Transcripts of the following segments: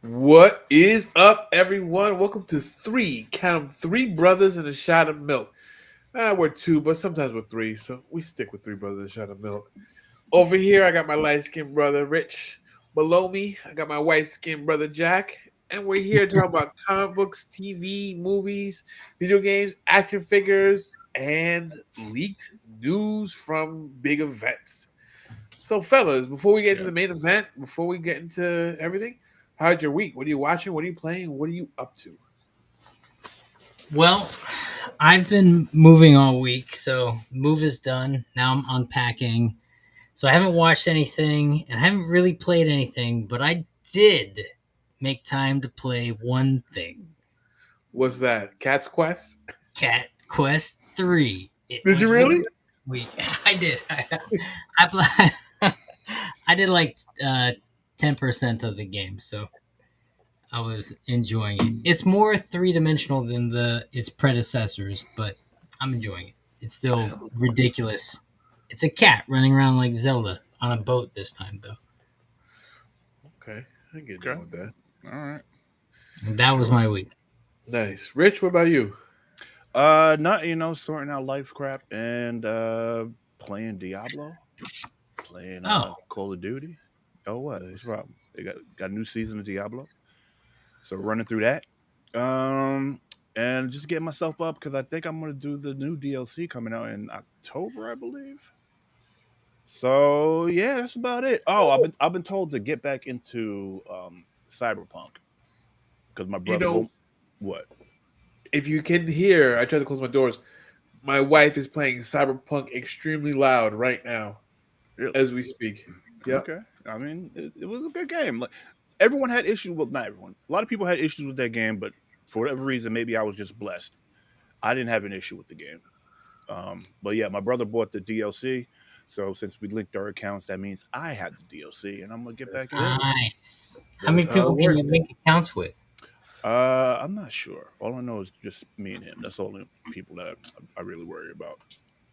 What is up, everyone? Welcome to count 'em, three brothers and a shot of milk. We're two, but sometimes we're three, so we stick with three brothers and a shot of milk. Over here, I got my light skinned brother Rich. Below me, I got my white skinned brother Jack. And we're here to talk about comic books, TV, movies, video games, action figures, and leaked news from big events. So, fellas, before we get into Yeah. the main event, before we get into everything, how's your week? What are you watching? What are you playing? What are you up to? Well, I've been moving all week, so move is done. Now I'm unpacking. So I haven't watched anything and I haven't really played anything, but I did make time to play one thing. What's that? Cat's Quest? Cat Quest 3. It Did you was really really? week. I did. I I did like 10% of the game, so I was enjoying it. It's more three-dimensional than its predecessors, but I'm enjoying it. It's still ridiculous. It's a cat running around like Zelda on a boat this time, though. Okay, I can get down Okay. with that. All right. And that was Sure. my week. Nice. Rich, what about you? Not sorting out life crap and playing Diablo, playing Oh, Call of Duty. Oh, what? What's Nice. the problem? They got a new season of Diablo, so running through that. Um, and just getting myself up because I think I'm gonna do the new DLC coming out in October, I believe. So yeah, that's about it. Oh, I've been told to get back into Cyberpunk because my You brother know, won't. What? if you can hear, I tried to close my doors. My wife is playing Cyberpunk extremely loud right now Really? as we speak. Yep. Okay. I mean, it was a good game. Like everyone had issues. Well, not everyone. A lot of people had issues with that game, but for whatever reason, maybe I was just blessed. I didn't have an issue with the game. But yeah, my brother bought the DLC. So since we linked our accounts, that means I had the DLC, and I'm gonna get back That's into it. nice. How that's many how people it can works. you link accounts with? I'm not sure. All I know is just me and him. That's all the people that I really worry about.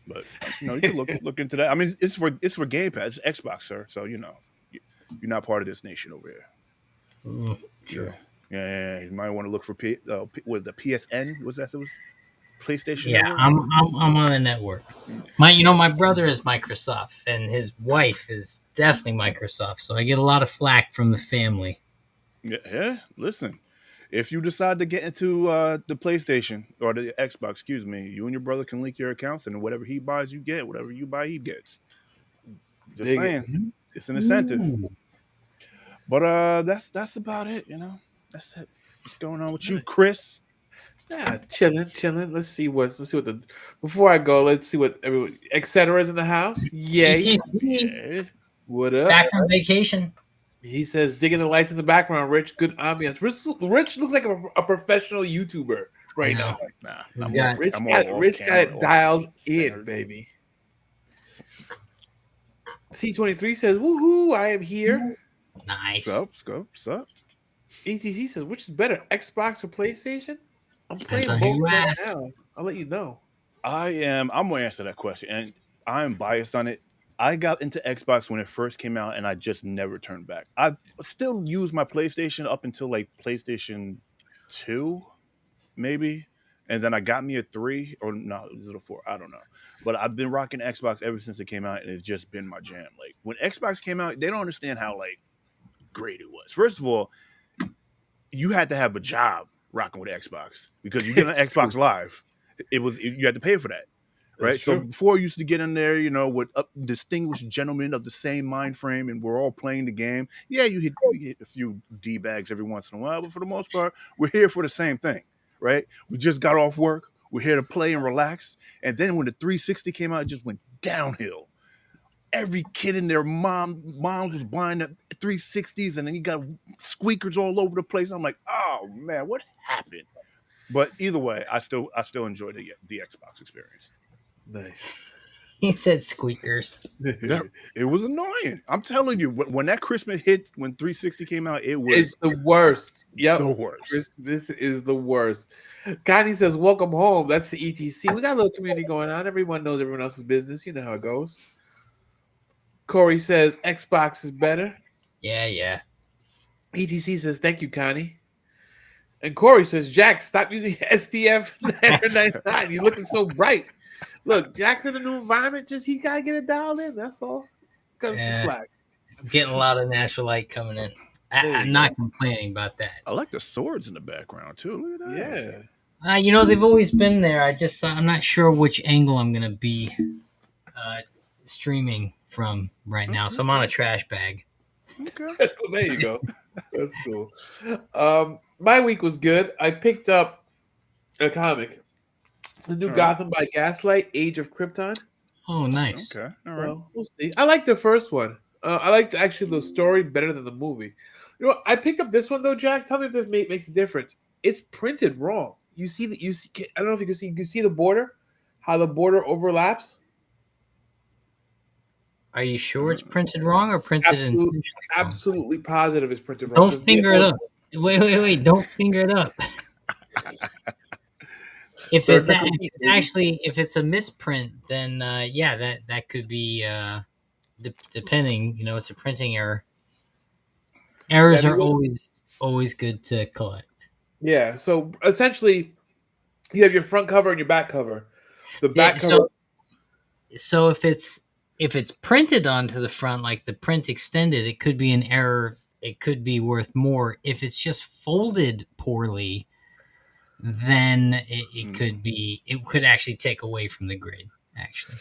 But you can look into that. I mean, it's for Game Pass, it's Xbox, sir. So you're not part of this nation over here. True. Yeah, yeah. You might want to look for was the PSN? Was that the PlayStation Yeah, Network? I'm on the network. My brother is Microsoft, and his wife is definitely Microsoft. So I get a lot of flack from the family. Yeah, yeah. Listen, if you decide to get into the PlayStation or the Xbox, excuse me, you and your brother can link your accounts, and whatever he buys, you get. Whatever you buy, he gets. Just Dig it. saying, it's an incentive. Ooh. But that's about it. That's it. What's going on with you, Nice. Chris? Yeah, chilling. Let's see what the before I go, let's see what everyone etc. is in the house. Yay. ETC Yeah. What up? back from vacation. He says digging the lights in the background, Rich. Good ambiance. Rich looks like a professional YouTuber I right know. now. Nah, We've got Rich I'm got all off Rich got camera, it off dialed in, centered. baby. C23 says, woohoo, I am here. nice. Sup. ETC says, which is better, Xbox or PlayStation? I'm Depends playing on who both you right ask. now. I'll let you know. I'm gonna answer that question, and I'm biased on it. I got into Xbox when it first came out, and I just never turned back. I still use my PlayStation up until like PlayStation 2, maybe. And then I got me a 3, or no, it was a 4. I don't know. But I've been rocking Xbox ever since it came out, and it's just been my jam. Like when Xbox came out, they don't understand how like great it was. First of all, you had to have a job rocking with Xbox because you get an True. Xbox Live. You had to pay for that, That's right? So true. before I used to get in there, with distinguished gentlemen of the same mind frame, and we're all playing the game. Yeah, you hit a few d bags every once in a while, but for the most part, we're here for the same thing, right? We just got off work. We're here to play and relax. And then when the 360 came out, it just went downhill. Every kid in their moms was buying the 360s, and then you got squeakers all over the place. I'm like, oh man, what happened? But either way, I still enjoy the Xbox experience. Nice. He said squeakers. That it was annoying. I'm telling you, when that Christmas hit, when 360 came out, it was It's the worst. Yep. the worst. This is the worst. Connie says, welcome home. That's the ETC. We got a little community going on. Everyone knows everyone else's business. You know how it goes. Corey says, Xbox is better. Yeah. ETC says, thank you, Connie. And Corey says, Jack, stop using SPF 99. You're looking so bright. Look, Jack's in a new environment. Just he got to get it dialed in. That's all. Cut him some Yeah, slack. I'm getting a lot of natural light coming in. There I'm you not go. complaining about that. I like the swords in the background too. Look at that. Yeah. They've always been there. I'm not sure which angle I'm gonna be streaming from right now. So I'm on a trash bag. Okay. There you go. That's cool. My week was good. I picked up a comic, the new All right. Gotham by Gaslight, Age of Krypton. Oh, nice. Okay. All right. So we'll see. I like the first one. I liked actually the story better than the movie. You know, what? I picked up this one though, Jack. Tell me if this makes a difference. It's printed wrong. You see that? You see? I don't know if you can see. You can see the border, how the border overlaps. Are you sure it's printed wrong or printed Absolutely, in? absolutely positive it's printed wrong. Don't 'Cause finger it up. Wait! Don't finger it up. If They're it's different if it's actually if it's a misprint, then yeah, that could be depending. You know, it's a printing error. Errors Yeah, are always good to collect. Yeah. So essentially, you have your front cover and your back cover. The Yeah, back cover. so if it's printed onto the front like the print extended, it could be an error. It could be worth more. If it's just folded poorly, then it could be. It could actually take away from the grade. Actually,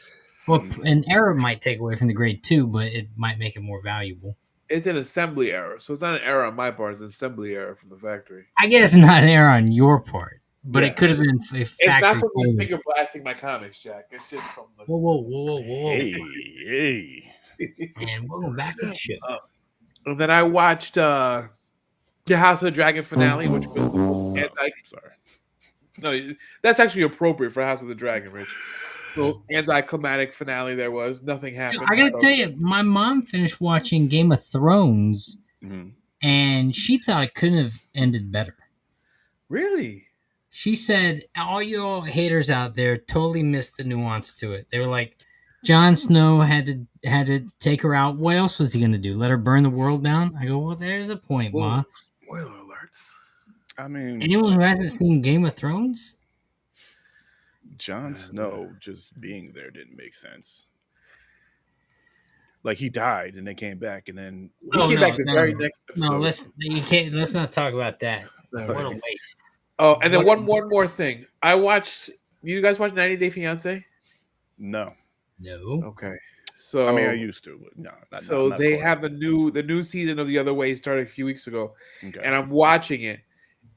well, an error might take away from the grade too, but it might make it more valuable. It's an assembly error, so it's not an error on my part. It's an assembly error from the factory. I guess it's not an error on your part, but Yeah. it could have been a It's not factory. from me finger blasting my comics, Jack. It's just from the. Whoa! Hey. And welcome back to the show. And then I watched the House of the Dragon finale, which was the most anti. Sorry. No, that's actually appropriate for House of the Dragon, Rich. The most anticlimactic finale there was. Nothing happened. I gotta tell you, my mom finished watching Game of Thrones, and she thought it couldn't have ended better. Really? She said, all you all haters out there totally missed the nuance to it. They were like, Jon Snow had to take her out. What else was he gonna do? Let her burn the world down? I go, well, there's a point, Ma. Spoiler alerts. I mean, anyone who hasn't seen Game of Thrones, Jon Snow just being there didn't make sense. Like he died and they came back and then he came back the very next episode. No, let's not talk about that. What a waste. Oh, and then one more thing. I watched. You guys watch 90 Day Fiance? No. Okay. So I mean, I used to, but no. Not they have the new season of The Other Way started a few weeks ago, Okay. and I'm watching it,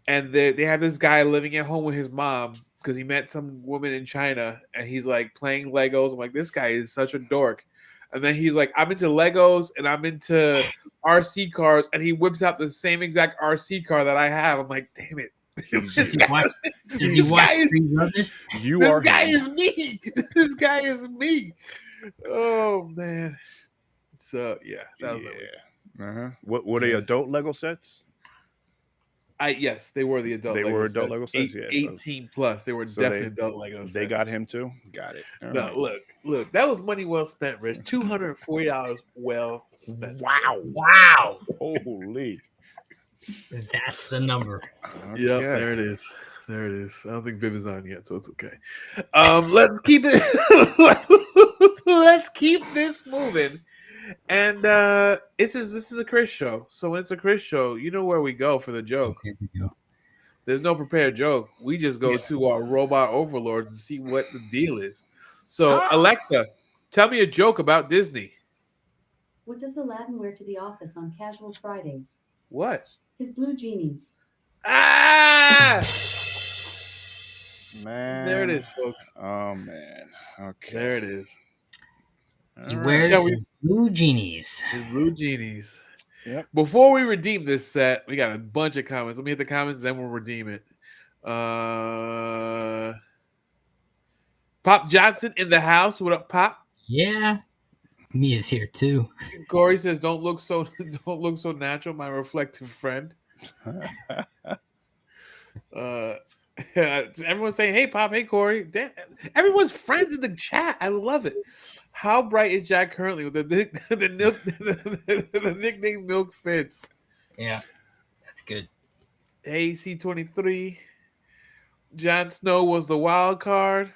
and they have this guy living at home with his mom because he met some woman in China, and he's like playing Legos. I'm like, this guy is such a dork. And then he's like, I'm into Legos and I'm into RC cars, and he whips out the same exact RC car that I have. I'm like, damn it. Does he watch Three Brothers? This guy is me. This guy is me. Oh man. So yeah, that was What were they adult Lego sets? Yes, they were the adult. They Lego were adult sets. Lego sets. 18 plus. They were definitely adult Lego sets. They got him too. Got it. All no, right. look. That was money well spent, Rich. $240 well spent. Wow. Holy. That's the number. Okay. Yep, there it is. There it is. I don't think Viv is on yet, so it's okay. Let's keep it. Let's keep this moving. And this is a Chris show. So when it's a Chris show, you know where we go for the joke. Here we go. There's no prepared joke. We just go to our robot overlords and see what the deal is. So Alexa, tell me a joke about Disney. What does Aladdin wear to the office on casual Fridays? What? His blue genies. Ah! Man. There it is, folks. Oh man. Okay. There it is. He All wears Shall we- his blue genies. His blue genies. Yep. Before we redeem this set, we got a bunch of comments. Let me hit the comments, then we'll redeem it. Pop Johnson in the house. What up, Pop? Yeah. Mia's here too. Corey says, "Don't look so natural, my reflective friend." Everyone's saying, "Hey, Pop. Hey, Corey." Damn, everyone's friends in the chat. I love it. How bright is Jack currently with the nickname Milk Fits? Yeah. That's good. AC-23. Jon Snow was the wild card.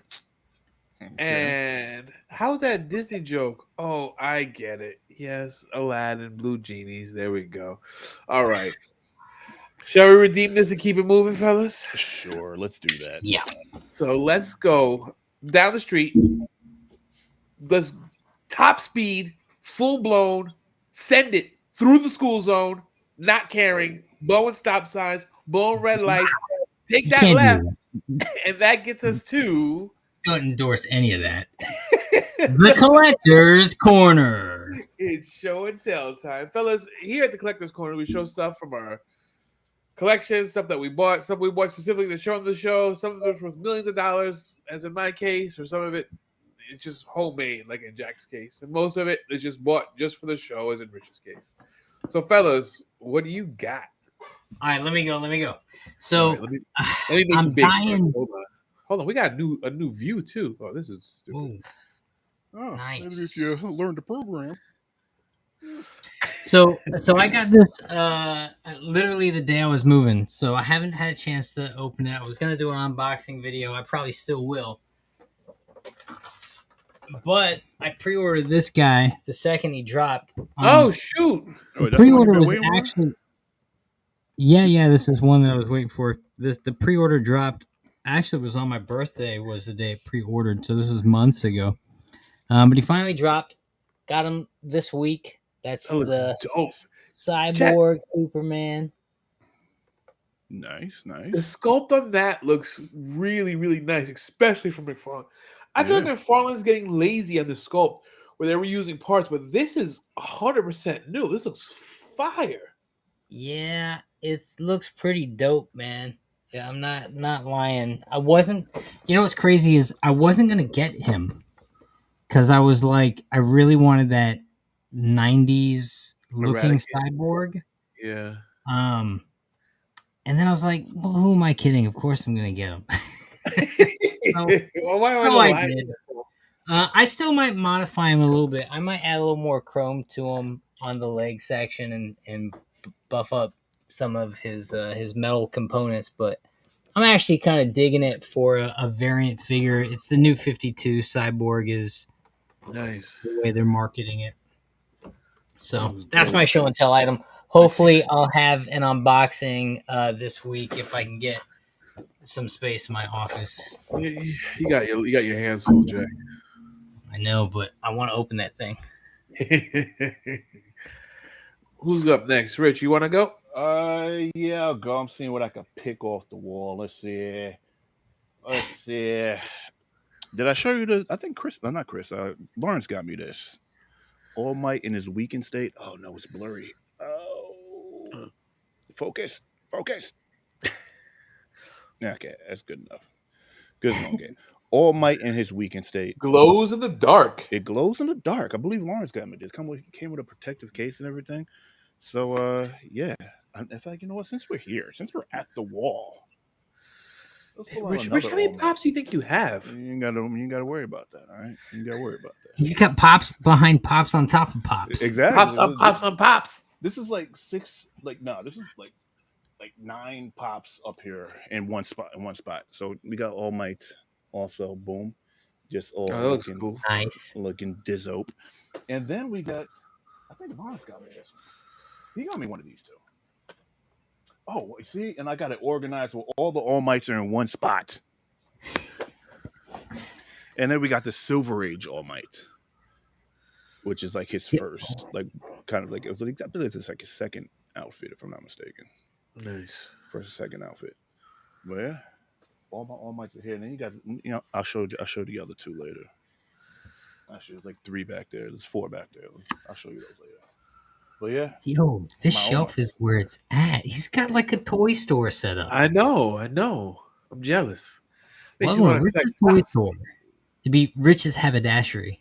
Okay. And how's that Disney joke? Oh, I get it. Yes, Aladdin, Blue Genies. There we go. All right. Shall we redeem this and keep it moving, fellas? Sure, let's do that. Yeah. So let's go down the street. Let's top speed, full blown, send it through the school zone, not caring, blowing stop signs, blowing red lights. Take You that can't left, do that. and that gets us to Don't endorse any of that. The Collector's Corner. it's show and tell time. Fellas, here at the Collector's Corner, we show stuff from our collection, stuff that we bought, stuff we bought specifically to show on the show. Some of it was millions of dollars, as in my case, or some of it it's just homemade, like in Jack's case. And most of it is just bought just for the show, as in Rich's case. So, fellas, what do you got? All right, let me go. So All right, let me make I'm it big. dying. Hold on. We got a new view too. Oh, this is stupid. Ooh. Oh, Nice. maybe if you learn the program. So I got this literally the day I was moving. So I haven't had a chance to open it. I was gonna do an unboxing video. I probably still will. But I pre-ordered this guy the second he dropped. Oh shoot! Oh, that's the one Pre-order you've been was waiting for? actually yeah. This is one that I was waiting for. The pre-order dropped. Actually, it was on my birthday. Was the day it pre-ordered. So this was months ago. But he finally dropped. Got him this week. That's That looks the dope. Cyborg Superman. Nice. The sculpt on that looks really, really nice, especially from McFarlane. I feel like McFarlane's getting lazy on the sculpt where they were using parts, but this is 100% new. This looks fire. Yeah, it looks pretty dope, man. Yeah, I'm not lying. I wasn't. You know what's crazy is I wasn't gonna get him because I was like, I really wanted that '90s looking Eradicate. cyborg. Yeah. And then I was like, well, who am I kidding? Of course I'm gonna get him. So- Well, why am so I lying? did. I still might modify him a little bit. I might add a little more chrome to him on the leg section and buff up some of his metal components. But I'm actually kind of digging it for a variant figure. It's the new 52 Cyborg is Nice. the way they're marketing it. So Oh, that's dope. my show and tell item. Hopefully, I'll have an unboxing this week if I can get some space in my office. You got your hands full, Jack. I know, but I want to open that thing. Who's up next? Rich, you want to go? Yeah, I'll go. I'm seeing what I can pick off the wall. Let's see. Did I show you this? I think Chris, not Chris, Lawrence got me this. All Might in his weakened state. Oh, no, it's blurry. Oh. Focus. Okay, that's good enough. Good enough. Okay. All Might in his weakened state. Glows in the dark. It glows in the dark. I believe Lawrence got me this. Came with a protective case and everything. So, yeah. In fact, you know what? Since we're here, since we're at the wall, let's pull out Rich, another how many All Might. pops do you think you have? You ain't gotta worry about that, all right? You ain't gotta worry about that. He's got pops behind pops on top of pops. Exactly. Pops on pops on pops. This is like this is like 9 pops up here in one spot. So we got All Might also, boom. Just all Oh, that looks looking, cool. Nice. looking dizzope. And then we got, I think Lawrence got me this. He got me one of these two. Oh, see, and I got it organized where all the All Mights are in one spot. And then we got the Silver Age All Might, which is like his first, like kind of like, I believe it's like his second outfit, if I'm not mistaken. Nice. First or second outfit. But yeah, all my All Mights are here. And then you got, I'll show the other 2 later. Actually, there's like 3 back there. There's 4 back there. I'll show you those later. But yeah. Yo, this My shelf is where it's at. He's got like a toy store set up. I know. I'm jealous. Makes you Well, wanna Rich's collect toy pops. store. It'd be Rich's haberdashery.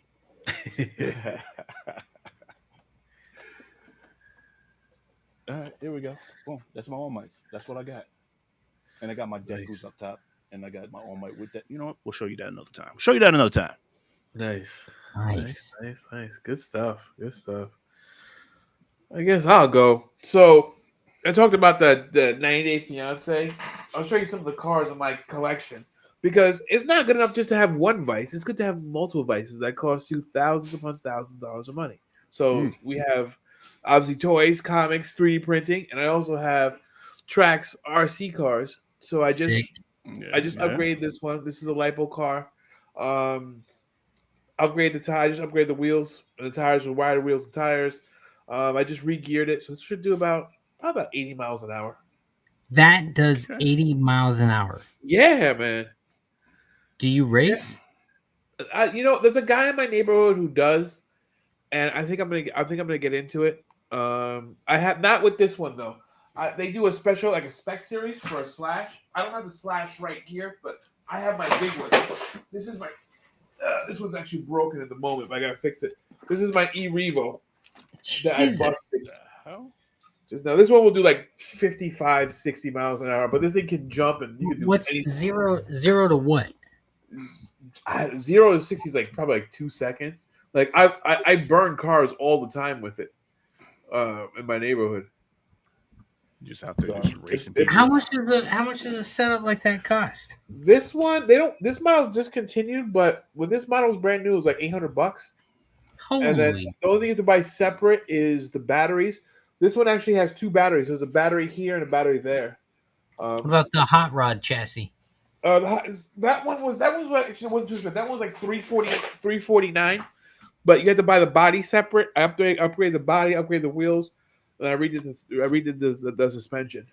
All right, here we go. Boom. That's my All Mights. That's what I got. And I got my Deku's up top. And I got my All Might with that. You know what? We'll show you that another time. Nice. Nice. Good stuff. I guess I'll go. So, I talked about the 90 Day Fiance. I'll show you some of the cars in my collection because it's not good enough just to have one vice. It's good to have multiple vices that cost you thousands upon thousands of dollars of money. So we have obviously toys, comics, 3D printing, and I also have tracks, RC cars. So Sick. I just upgraded this one. This is a lipo car. Um, upgrade the tire. I just upgraded the wheels and the tires with wider wheels and tires. I just re-geared it, so this should do probably about 80 miles an hour. That does Okay. 80 miles an hour. Yeah, man. Do you race? There's a guy in my neighborhood who does, and I think I'm gonna get into it. I have not with this one though. They do a special like a spec series for a slash. I don't have the slash right here, but I have my big one. This is my. This one's actually broken at the moment, but I gotta fix it. This is my E-Revo that I Jesus. busted. Hell? Just now, this one will do like 55, 60 miles an hour, but this thing can jump and you can do What's anything. zero to what? 0 to 60 is like probably like 2 seconds. Like I burn cars all the time with it in my neighborhood. You just have to So, just racing it's- people. How much does a setup like that cost? This one this model discontinued, but when this model was brand new, it was like $800. And then Holy. the only thing you have to buy separate is the batteries. This one actually has 2 batteries. There's a battery here and a battery there. What about the hot rod chassis? That one was actually wasn't too bad. That one was like 349, but you had to buy the body separate. I upgrade the body, upgrade the wheels, and I redid the suspension.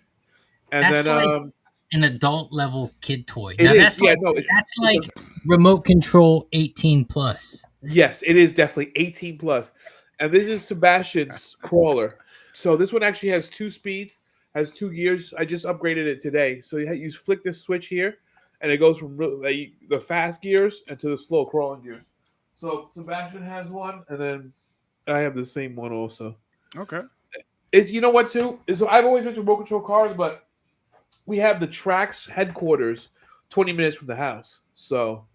And That's then like an adult level kid toy. it Now is, that's yeah, like no, that's like remote control 18 plus. yes, it is definitely 18 plus. And this is Sebastian's crawler. So this one actually has 2 speeds, has 2 gears. I just upgraded it today. So you flick this switch here, and it goes from the fast gears and to the slow crawling gears. So Sebastian has one, and then I have the same one also. Okay. It's you know what too is so I've always been to remote control cars, but we have the tracks headquarters 20 minutes from the house. So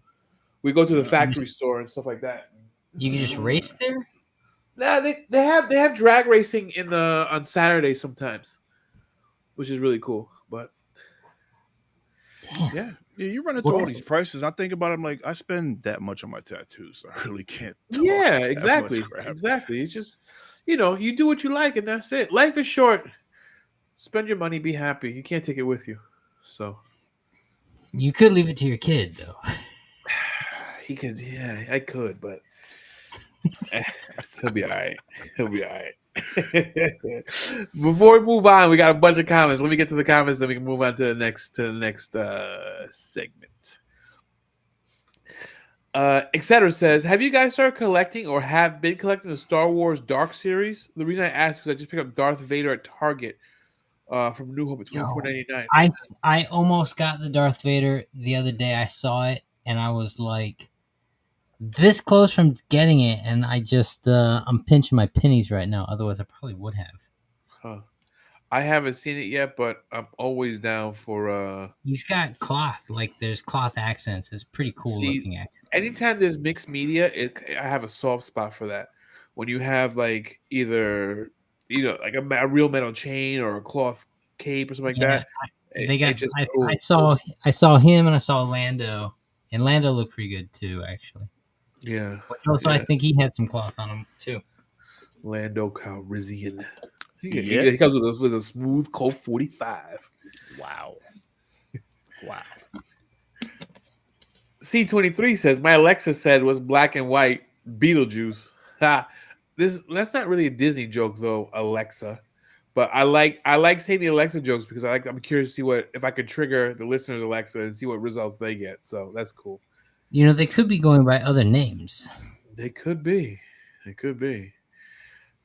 we go to the factory store and stuff like that. You can just race there? Nah, they have drag racing on Saturday sometimes, which is really cool. But Damn. Yeah, you run into all these prices. I think about it, I'm like, I spend that much on my tattoos, so I really can't. yeah, tolerate that exactly, much crap. exactly. It's just you do what you like, and that's it. Life is short. Spend your money, be happy. You can't take it with you. So You could leave it to your kid though. he could, yeah, I could, but he'll be all right. He'll be all right. Before we move on, we got a bunch of comments. Let me get to the comments, then we can move on to the next segment. Etc. says, have you guys started collecting or have been collecting the Star Wars Dark series? The reason I asked is I just picked up Darth Vader at Target from New Hope at $24.99. I almost got the Darth Vader the other day. I saw it and I was like this close from getting it, and I just I'm pinching my pennies right now. Otherwise, I probably would have. Huh. I haven't seen it yet, but I'm always down for. He's got cloth, like there's cloth accents. It's pretty cool looking accent. Anytime there's mixed media, I have a soft spot for that. When you have like either like a real metal chain or a cloth cape or something like that. They got. just I cool. I saw him and I saw Lando, and Lando looked pretty good too, actually. Yeah. Which also, I think he had some cloth on him too. Lando Calrissian. Yeah. He comes with a smooth Colt 45. Wow. Wow. C23 says my Alexa said was black and white Beetlejuice. Ha. That's not really a Disney joke though, Alexa. But I like saying the Alexa jokes because I'm curious to see if I could trigger the listeners' Alexa and see what results they get. So that's cool. They could be going by other names. They could be.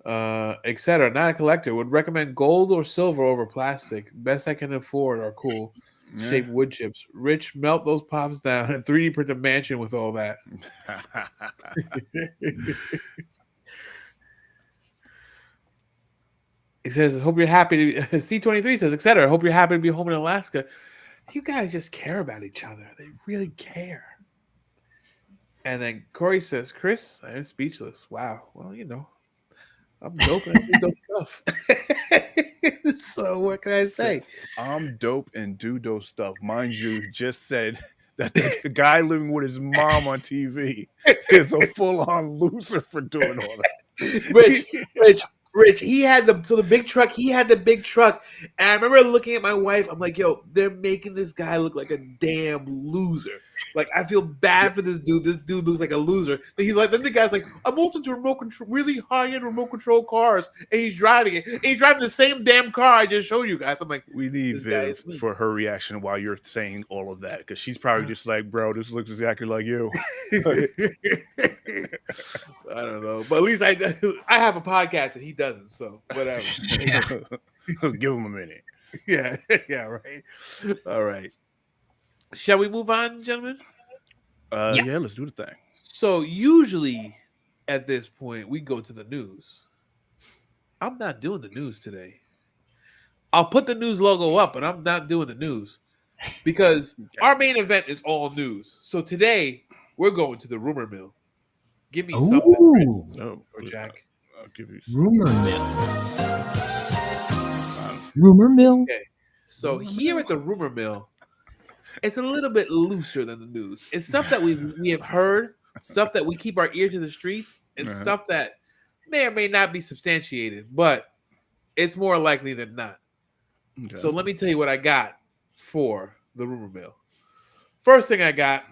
Etc. Not a collector. Would recommend gold or silver over plastic. Best I can afford are cool. Yeah. Shaped wood chips. Rich, melt those pops down and 3D print a mansion with all that. He says, hope you're happy to C23 says, etc. Hope you're happy to be home in Alaska. You guys just care about each other. They really care. And then Corey says, Chris, I am speechless. Wow. Well, I'm dope and I do dope stuff. So what can I say? I'm dope and do dope stuff. Mind you, just said that the guy living with his mom on TV is a full-on loser for doing all that. Rich. He had the big truck. He had the big truck, and I remember looking at my wife. I'm like, "Yo, they're making this guy look like a damn loser. Like, I feel bad for this dude. This dude looks like a loser." But he's like, then the guy's like, "I'm also into remote control, really high-end remote control cars," and he's driving it. And he's driving the same damn car I just showed you guys. I'm like, We need this guy Viv is me. for her reaction while you're saying all of that, because she's probably just like, bro, this looks exactly like you. I don't know, but at least I have a podcast and he doesn't, so whatever. Give him a minute. Yeah, right. All right. Shall we move on, gentlemen? Yeah, let's do the thing. So usually at this point we go to the news. I'm not doing the news today. I'll put the news logo up, but I'm not doing the news because our main event is all news. So today we're going to the rumor mill. Give me something, Rich or Jack. I'll give you Rumor mill. Rumor mill. Okay. So here at the rumor mill, it's a little bit looser than the news. It's stuff that we have heard, stuff that we keep our ear to the streets, and stuff that may or may not be substantiated, but it's more likely than not. Okay. So let me tell you what I got for the rumor mill. First thing I got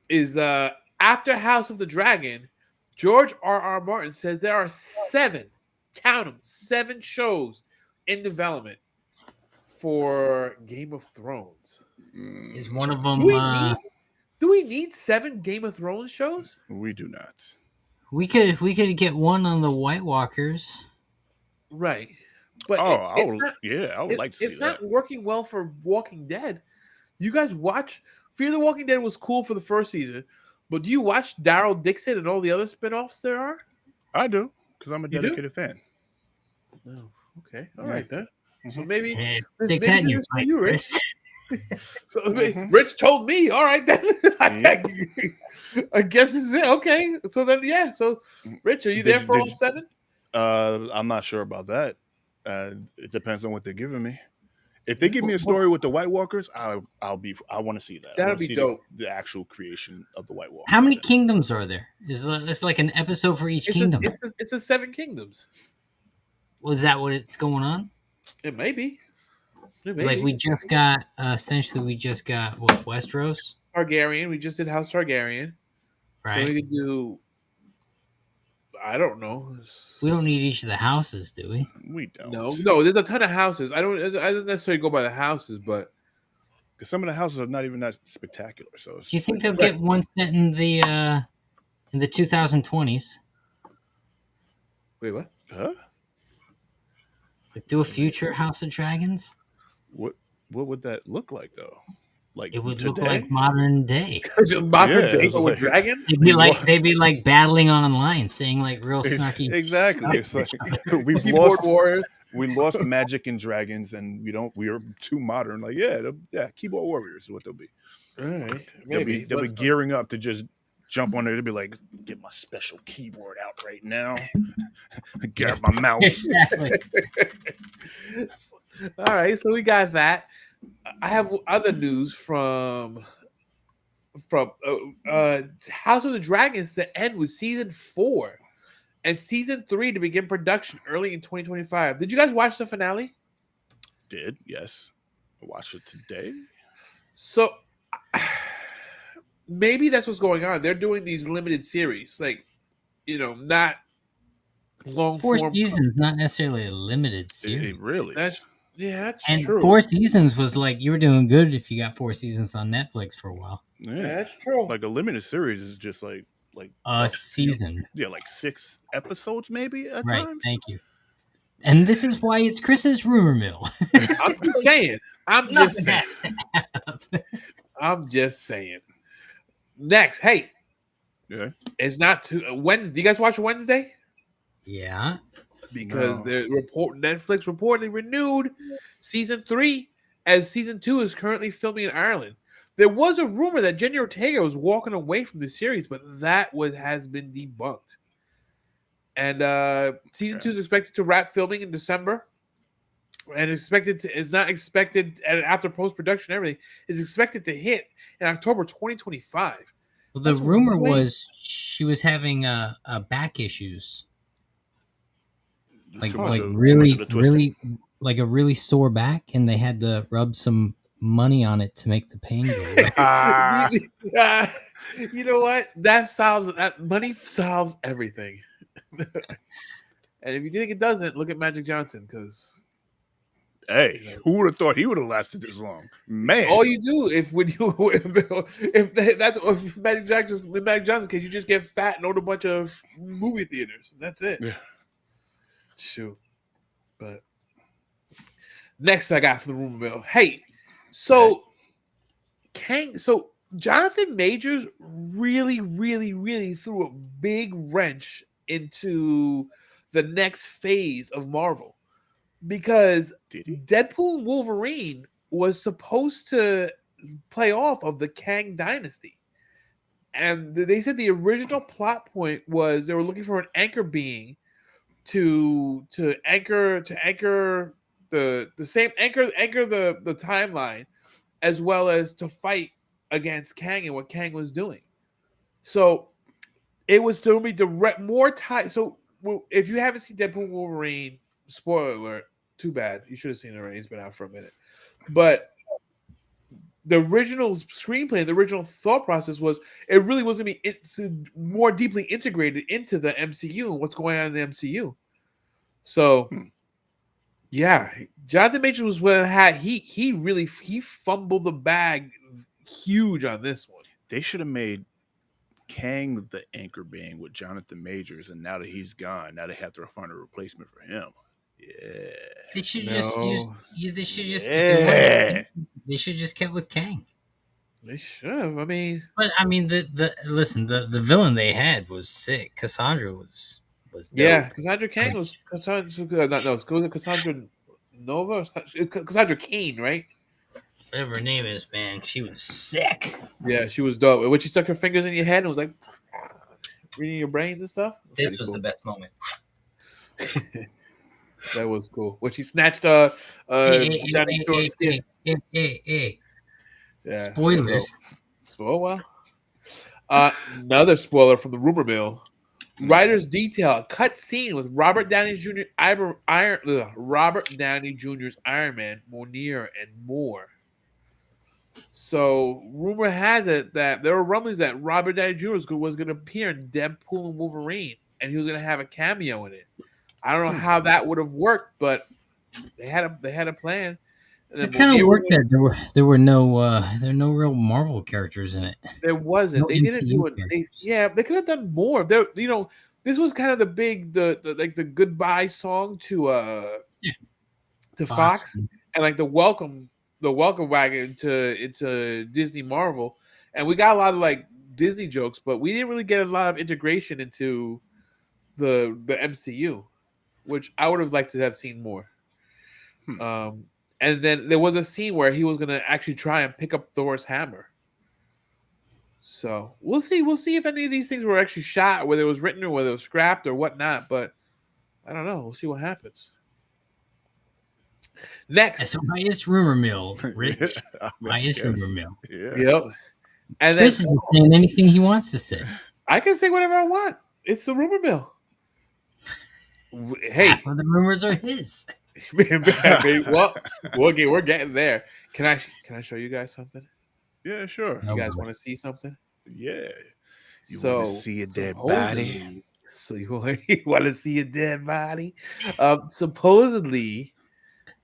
is after House of the Dragon, George R.R. Martin says there are 7 shows in development for Game of Thrones. Is one of them? Do we need 7 Game of Thrones shows? We do not. We could get one on the White Walkers. Right. But I would like to see that. It's not working well for Walking Dead. You guys watch Fear the Walking Dead was cool for the first season, but do you watch Daryl Dixon and all the other spinoffs there are? I do, because I'm a dedicated fan. Oh, okay. All right then. So maybe stick that in you, Rich. So Rich told me. All right then. I guess this is it. Okay. So then, yeah. So, Rich, are you there for all 7? I'm not sure about that. It depends on what they're giving me. If they give me a story with the White Walkers, I want to see that. That'll be dope. The actual creation of the White Walkers. How many kingdoms are there? Is this like an episode for each kingdom? It's the 7 kingdoms. Was that what it's going on? It may be. Like we just got what, Westeros? Targaryen. We just did House Targaryen. Right. So we could do. I don't know. We don't need each of the houses, do we? We don't. No. There's a ton of houses. I don't necessarily go by the houses, but because some of the houses are not even that spectacular. So, do you think they'll get one set in the 2020s? Wait, what? Huh? Like do a future House of Dragons? What would that look like though? Like it would look like modern day. Modern day with dragons? They'd be like battling online, saying like real snarky. Exactly. It's like we lost magic and dragons, and we are too modern. Like keyboard warriors is what they'll be. All right, maybe they'll be gearing up to just jump on there. They'll be like, get my special keyboard out right now. Get out my mouse. Exactly. All right, so we got that. I have other news from House of the Dragons to end with season 4 and season 3 to begin production early in 2025. Did you guys watch the finale? Did, yes. I watched it today. So maybe that's what's going on. They're doing these limited series, like, not long 4 form. seasons, not necessarily a limited series. That's and true. 4 seasons was like you were doing good if you got 4 seasons on Netflix for a while. Yeah, that's true. Like a limited series is just like a season. Like 6 episodes maybe at right, times. Thank you. And this is why it's Chris's rumor mill. I'm just saying. I'm just saying. Next, hey. Yeah. It's not too Wednesday. Do you guys watch Wednesday? Yeah. Because Netflix reportedly renewed season 3 as season 2 is currently filming in Ireland. There was a rumor that Jenny Ortega was walking away from the series, but that has been debunked. And season 2 is expected to wrap filming in December. and is not expected, and after post production everything is expected to hit in October 2025. Well, the That's rumor way- was she was having back issues, like Too much of really, the twisting. like a really sore back, and they had to rub some money on it to make the pain go away. You know what? That money solves everything. And if you think it doesn't, look at Magic Johnson, because Hey, who would have thought he would have lasted this long? Man. all you do if Magic Johnson case, you just get fat and own a bunch of movie theaters. That's it. Yeah. Shoot. But next I got from the rumor mill. Hey, so Jonathan Majors really threw a big wrench into the next phase of Marvel, because Did he? Deadpool and Wolverine was supposed to play off of the Kang dynasty. And they said the original plot point was they were looking for an anchor being to anchor the timeline, as well as to fight against Kang and what Kang was doing. So it was to be more time. So if you haven't seen Deadpool Wolverine, spoiler alert, too bad. You should have seen it already. It's been out for a minute. But the original screenplay, the original thought process was it really was going to be more deeply integrated into the MCU and what's going on in the MCU. So, yeah, Jonathan Majors was what he fumbled the bag huge on this one. They should have made Kang the anchor being with Jonathan Majors, and now that he's gone, now they have to find a replacement for him. Yeah. They should just use. They should just. Yeah. They should just kept with Kang. They should have. I mean, But I mean, the villain they had was sick. Cassandra was dope. Yeah, Cassandra Kang was Cassandra. Was it Cassandra Nova? Cassandra Kane, right? Whatever her name is, man, she was sick. Yeah, she was dope. When she stuck her fingers in your head and was like reading your brains and stuff. This was the best moment. That was cool. When she snatched Hey. Yeah. Spoilers. Oh well. Another spoiler from the rumor mill. Writers detail a cut scene with Robert Downey Jr. Robert Downey Jr.'s Iron Man, Mjolnir, and more. So, rumor has it that there were rumblings that Robert Downey Jr. was going to appear in Deadpool and Wolverine, and he was going to have a cameo in it. I don't know how that would have worked, but they had a plan. And It kind of worked that there were no real Marvel characters in it. There wasn't. No they didn't do MCU it. They could have done more. This was kind of the big the goodbye song to Fox, and like the welcome wagon into Disney Marvel, and we got a lot of like Disney jokes, but we didn't really get a lot of integration into the MCU, which I would have liked to have seen more. And then there was a scene where he was going to actually try and pick up Thor's hammer. So we'll see. We'll see if any of these things were actually shot, whether it was written or whether it was scrapped or whatnot. But I don't know. We'll see what happens. Next. So why is rumor mill, Rich? Why is rumor mill? Yeah. Yep. And Chris is saying anything he wants to say. I can say whatever I want. It's the rumor mill. Hey. Half of the rumors are his. Well, we're getting there. Can I show you guys something? Yeah, sure. You guys want to see something? Yeah. You So want to see a dead body? So you want to see a dead body? Supposedly,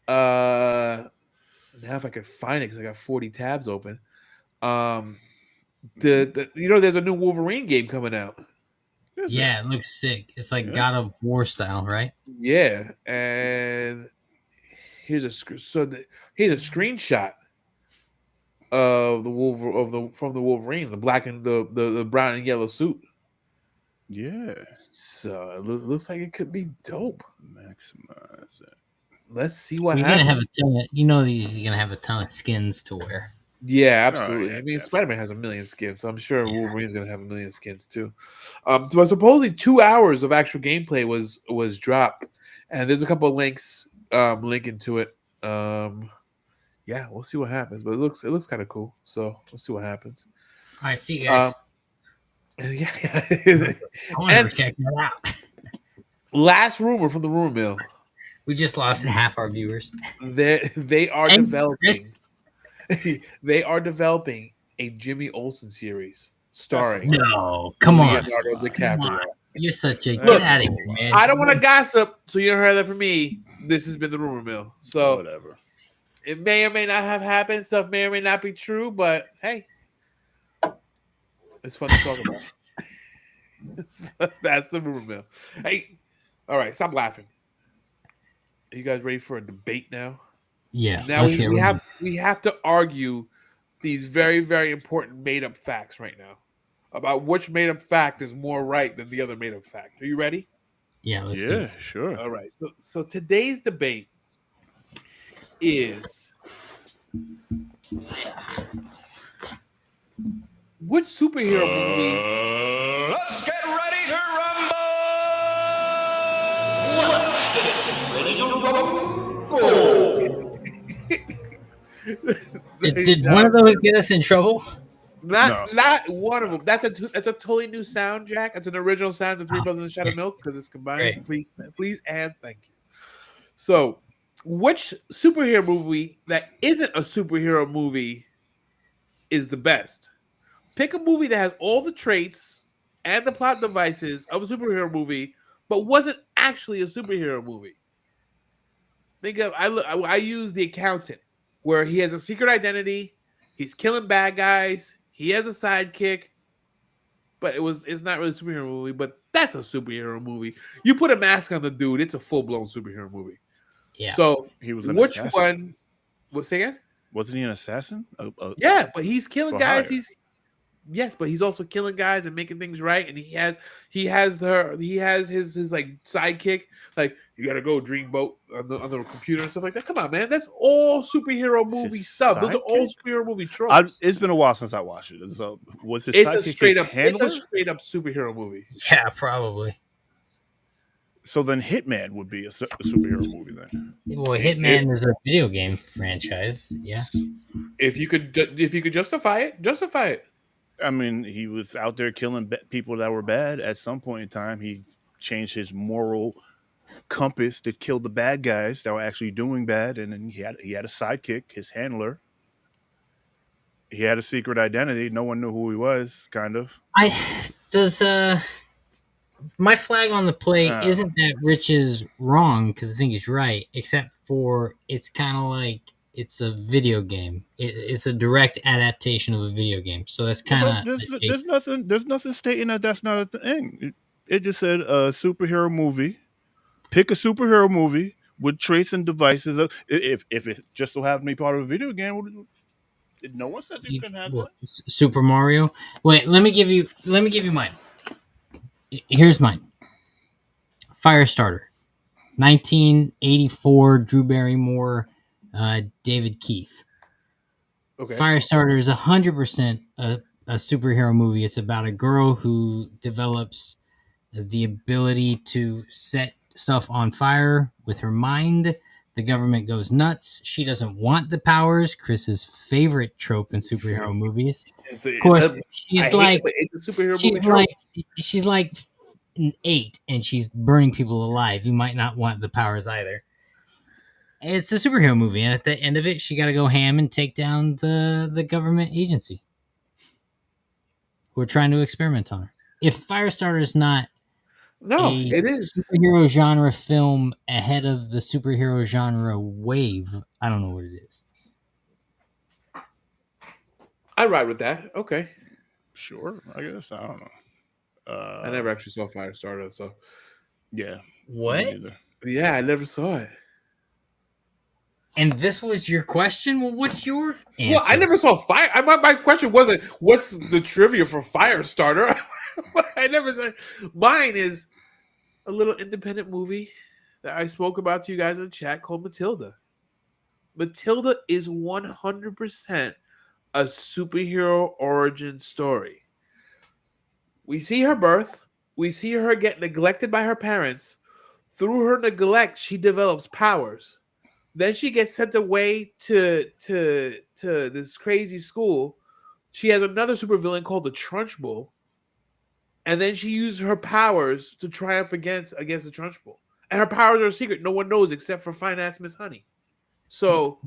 now if I could find it because I got 40 tabs open. There's a new Wolverine game coming out. Yeah, it looks sick. It's like God of War style, right? Yeah, and here's a screenshot of from the Wolverine, the black and the brown and yellow suit. Yeah. So it looks like it could be dope. Maximize it. Let's see what You're happens. gonna have a ton of, you're gonna have a ton of skins to wear. Yeah, absolutely. Oh, yeah, I mean, definitely. Spider-Man has 1 million skins, so I'm sure Wolverine's gonna have 1 million skins too. But supposedly 2 hours of actual gameplay was dropped, and there's a couple of links link into it. Yeah, we'll see what happens. But it looks kind of cool. So we'll see what happens. All right, see you guys. Yeah. I want to And check that out. last rumor from the rumor mill: We just lost half our viewers. they are Thanks, developing. They are developing a Jimmy Olsen series starring No, come on. Leonardo Come DiCaprio. on. You're such a Look, get out of here, man. I don't want to gossip, so you heard that from me. This has been the rumor mill. So Whatever. it may or may not have happened. Stuff may or may not be true, but hey, it's fun to talk about. That's the rumor mill. Hey, all right, stop laughing. Are you guys ready for a debate now? Yeah. Now let's get ready. we have to argue these very, very important made up facts right now about which made up fact is more right than the other made up fact. Are you ready? Yeah, let's do Yeah, it. sure. All right. So today's debate is which superhero movie? Let's get ready to rumble! Did one of those get us in trouble? Not one of them. That's a totally new sound, Jack. It's an original sound to Three Oh, Brothers and Shadow great. Milk because it's combined. Great. Please, and thank you. So, which superhero movie that isn't a superhero movie is the best? Pick a movie that has all the traits and the plot devices of a superhero movie, but wasn't actually a superhero movie. Think of I use The Accountant, where he has a secret identity, he's killing bad guys, he has a sidekick, but it's not really a superhero movie, but that's a superhero movie. You put a mask on the dude, it's a full blown superhero movie. Yeah. So He was an which assassin. one? What say again? Wasn't he an assassin? Yeah, but he's killing For guys. hire. Yes, but he's also killing guys and making things right. And he has his like sidekick. Like, you gotta go Dreamboat on the computer and stuff like that. Come on, man, that's all superhero movie His stuff. Those are all sidekick? superhero movie tropes. It's been a while since I watched it. So was his It's sidekick a straight his up handler? superhero movie. Yeah, probably. So then Hitman would be a superhero movie then. Well, Hitman is a video game franchise. Yeah. If you could justify it. I mean, he was out there killing people that were bad. At some point in time, he changed his moral compass to kill the bad guys that were actually doing bad, and then he had a sidekick, his handler. He had a secret identity. No one knew who he was, kind of. My flag on the play Oh. isn't that Rich is wrong because I think he's right, except for it's kind of like it's a video game. It's a direct adaptation of a video game, so that's kind of There's nothing stating that that's not a thing. It just said a superhero movie. Pick a superhero movie with traits and devices. If it just so happened to be part of a video game, no one said you couldn't have that. Super Mario. Wait, let me give you mine. Here's mine. Firestarter, 1984. Drew Barrymore, David Keith. Okay. Firestarter is 100% a superhero movie. It's about a girl who develops the ability to set stuff on fire with her mind. The government goes nuts. She doesn't want the powers. Chris's favorite trope in superhero movies. Of course, she's like it's a superhero movie. She's like 8 and she's burning people alive. You might not want the powers either. It's a superhero movie, and at the end of it, she got to go ham and take down the government agency who are trying to experiment on her. If Firestarter is not it is superhero genre film ahead of the superhero genre wave, I don't know what it is. I ride with that. Okay. Sure, I guess. I don't know. I never actually saw Firestarter, so Yeah. What? yeah, I never saw it. And this was your question? Well, what's your answer? Well, I never saw Fire. My question wasn't what's the trivia for Firestarter. I never said. Mine is a little independent movie that I spoke about to you guys in the chat called Matilda. Matilda is 100% a superhero origin story. We see her birth. We see her get neglected by her parents. Through her neglect, she develops powers. Then she gets sent away to this crazy school. She has another supervillain called the Trunchbull, and then she uses her powers to triumph against the Trunchbull. And her powers are a secret; no one knows except for fine ass Miss Honey. So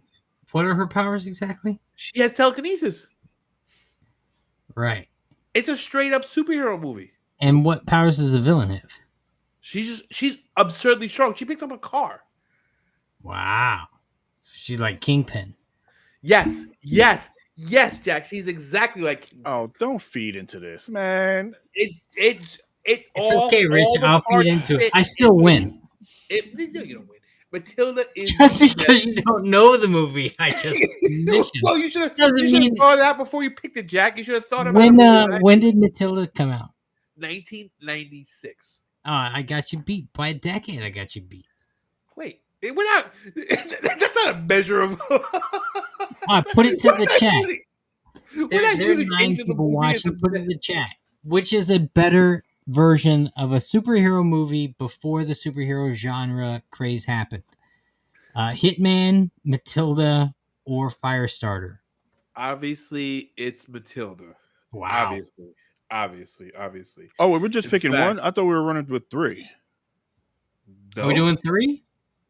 What are her powers exactly? she has telekinesis. Right. It's a straight up superhero movie. And what powers does the villain have? She's absurdly strong. She picks up a car. Wow. So she's like Kingpin. Yes, Jack. She's exactly like Oh, don't feed into this, man. It's okay, Rich. I'll feed into it. I still win. No, you don't win. Matilda is Just because you don't know the movie, I just mentioned. Well, you should have Doesn't thought of that before you picked it, Jack. You should have thought about it. when did Matilda come out? 1996. Oh, I got you beat by a decade. I got you beat. Wait, it went out. That's not a measure of. I put it to the chat. We're not There are using 9 age of the people movie watching. Put it in the chat. Which is a better version of a superhero movie before the superhero genre craze happened? Hitman, Matilda, or Firestarter? Obviously, it's Matilda. Wow. Obviously. Oh, we're just In picking fact- one. I thought we were running with 3. Are we doing 3?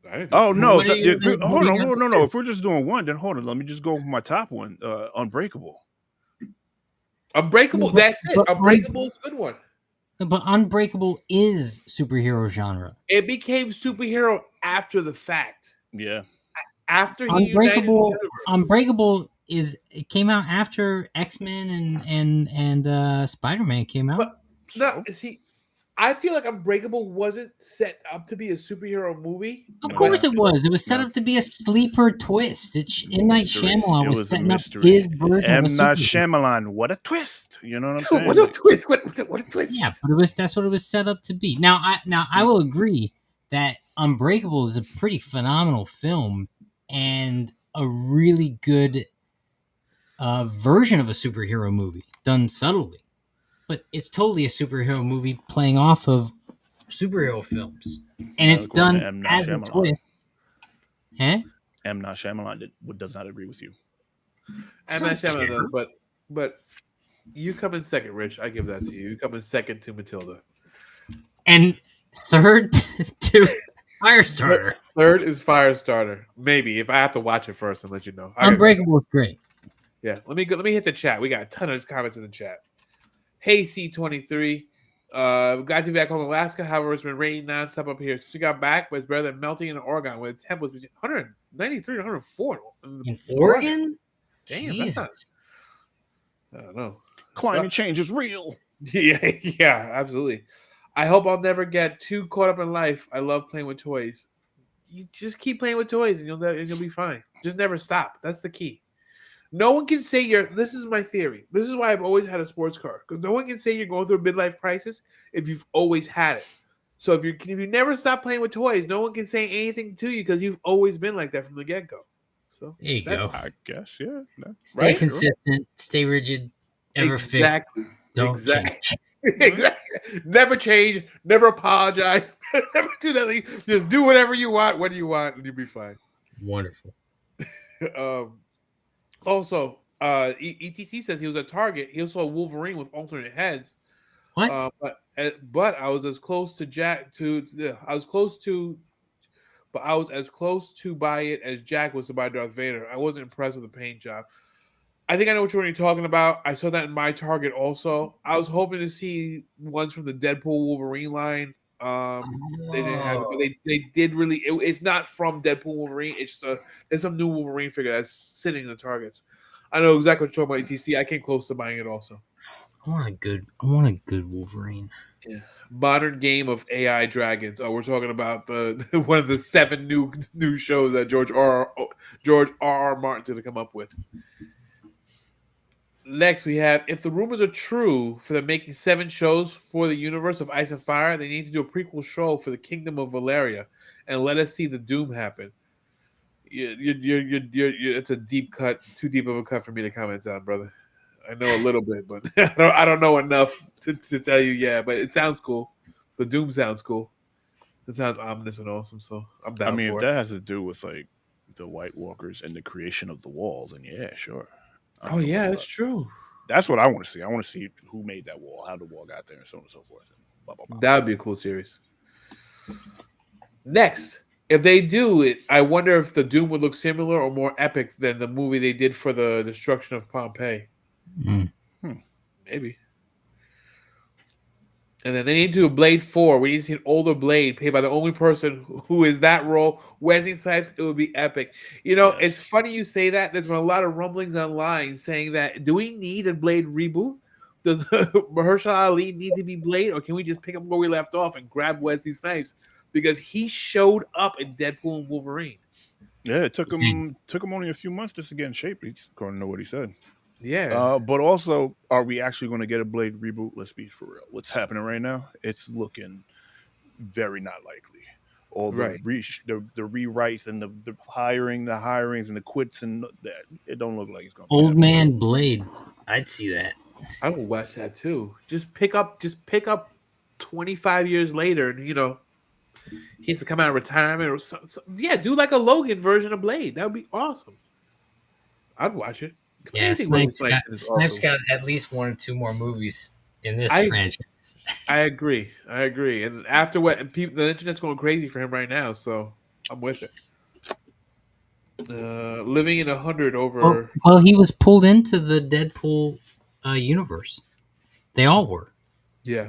I didn't do Oh three. no! What are you- Hold what are on, you gonna no. If we're just doing one, then hold on. Let me just go with my top one. Unbreakable. Unbreakable. But- That's it. but- Unbreakable is a good one. But Unbreakable is superhero genre. It became superhero after the fact. Yeah. After he united the universe. Unbreakable it came out after X-Men and Spider-Man came out. But no, see, I feel like Unbreakable wasn't set up to be a superhero movie. Of No, course no. it was. It was set No. up to be a sleeper twist. M. Night Mystery. Shyamalan It was was a setting up mystery. his version of a M. Night superhero. Shyamalan. What a twist! You know what I'm saying? What a twist! What a twist! Yeah, but that's what it was set up to be. Now I will agree that Unbreakable is a pretty phenomenal film and a really good version of a superhero movie done subtly. But it's totally a superhero movie playing off of superhero films, and it's According done to M. Night as a Shyamalan. twist. Huh? M. Night Shyamalan does not agree with you. And Don't Matt Shyamalan care. does, but you come in second, Rich. I give that to you. You come in second to Matilda. And third to Firestarter. Third is Firestarter. Maybe if I have to watch it first and let you know. I gotta go. Unbreakable is great. Yeah, let me hit the chat. We got a ton of comments in the chat. Hey C23, got to be back home in Alaska. However, it's been raining nonstop up here. Since we got back, but it's better than melting in Oregon, where the temp was between 193 and 104 In Oregon? Damn, Jesus. that's not. I don't know. Climate change is real. Yeah, absolutely. I hope I'll never get too caught up in life. I love playing with toys. You just keep playing with toys, and you'll be fine. Just never stop. That's the key. No one can say this is my theory. This is why I've always had a sports car. Because no one can say you're going through a midlife crisis if you've always had it. So if you never stop playing with toys, no one can say anything to you because you've always been like that from the get-go. So There you go. I guess, yeah. Stay right? consistent. Stay rigid. Ever fit. Exactly. Don't Exactly. change. Exactly. Never change. Never apologize. Never do nothing. Just do whatever you want when you want, and you'll be fine. Wonderful. Also, ETC says he was at Target. He saw a Wolverine with alternate heads. What? But I was as close to I was as close to buy it as Jack was to buy Darth Vader. I wasn't impressed with the paint job. I think I know which one you're talking about. I saw that in my Target also. I was hoping to see ones from the Deadpool Wolverine line. They didn't have it, but they did really. It's not from Deadpool Wolverine. It's there's some new Wolverine figure that's sitting in the Targets. I know exactly what you're talking about, ETC. I came close to buying it also. I want a good Wolverine. Yeah. Modern game of AI dragons. Oh, we're talking about the one of the 7 new shows that George R.R. Martin's going to come up with. Next, we have, if the rumors are true for them making 7 shows for the universe of Ice and Fire, they need to do a prequel show for the Kingdom of Valeria and let us see the doom happen. It's a deep cut, too deep of a cut for me to comment on, brother. I know a little bit, but I don't know enough to tell you. Yeah, but it sounds cool. The doom sounds cool. It sounds ominous and awesome. So I'm down. I mean, for if it. that has to do with like the White Walkers and the creation of the wall, then yeah, sure. I Oh don't know yeah, much that's about. true. That's what I want to see. I want to see who made that wall, how the wall got there, and so on and so forth, and blah blah blah. That would be a cool series. Next, if they do it, I wonder if the Doom would look similar or more epic than the movie they did for the destruction of Pompeii. Mm. Maybe. And then they need to do a Blade 4. We need to see an older Blade played by the only person who is that role, Wesley Snipes. It would be epic. You know, it's Yes. funny you say that. There's been a lot of rumblings online saying that, do we need a Blade reboot? Does Mahershala Ali need to be Blade, or can we just pick up where we left off and grab Wesley Snipes? Because he showed up in Deadpool and Wolverine. Yeah, it took him only a few months just to get in shape, according to what he said. Yeah. But also, are we actually going to get a Blade reboot? Let's be for real. What's happening right now? It's looking very not likely. All the Right. the rewrites and the hirings and the quits and that, it don't look like it's going to be Old happening. Man Blade. I'd see that. I will watch that too. Just pick up 25 years later, and he has to come out of retirement or something. Yeah, do like a Logan version of Blade. That would be awesome. I'd watch it. Yeah, Anything Wesley Snipes is got awesome. at least 1 or 2 more movies in this I franchise. I agree. And after what and people, the internet's going crazy for him right now, so I'm with it. Living in 100 over. Well, he was pulled into the Deadpool universe. They all were. Yeah.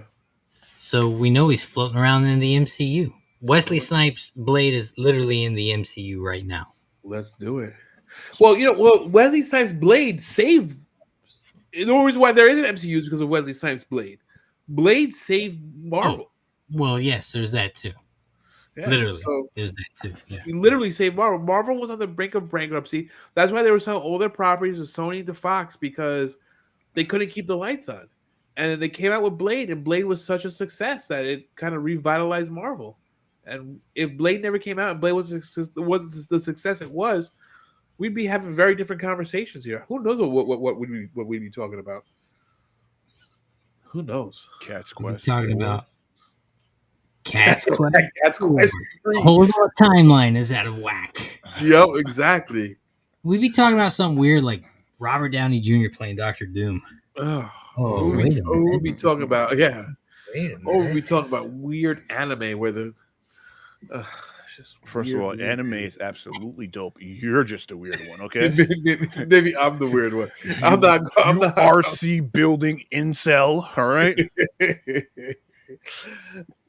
So we know he's floating around in the MCU. Wesley Snipes' Blade is literally in the MCU right now. Let's do it. Well, Wesley Snipes' Blade saved. The only reason why there is an MCU is because of Wesley Snipes' Blade. Blade saved Marvel. Well, yes, there's that too. Yeah, Literally, so there's that too. Yeah. he literally saved Marvel. Marvel was on the brink of bankruptcy. That's why they were selling all their properties to Sony to Fox, because they couldn't keep the lights on. And then they came out with Blade, and Blade was such a success that it kind of revitalized Marvel. And if Blade never came out and Blade was the success it was, we'd be having very different conversations here. Who knows what we'd be talking about? Who knows? Cat's We're Quest. talking 4. about Cat's Quest. Cat's Quest 3. Whole lot timeline is out of whack. Yep, exactly. We'd be talking about something weird like Robert Downey Jr. playing Dr. Doom. Oh, Oh, we'd wait a minute. be talking about Wait a Or minute. we talking about weird anime where the just First weird, of all, weird. anime is absolutely dope. You're just a weird one, okay? Maybe I'm the weird one. I'm not. RC building incel, all right?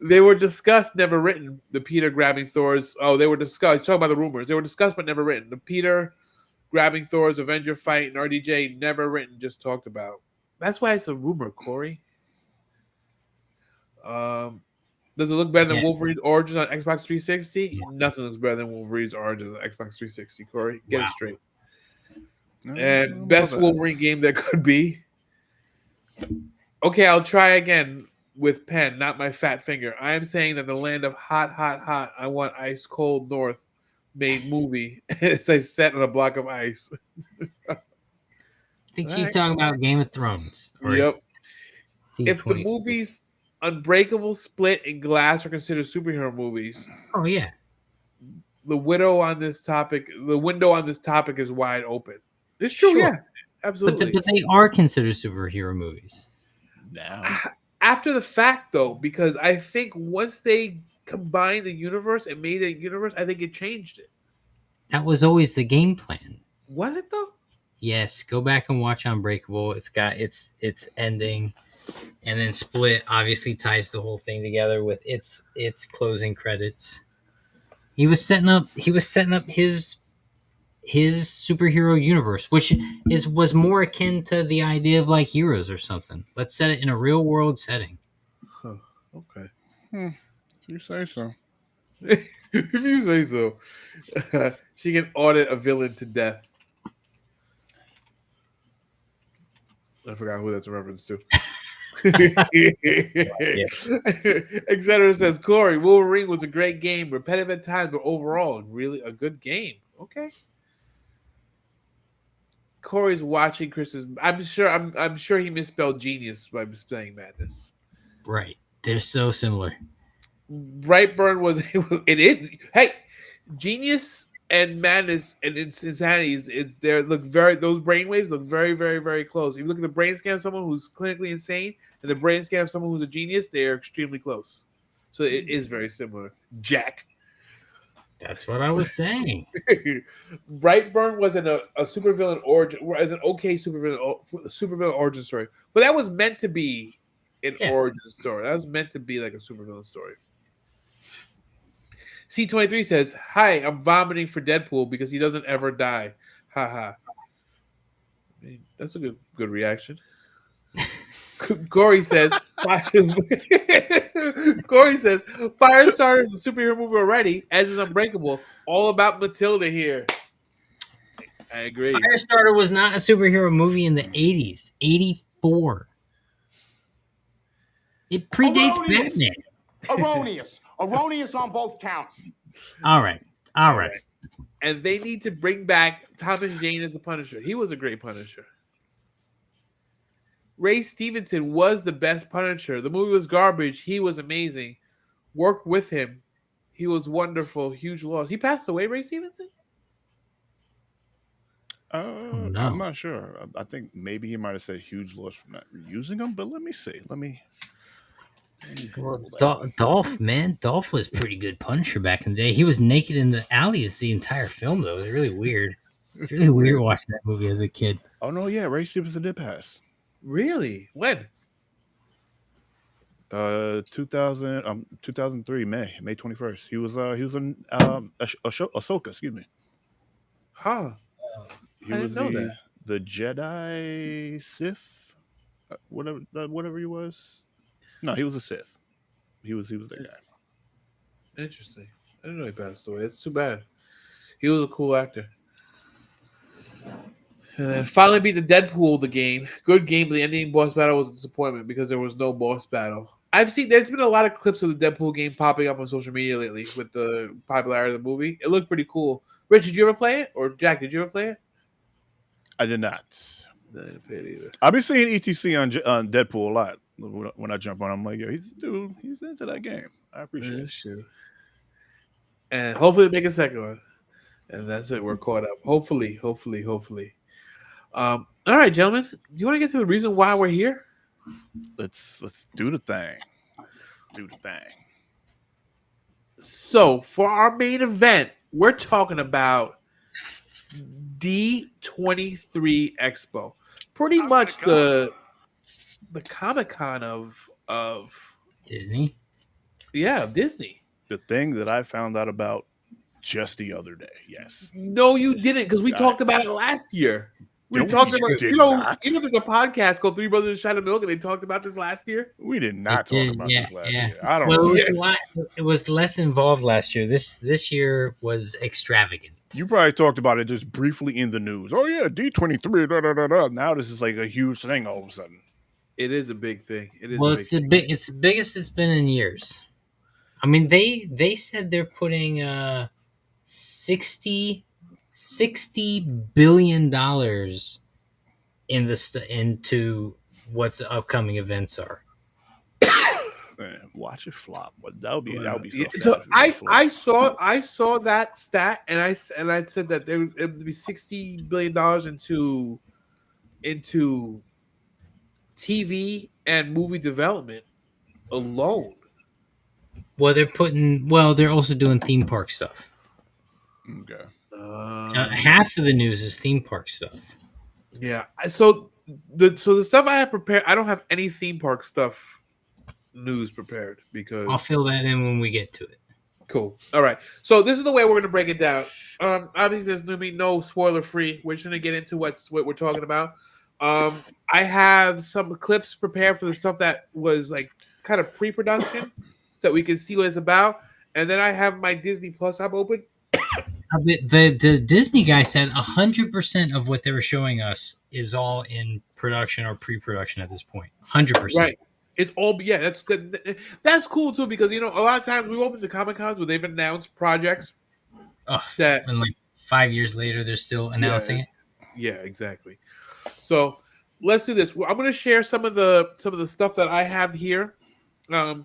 They were discussed, never written. The Peter grabbing Thor's. Oh, they were discussed. Talk about the rumors. They were discussed, but never written. The Peter grabbing Thor's Avenger fight and RDJ, never written, just talked about. That's why it's a rumor, Corey. Does it look better than Yes. Wolverine's Origins on Xbox 360? Yeah. Nothing looks better than Wolverine's Origins on Xbox 360, Corey. Get Wow. it straight. No, And best Wolverine game there could be. Okay, I'll try again with pen, not my fat finger. I am saying that the land of hot, hot, hot, I want ice cold north made movie. It's a set on a block of ice. I think she's Alright. talking about Game of Thrones. Or Yep. If the C23. movies Unbreakable, Split, and Glass are considered superhero movies, Oh, yeah. the window on this topic is wide open. It's true, Sure. yeah. Absolutely. But they are considered superhero movies. now. After the fact, though, because I think once they combined the universe and made a universe, I think it changed it. That was always the game plan. Was it though? Yes, go back and watch Unbreakable. It's got its ending, and then Split obviously ties the whole thing together with its closing credits. He was setting up his superhero universe, which was more akin to the idea of like Heroes or something. Let's set it in a real world setting. Huh. Okay. If you say so. If you say so. She can audit a villain to death. I forgot who that's a reference to. Etc. says Corey, Wolverine was a great game, repetitive at times, but overall, really a good game. Okay. Corey's watching Chris's. I'm sure he misspelled genius by saying madness. Right. They're so similar. Brightburn was it is. Hey, Genius and madness and insanity those brain waves look very, very, very close. If you look at the brain scan of someone who's clinically insane and the brain scan of someone who's a genius, they are extremely close. So it is very similar. Jack. That's what I was saying. Brightburn was in a supervillain origin, as an okay supervillain origin story, but that was meant to be an origin story. That was meant to be like a supervillain story. C23 says, "Hi, I'm vomiting for Deadpool because he doesn't ever die." Haha. I mean, that's a good reaction. Corey says, Corey says, Firestarter is a superhero movie already, as is Unbreakable. All about Matilda here. I agree. Firestarter was not a superhero movie in the 80s. 84. It predates Batman. Erroneous on both counts. All right. And they need to bring back Thomas Jane as the Punisher. He was a great Punisher. Ray Stevenson was the best Punisher. The movie was garbage. He was amazing. Work with him. He was wonderful. Huge loss. He passed away, Ray Stevenson? no. I'm not sure. I think maybe he might have said huge loss from not using them, but let me see. Let me Well, Dolph was pretty good Punisher back in the day. He was naked in the alleys the entire film, though. It was really weird. It's really weird watching that movie as a kid. Oh no, yeah, Ray Stevenson did pass. Really? When? 2003 May 21st. He was in Ahsoka, excuse me. Huh. He I was didn't know the Jedi Sith, whatever he was. No, he was a Sith. He was that guy. Interesting. I didn't know he passed away. It's too bad. He was a cool actor. And then finally beat the Deadpool the game. Good game, but the ending boss battle was a disappointment because there was no boss battle. There's been a lot of clips of the Deadpool game popping up on social media lately with the popularity of the movie. It looked pretty cool. Rich, did you ever play it? Or Jack, did you ever play it? I did not. No, I didn't play it either. I've been seeing ETC on Deadpool a lot. When I jump on, I'm like, yo, he's into that game. I appreciate it. Sure. And hopefully they make a second one. And that's it. We're caught up. Hopefully. All right, gentlemen. Do you want to get to the reason why we're here? Let's do the thing. So for our main event, we're talking about D23 Expo. Pretty much the Comic-Con of Disney. Yeah, Disney. The thing that I found out about just the other day. Yes. No, you didn't, because we talked about it last year. We No, talked we about did you know, not. you know, there's a podcast called Three Brothers and Shot of Milk, and they talked about this last year. We did not talk about this last year. I don't Well, know. it was less involved last year. This year was extravagant. You probably talked about it just briefly in the news. Oh yeah, D23. Da, da, da, da. Now this is like a huge thing all of a sudden. It is a big thing. It's the biggest it's been in years. I mean, they said they're putting $60 billion into what's upcoming events are. Man, watch it flop. But that would be so I saw that stat, and I said that it would be $60 billion into TV and movie development alone. Well, they're also doing theme park stuff. Okay. Half of the news is theme park stuff. Yeah. So the stuff I have prepared, I don't have any theme park stuff news prepared because I'll fill that in when we get to it. Cool. All right. So this is the way we're going to break it down. Obviously, there's going to be no spoiler free. We're just going to get into what we're talking about. I have some clips prepared for the stuff that was like kind of pre-production, so that we can see what it's about. And then I have my Disney Plus app open. The Disney guy said 100% of what they were showing us is all in production or pre-production at this point. 100%. Right. It's all, yeah, that's good. That's cool too, because a lot of times we open to Comic Cons where they've announced projects that, and like 5 years later they're still announcing it. Yeah, exactly. So let's do this. I'm going to share some of the stuff that I have here.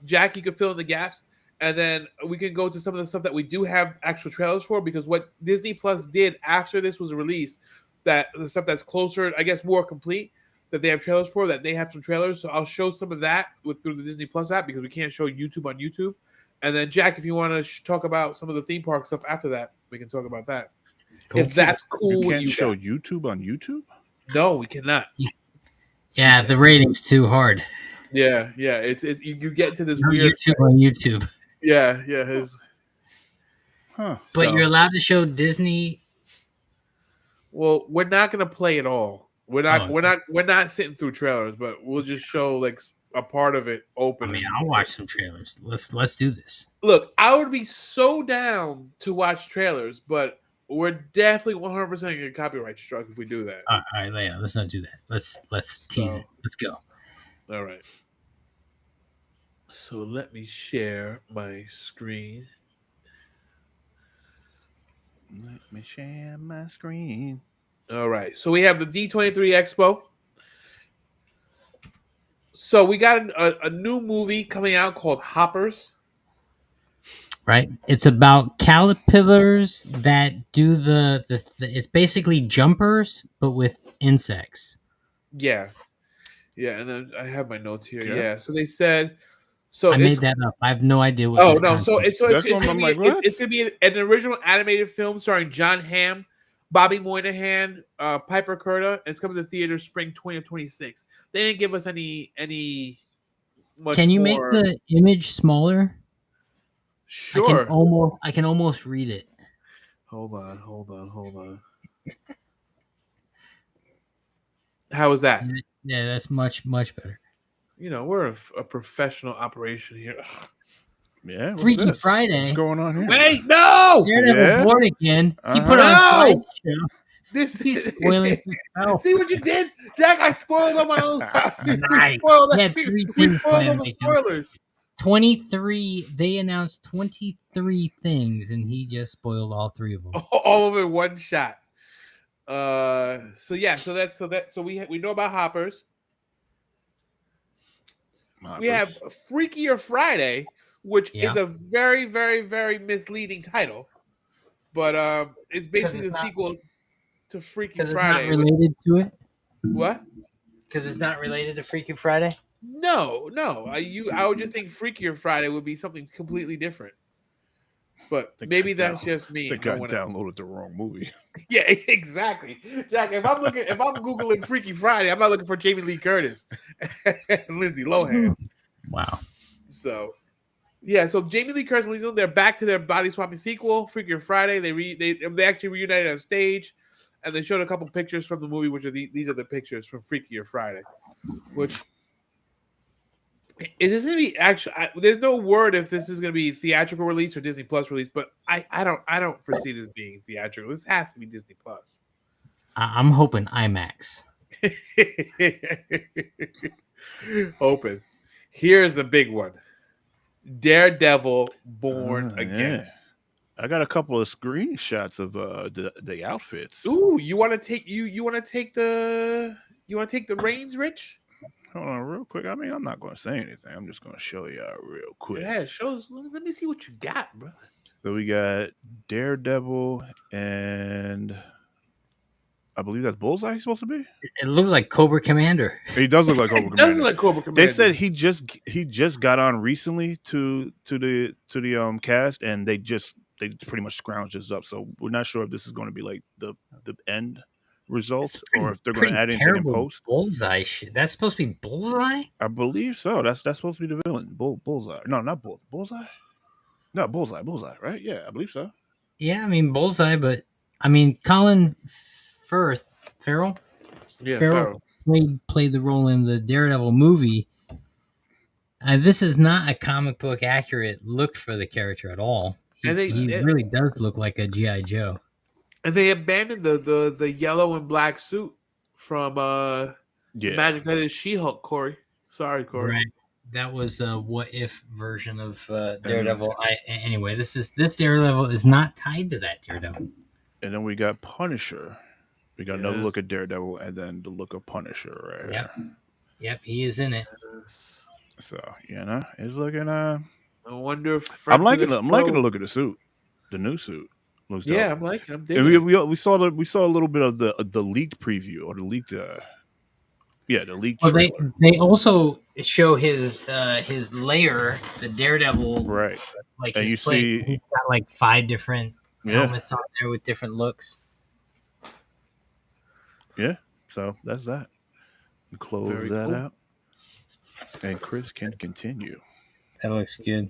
Jack, you can fill in the gaps, and then we can go to some of the stuff that we do have actual trailers for. Because what Disney Plus did after this was released, that the stuff that's closer, I guess, more complete, that they have trailers for, that they have some trailers. So I'll show some of that through the Disney Plus app because we can't show YouTube on YouTube. And then Jack, if you want to talk about some of the theme park stuff after that, we can talk about that. Cool. If that's cool, You with can't you show guys. YouTube on YouTube. No, we cannot. Yeah, the rating's too hard. Yeah. It's you get into this No weird. YouTube on YouTube. Yeah. Huh. But So- you're allowed to show Disney. Well, we're not gonna play it all. We're not. Oh. We're not sitting through trailers, but we'll just show like a part of it I open. mean, I'll watch some trailers. Let's do this. Look, I would be so down to watch trailers, but we're definitely 100% gonna get copyright struck if we do that. All right, Leia, let's not do that. Let's tease it. Let's go. All right. So let me share my screen. Let me share my screen. All right. So we have the D23 Expo. So we got a new movie coming out called Hoppers. Right? It's about caterpillars that do the it's basically jumpers, but with insects. Yeah. And then I have my notes here. Okay. Yeah. So they said. So I made that up. I have no idea what. Oh this no! So content- it's That's it's what gonna I'm be like, what? it's gonna be an original animated film starring John Hamm, Bobby Moynihan, Piper Curda, and it's coming to theaters spring 2026. They didn't give us any. Much Can you make more. the image smaller? Sure. I can almost read it. Hold on. How is that? Yeah, that's much better. You know, we're a professional operation here. Yeah. what's Freaky this? Friday. What's going on here? Wait, no! Daredevil Yeah? born again. He Uh-huh. put on a No! slideshow. This He's spoiling himself. See what you did, Jack? I spoiled on my own. Nice. spoiled He had three we things spoiled all planned the to do. spoilers. 23. They announced 23 things, and he just spoiled all 3 of them. All of it in one shot. So we know about Hoppers. We have Freakier Friday, which is a very, very, very misleading title. But it's basically the sequel to Freaky Because it's Friday. not related to it. What? Because it's not related to Freaky Friday. No. I would just think Freakier Friday would be something completely different. But maybe that's just me. I think I downloaded the wrong movie. Yeah, exactly. Jack, if I'm Googling Freaky Friday, I'm not looking for Jamie Lee Curtis and Lindsay Lohan. Wow. So, yeah. So Jamie Lee Curtis and Lindsay Lohan, they're back to their body swapping sequel, Freakier Friday. They actually reunited on stage, and they showed a couple pictures from the movie, which are these are the pictures from Freakier Friday. Which is this going to be actually? There's no word if this is going to be theatrical release or Disney Plus release, but I don't foresee this being theatrical. This has to be Disney Plus. I'm hoping IMAX. Open. Here's the big one. Daredevil Born Again. Yeah. I got a couple of screenshots of the outfits. Ooh, you want to take the reins, Rich? Hold on, real quick. I mean, I'm not going to say anything. I'm just going to show y'all real quick. Yeah, shows. Let me see what you got, bro. So we got Daredevil, and I believe that's Bullseye. He's supposed to be. It looks like Cobra Commander. He does look like Cobra It Commander. doesn't like Cobra Commander. They said he just got on recently to the cast, and they pretty much scrounged this up. So we're not sure if this is going to be like the end result or if they're going to add anything in post. Bullseye shit. That's supposed to be Bullseye? I believe so. That's supposed to be the villain. Bullseye. No, not Bullseye. No, Bullseye, right? Yeah, I believe so. Yeah, I mean Bullseye, but I mean Colin Farrell. Yeah, Farrell played the role in the Daredevil movie. This is not a comic book accurate look for the character at all. He really does look like a G.I. Joe. And they abandoned the yellow and black suit from Magic Knight She-Hulk, Corey. Sorry, Corey. Right. That was a what if version of Daredevil. Anyway, this Daredevil is not tied to that Daredevil. And then we got Punisher. We got another look at Daredevil, and then the look of Punisher, right? Yep, he is in it. So it's looking I wonder if I'm liking the look of the suit, the new suit. Looks dope. Yeah, I'm liking. I'm And digging. we saw a little bit of the leaked preview or the leaked the leaked Well, trailer. they also show his layer, the Daredevil, Right. like And his you plate. see- He's got like 5 different Yeah. helmets on there with different looks. Yeah. So that's that. Close Very that cool. out. And Chris can continue. That looks good.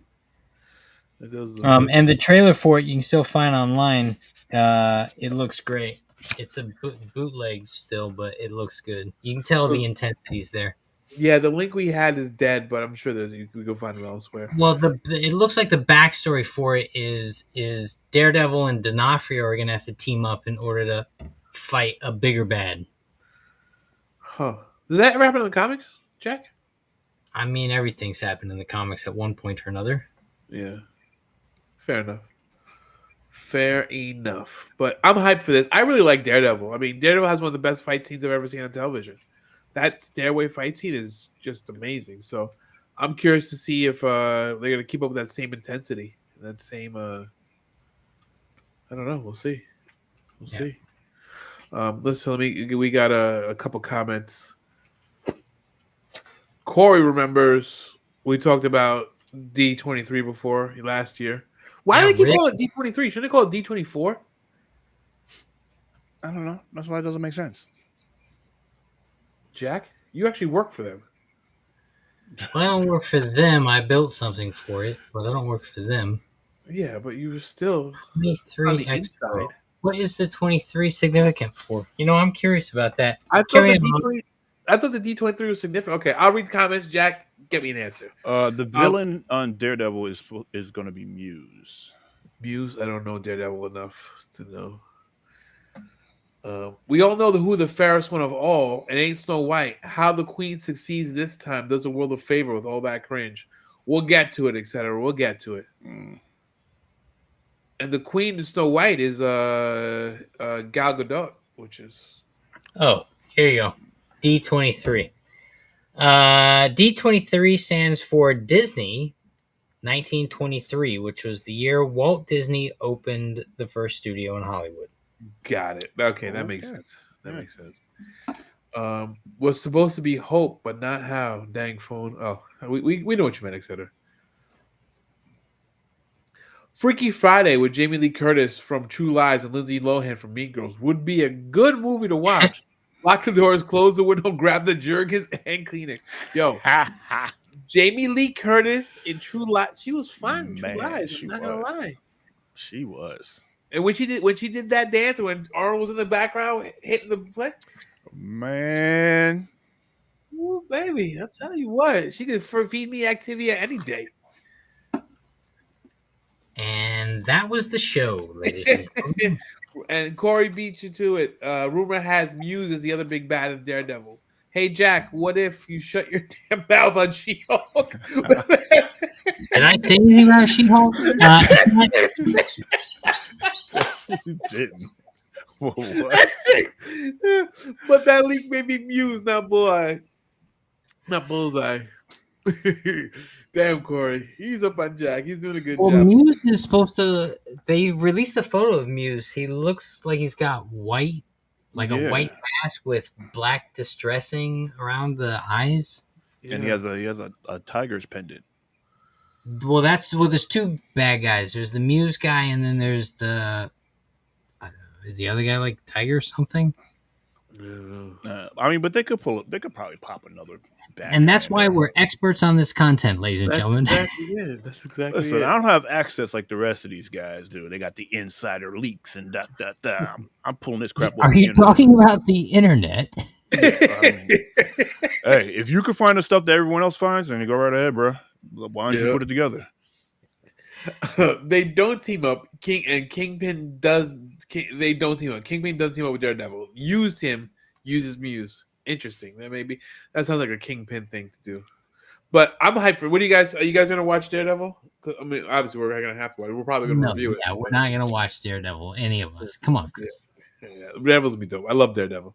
It does look good. And the trailer for it you can still find online. It looks great. It's a bootleg still, but it looks good. You can tell the intensity's there. Yeah, the link we had is dead, but I'm sure that we can find it elsewhere. Well, it looks like the backstory for it is Daredevil and D'Onofrio are gonna have to team up in order to fight a bigger bad. Huh? Does that ever happen in the comics, Jack? I mean, everything's happened in the comics at one point or another. Yeah. Fair enough. Fair enough. But I'm hyped for this. I really like Daredevil. I mean, Daredevil has one of the best fight scenes I've ever seen on television. That stairway fight scene is just amazing. So I'm curious to see if they're going to keep up with that same intensity. That same, I don't know. We'll see. We'll see. Listen, we got a couple comments. Corey remembers we talked about D23 before last year. Why do they keep calling it D23? Shouldn't they call it D24? I don't know. That's why it doesn't make sense. Jack, you actually work for them. Well, I don't work for them. I built something for it, but I don't work for them. Yeah, but you were still 23 on the Expo. inside. What is the 23 significant for? You know, I'm curious about that. I thought the D23 was significant. Okay, I'll read the comments. Jack, get me an answer. The villain on Daredevil is going to be Muse. Muse, I don't know Daredevil enough to know. We all know who the fairest one of all. It ain't Snow White. How the Queen succeeds this time does the world a favor with all that cringe. We'll get to it, etc. We'll get to it. And the Queen of Snow White is Gal Gadot, which is. Oh, here you go. D23. D23 stands for Disney 1923, which was the year Walt Disney opened the first studio in Hollywood. Got it. Okay, that makes sense. That makes sense. Was supposed to be Hope, but not how. Dang phone. Oh, we know what you meant, etc. Freaky Friday with Jamie Lee Curtis from True Lies and Lindsay Lohan from Mean Girls would be a good movie to watch. Lock the doors, close the window, grab the Jergens and Kleenex. Yo, Jamie Lee Curtis in True Lies, she was fine in True Lies. I'm not gonna lie, she was. And when she did that dance, when Arnold was in the background hitting the play, man, ooh, baby, I'll tell you what, she could feed me Activia any day. And that was the show, ladies and gentlemen. And Corey beat you to it. Rumor has Muse is the other big bad in Daredevil. Hey, Jack, what if you shut your damn mouth on She-Hulk? Did I say anything about She-Hulk? You didn't. Well, But that leak made me Muse, not Bullseye. Not Bullseye. Damn, Corey. He's up on Jack. He's doing a good job. Muse is supposed to... They released a photo of Muse. He looks like he's got white, a white mask with black distressing around the eyes. Yeah. And he has a tiger's pendant. Well, there's two bad guys. There's the Muse guy, and then there's the... is the other guy like Tiger or something? I mean, but they could probably pop another bad. And that's why we're experts on this content, ladies and gentlemen. That's exactly Listen, it. I don't have access like the rest of these guys do. They got the insider leaks and da. I'm pulling this crap. Are you talking about the internet? Hey, if you can find the stuff that everyone else finds, then you go right ahead, bro. Why don't you put it together? They don't team up. Kingpin does. They don't team up. Kingpin doesn't team up with Daredevil. Uses Muse. Interesting. That sounds like a Kingpin thing to do. But I'm hyped for. What are you guys gonna watch Daredevil? I mean, obviously we're gonna have to watch. We're probably gonna review it. Yeah, we're not gonna watch Daredevil. Any of us. Come on, Chris. Yeah. Daredevil's be dope. I love Daredevil.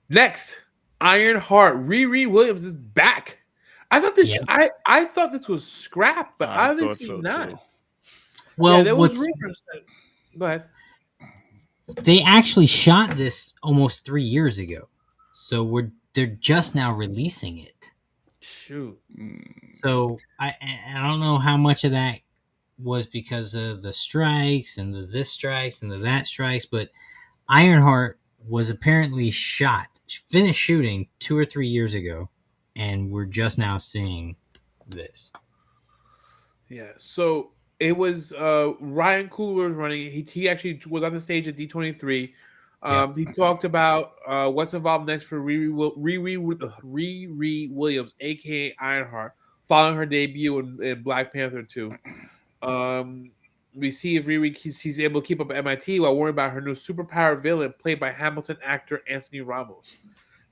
Next, Ironheart. Riri Williams is back. I thought this. Yeah. I thought this was scrap, but I thought obviously so not. too. Well, Yeah, there was what's rumors. Go ahead. they actually shot this almost 3 years ago, so they're just now releasing it. Shoot. So I don't know how much of that was because of the strikes and the this strikes and the that strikes, but Ironheart was apparently finished shooting 2 or 3 years ago, and we're just now seeing this. Yeah. So it was Ryan Coogler was running. He actually was on the stage at D23. He talked about what's involved next for Riri Williams, aka Ironheart, following her debut in Black Panther 2. We see if Riri she's able to keep up at MIT while worrying about her new superpower villain, played by Hamilton actor Anthony Ramos.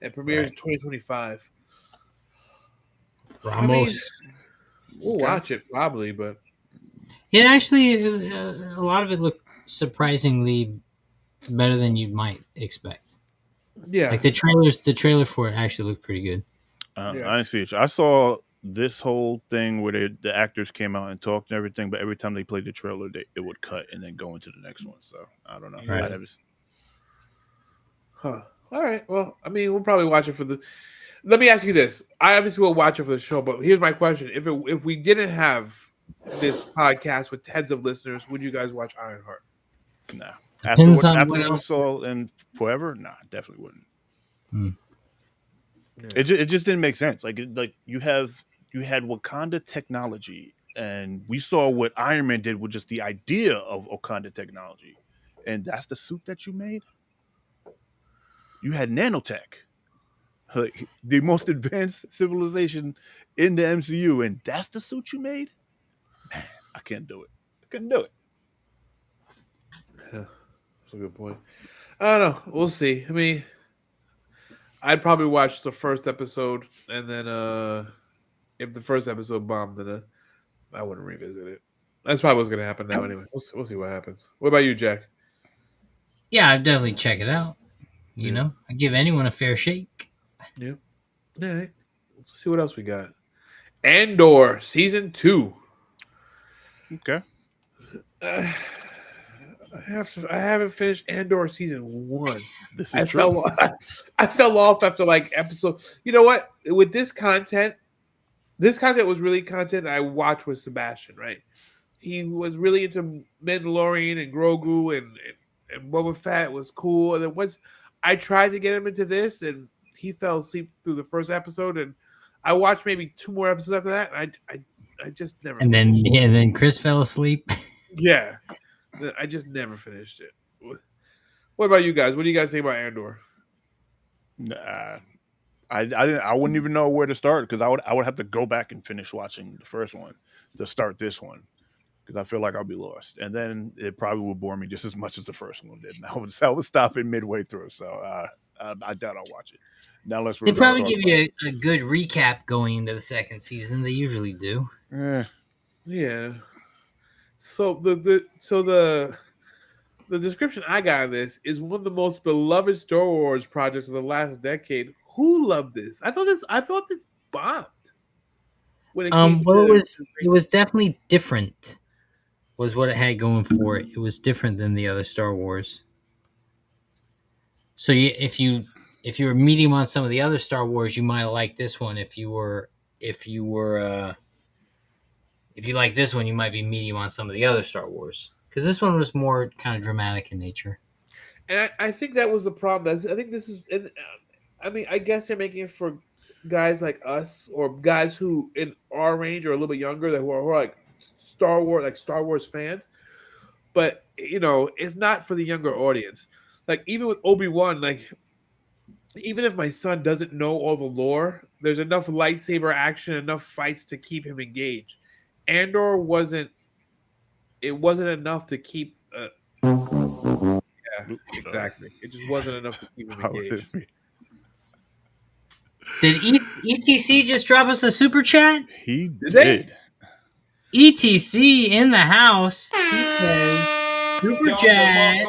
It premieres in 2025. I mean, Ramos. we'll watch it probably, but It actually, a lot of it looked surprisingly better than you might expect. yeah. Like the trailer for it actually looked pretty good. Yeah. I didn't see it. I saw this whole thing where the actors came out and talked and everything, but every time they played the trailer, it would cut and then go into the next one. So I don't know. Right. I never. Huh. All right. Well, I mean, we'll probably watch it for the. Let me ask you this: I obviously will watch it for the show, but here's my question: if we didn't have this podcast with tens of listeners, would you guys watch Ironheart? Nah. Depends on after what what we else. saw in Forever, nah, definitely wouldn't. Yeah. It just didn't make sense. Like you had Wakanda technology, and we saw what Iron Man did with just the idea of Wakanda technology, and that's the suit that you made. You had nanotech, like the most advanced civilization in the MCU, and that's the suit you made. Man, I can't do it. I couldn't do it. Yeah, that's a good point. I don't know. We'll see. I mean, I'd probably watch the first episode, and then if the first episode bombed, then I wouldn't revisit it. That's probably what's going to happen now. Anyway, we'll see what happens. What about you, Jack? Yeah, I'd definitely check it out. You Yeah. know, I give anyone a fair shake. Yeah. All right. Let's see what else we got. Andor season 2. Okay. I haven't finished Andor season 1. This I is true. I fell off after like episode. You know what? With this content was really content I watched with Sebastian. Right? He was really into Mandalorian and Grogu and Boba Fett was cool. And then once I tried to get him into this, and he fell asleep through the first episode, and I watched maybe 2 more episodes after that. And I just never. And then finished it. and then Chris fell asleep. Yeah, I just never finished it. What about you guys? What do you guys think about Andor? Nah, I wouldn't even know where to start because I would have to go back and finish watching the first one to start this one because I feel like I'll be lost, and then it probably would bore me just as much as the first one did. And I would stop it midway through, so I doubt I'll watch it. Now let's. They probably give you a good recap going into the second season. They usually do. Yeah. So the description I got of this is one of the most beloved Star Wars projects of the last decade. Who loved this? I thought this bombed. When it came Well, to it was definitely different. Was what it had going for it. It was different than the other Star Wars. So if you were medium on some of the other Star Wars, you might like this one. If you like this one, you might be medium on some of the other Star Wars because this one was more kind of dramatic in nature. And I think that was the problem. I think this is. I mean, I guess they're making it for guys like us or guys who in our range or a little bit younger that who are like Star Wars fans. But it's not for the younger audience. Like even with Obi-Wan, like even if my son doesn't know all the lore, there's enough lightsaber action, enough fights to keep him engaged. Andor wasn't enough to keep. Yeah, exactly. It just wasn't enough to keep him engaged. Did ETC just drop us a super chat? He they? did. ETC in the house. He says super chat.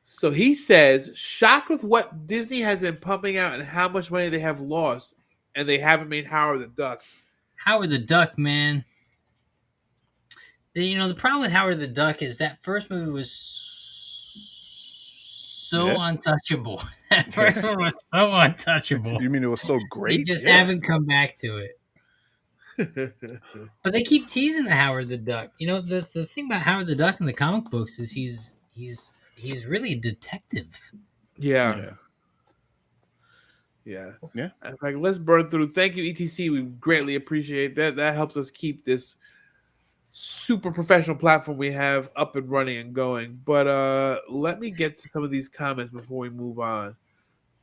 So he says, shocked with what Disney has been pumping out and how much money they have lost. and they haven't made Howard the Duck. Howard the Duck, man. The problem with Howard the Duck is that first movie was so untouchable. That first one was so untouchable. You mean it was so They great? just haven't come back to it. But they keep teasing the Howard the Duck. The thing about Howard the Duck in the comic books is he's really a detective. Yeah. In fact, let's burn through. Thank you, ETC. We greatly appreciate that. That helps us keep this super professional platform we have up and running and going. But let me get to some of these comments before we move on.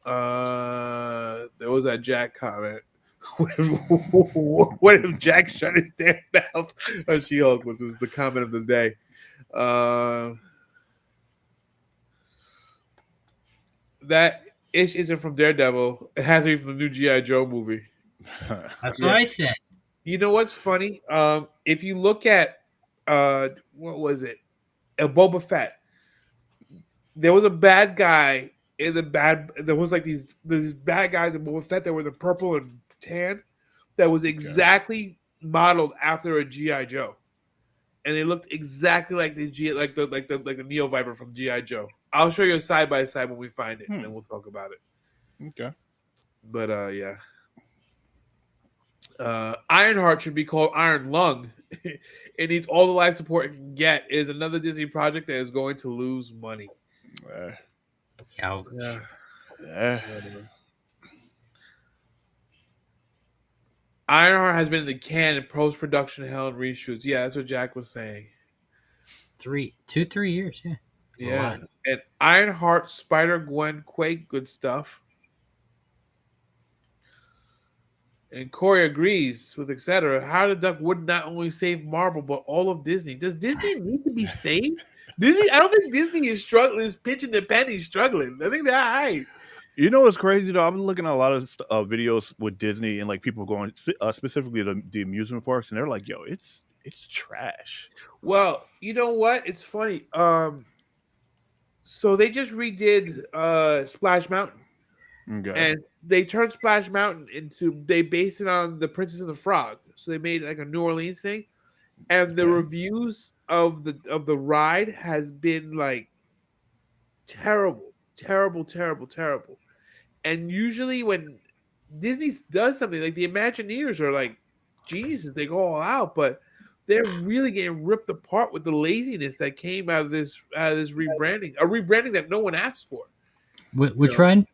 There was that Jack comment. What if Jack shut his damn mouth on She-Hulk, which was the comment of the day. That ish isn't from Daredevil. It has to be from the new G.I. Joe movie. That's what I said. You know what's funny? If you look at what was it? Boba Fett. There was a bad guy in the bad. There was like these bad guys in Boba Fett that were the purple and tan. That was exactly modeled after a GI Joe, and they looked exactly like the Neo Viper from GI Joe. I'll show you a side by side when we find it, and then we'll talk about it. Okay. But Ironheart should be called Iron Lung. It needs all the life support it can get. It is another Disney project that is going to lose money. Ouch. Ironheart has been in the can in post-production hell and reshoots. Yeah, that's what Jack was saying. 3 years, yeah. Yeah. And Ironheart, Spider-Gwen, Quake, good stuff. And Corey agrees with etc. Howard the Duck would not only save Marvel, but all of Disney. Does Disney need to be saved? I don't think Disney is struggling, is pitching the pennies struggling. I think they're all right. You know what's crazy though? I've been looking at a lot of videos with Disney and like people going specifically to the amusement parks, and they're like, "Yo, it's trash." Well, you know what? It's funny. So they just redid Splash Mountain, and they turned Splash Mountain they based it on the Princess and the Frog. So they made like a New Orleans thing, and the reviews of the ride has been like terrible. And usually when Disney does something, like the Imagineers are like geniuses, they go all out, but they're really getting ripped apart with the laziness that came out of this rebranding, a rebranding that no one asked for. Which ride?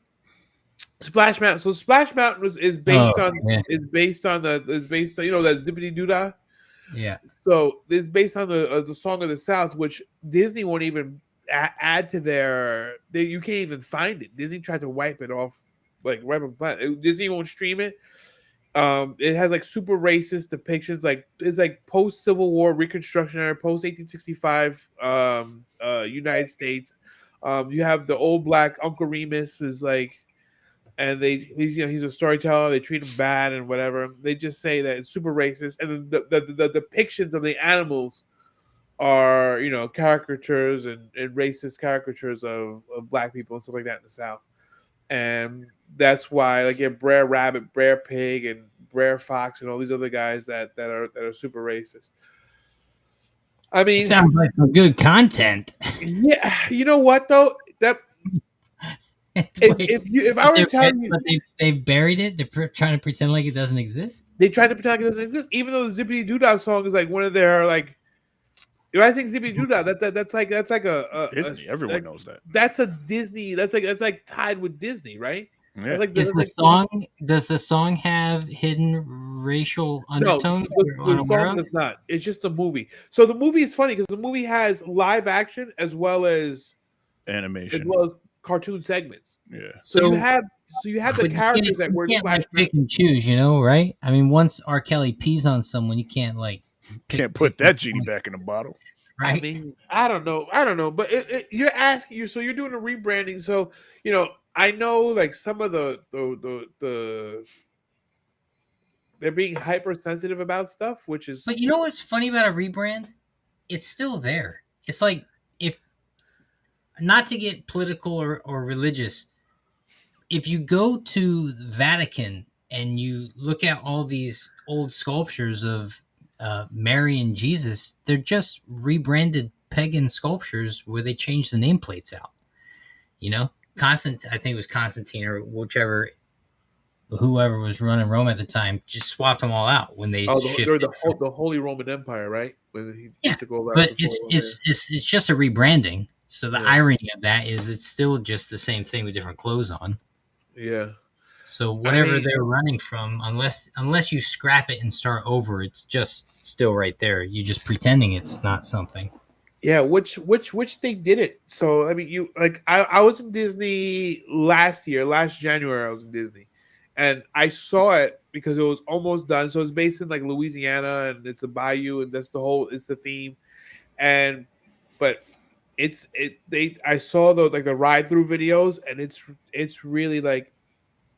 Splash Mountain. So Splash Mountain is based on that Zippity Doodah. Yeah. So it's based on the Song of the South, which Disney won't even add to you can't even find it. Disney tried to wipe it off, like right off the planet. Disney won't stream it. It has like super racist depictions, like it's like post Civil War Reconstructionary, post 1865 United States. You have the old black Uncle Remus is like, and he's a storyteller. They treat him bad and whatever. They just say that it's super racist, and the depictions of the animals are caricatures and racist caricatures of black people and stuff like that in the South. And that's why like you have Brer Rabbit, Brer Pig, and Brer Fox and all these other guys that are super racist. I mean, sounds like some good content. Yeah, you know what though? That if I were to tell you, they've buried it. They're trying to pretend like it doesn't exist. They tried to pretend like it doesn't exist, even though the Zippity Doodah song is like one of their like. If I think Zippity Doodah, that's like a Disney. Everyone knows that. That's a Disney. That's like tied with Disney, right? Yeah. Like does the song have hidden racial undertones? No, the song does not. It's just the movie. So the movie is funny because the movie has live action as well as animation, as well as cartoon segments. Yeah. So you have the characters that were you can't pick and choose, right? I mean, once R. Kelly pees on someone, you can't put that genie back in the bottle, right? I mean, I don't know, but you're asking so you're doing a rebranding. So I know like some of the they're being hypersensitive about stuff, which is. But you know what's funny about a rebrand? It's still there. It's like if not to get political or religious, if you go to the Vatican and you look at all these old sculptures of Mary and Jesus, they're just rebranded pagan sculptures where they changed the nameplates out. You know, I think it was Constantine or whoever was running Rome at the time, just swapped them all out when they shifted. The Holy Roman Empire, right? When he took over. But it's just a rebranding. So the irony of that is it's still just the same thing with different clothes on. Yeah. So whatever they're running from, unless you scrap it and start over, it's just still right there. You're just pretending it's not something. Yeah, which they did it. So I mean, I was in Disney last January. I was in Disney, and I saw it because it was almost done. So it's based in like Louisiana, and it's a bayou, and it's the theme. But I saw the ride through videos, and it's really like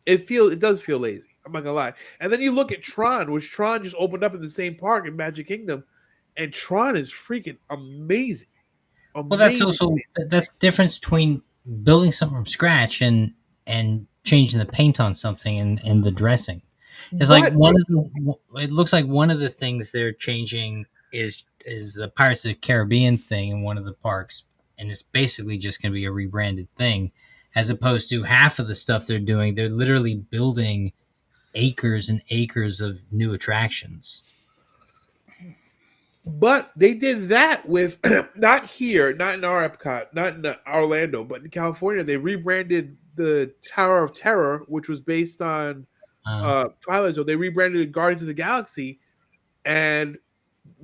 it does feel lazy. I'm not gonna lie. And then you look at Tron, which Tron just opened up in the same park in Magic Kingdom, and Tron is freaking amazing. Well, that's also the difference between building something from scratch and changing the paint on something and the dressing. It's like it looks like one of the things they're changing is the Pirates of the Caribbean thing in one of the parks, and it's basically just going to be a rebranded thing, as opposed to half of the stuff they're doing. They're literally building acres and acres of new attractions. But they did that with not here, not in our Epcot, not in Orlando, but in California. They rebranded the Tower of Terror, which was based on Twilight Zone. They rebranded Guardians of the Galaxy, and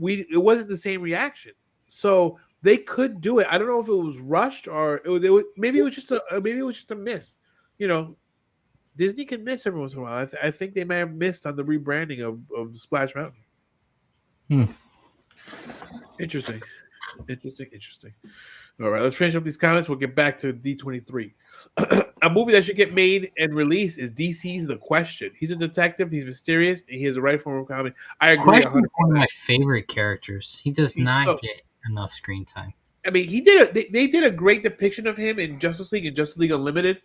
it wasn't the same reaction. So they could do it. I don't know if it was rushed or maybe it was just a miss. You know, Disney can miss every once in a while. I think they may have missed on the rebranding of Splash Mountain. Interesting. All right, let's finish up these comments. We'll get back to D23. A movie that should get made and released is DC's The Question. He's a detective. He's mysterious, and he has a right form of comedy. I agree. Question is one of my favorite characters. He does not get enough screen time. I mean, they did a great depiction of him in Justice League and Justice League Unlimited.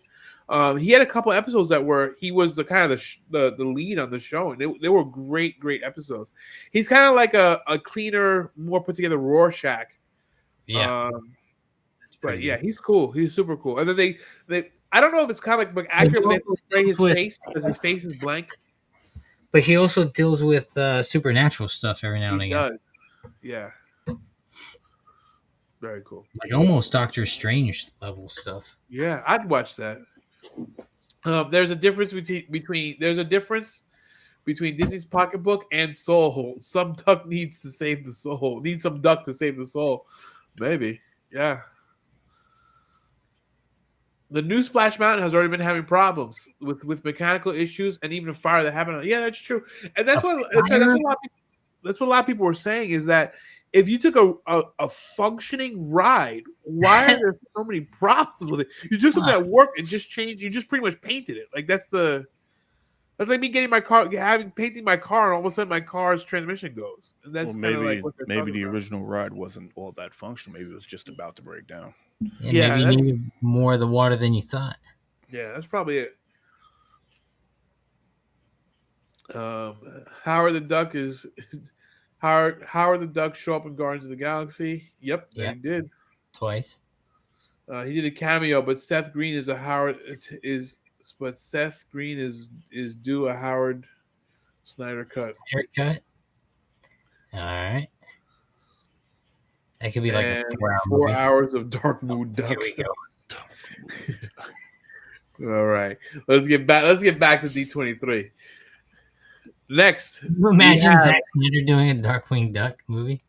He had a couple episodes that were he was the kind of the lead on the show, and they were great episodes. He's kind of like a cleaner, more put together Rorschach. Yeah, but yeah, he's cool. He's super cool. And then they I don't know if it's comic book accurate, but they have to spray his face because his face is blank. But he also deals with supernatural stuff every now and again. Does. Yeah. Very cool. Like almost Doctor Strange level stuff. Yeah, I'd watch that. There's a difference between Disney's pocketbook and Soul. Some duck needs to save the soul. Needs some duck to save the soul. Maybe. Yeah. The new Splash Mountain has already been having problems with mechanical issues and even a fire that happened. Yeah, that's true. And that's what a lot of people were saying is that if you took a functioning ride, why are there so many problems with it? You took something that worked and just changed. You just pretty much painted it. Like that's like me getting my car, painting my car, and all of a sudden my car's transmission goes. And that's maybe the original ride wasn't all that functional. Maybe it was just about to break down. Yeah, maybe you needed more of the water than you thought. Yeah, that's probably it. Howard the Duck is. Howard the Duck show up in Guardians of the Galaxy. Yep, he did. Twice. He did a cameo, but Seth Green is due a Howard Snyder cut. All right. That could be like a 4 hour 4 movie. hours of Dark Moon Duck. Here we go. All right. Let's get back to D23. Next. Can you imagine Zack Snyder doing a Darkwing Duck movie?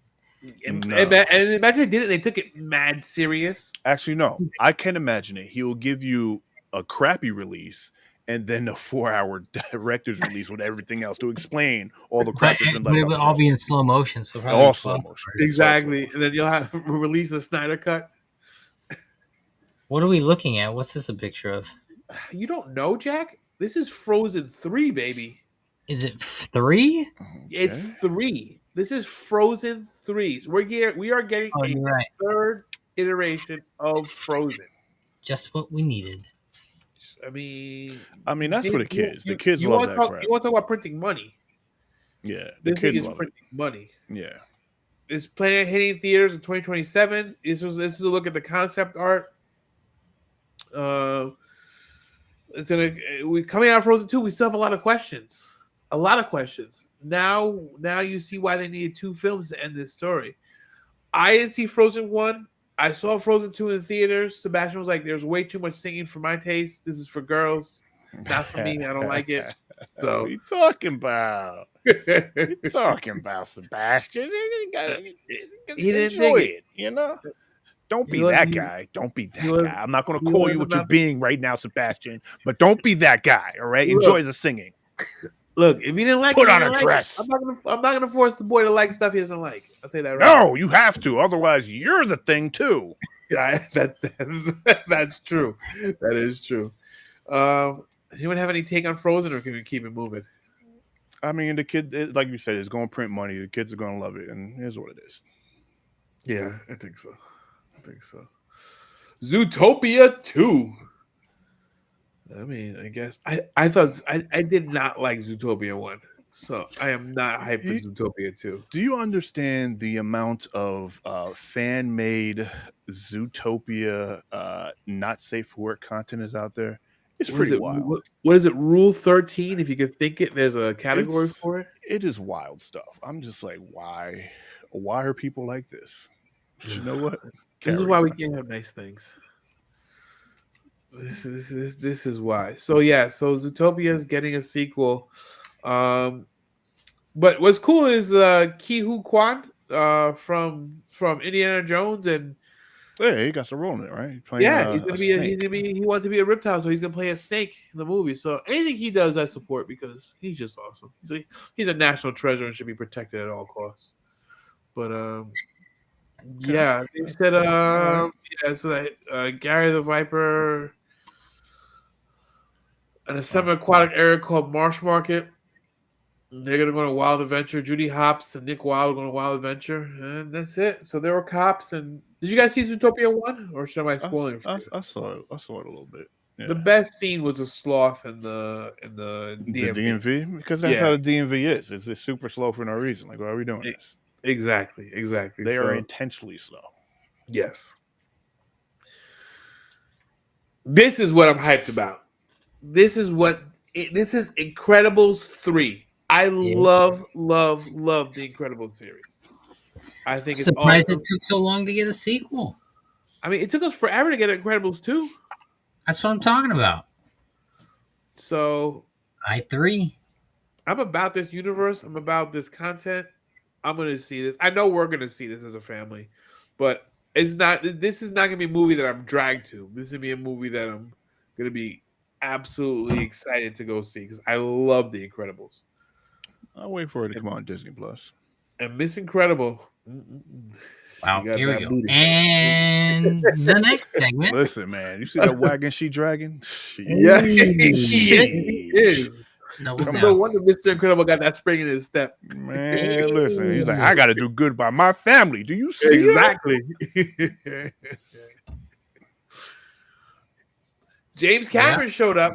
And imagine they did it. They took it mad serious. Actually, no. I can imagine it. He will give you a crappy release and then a 4 hour director's release with everything else to explain all the crap that's been left. It would all be in slow motion. So all slow motion. Exactly. And then you'll have release a Snyder cut. What are we looking at? What's this a picture of? You don't know, Jack? This is Frozen 3, baby. Is it 3? Okay. It's 3. This is Frozen 3. So we are getting third iteration of Frozen. Just what we needed. I mean, that's for the kids. The kids you love want that to talk, crap. you want to talk about printing money? Yeah, the This thing kids is love it. printing money. Yeah. It's planning on hitting theaters in 2027. This is a look at the concept art. It's gonna we coming out of Frozen 2. We still have a lot of questions. A lot of questions. Now you see why they needed 2 films to end this story. I didn't see Frozen 1. I saw Frozen 2 in theaters. Sebastian was like, "There's way too much singing for my taste. This is for girls, not for me. I don't like it." What So are you talking about? Talking about Sebastian. You gotta he didn't enjoy dig it, you know? Don't He be was that he, guy. Don't be he that was guy. I'm not going to he call was you what you're about being right now, Sebastian, but don't be that guy, all right? Look. Enjoy the singing. Look, if he didn't like Put it, he on a didn't like it. dress. I'm not gonna force the boy to like stuff he doesn't like. I'll tell you that right. No, you have to. Otherwise, you're the thing, too. Yeah, that's true. That is true. Anyone have any take on Frozen, or can we keep it moving? I mean, the kid, like you said, it's going to print money. The kids are going to love it, and here's what it is. Yeah, I think so. Zootopia 2. I mean, I guess I thought I did not like Zootopia 1, so I am not hyped for Zootopia 2. Do you understand the amount of fan-made Zootopia not safe for work content is out there? It's pretty wild. What is it? Rule 13. If you could think it, there's a category for it. It is wild stuff. I'm just like, why? Why are people like this? But you know what? This is why we can't have nice things. This is why. So yeah, so Zootopia is getting a sequel. But what's cool is Ki Hu Kwan from Indiana Jones, and he got some role in it, right? He's playing, he wanted to be a reptile, so he's gonna play a snake in the movie. So anything he does, I support because he's just awesome. He's a national treasure and should be protected at all costs. But yeah, they said Gary the Viper and a semi-aquatic area called Marsh Market. They're gonna go on a wild adventure. Judy Hopps and Nick Wilde are going on a wild adventure, and that's it. So there were cops. And did you guys see Zootopia 1, or should I spoil it? I saw it a little bit. Yeah. The best scene was a sloth in the DMV. The DMV, because that's how the DMV is. It's super slow for no reason. Like, why are we doing this? Exactly. They are intentionally slow. Yes. This is what I'm hyped about. This is Incredibles 3. I love the Incredibles series. I think it's surprised awesome. it took so long to get a sequel. I mean, it took us forever to get Incredibles 2. That's what I'm talking about. So I3. I'm about this universe. I'm about this content. I'm gonna see this. I know we're gonna see this as a family, but it's not. This is not gonna be a movie that I'm dragged to. This is gonna be a movie that I'm gonna be absolutely excited to go see because I love The Incredibles. I'll wait for it to come on Disney Plus. And Miss Incredible. Wow, here we go. Booty. And the next segment. Listen, man, you see that wagon she dragging? Yeah, she is. No wonder Mr. Incredible got that spring in his step. Man, listen, he's like, I got to do good by my family. Do you see exactly? James Cameron showed up.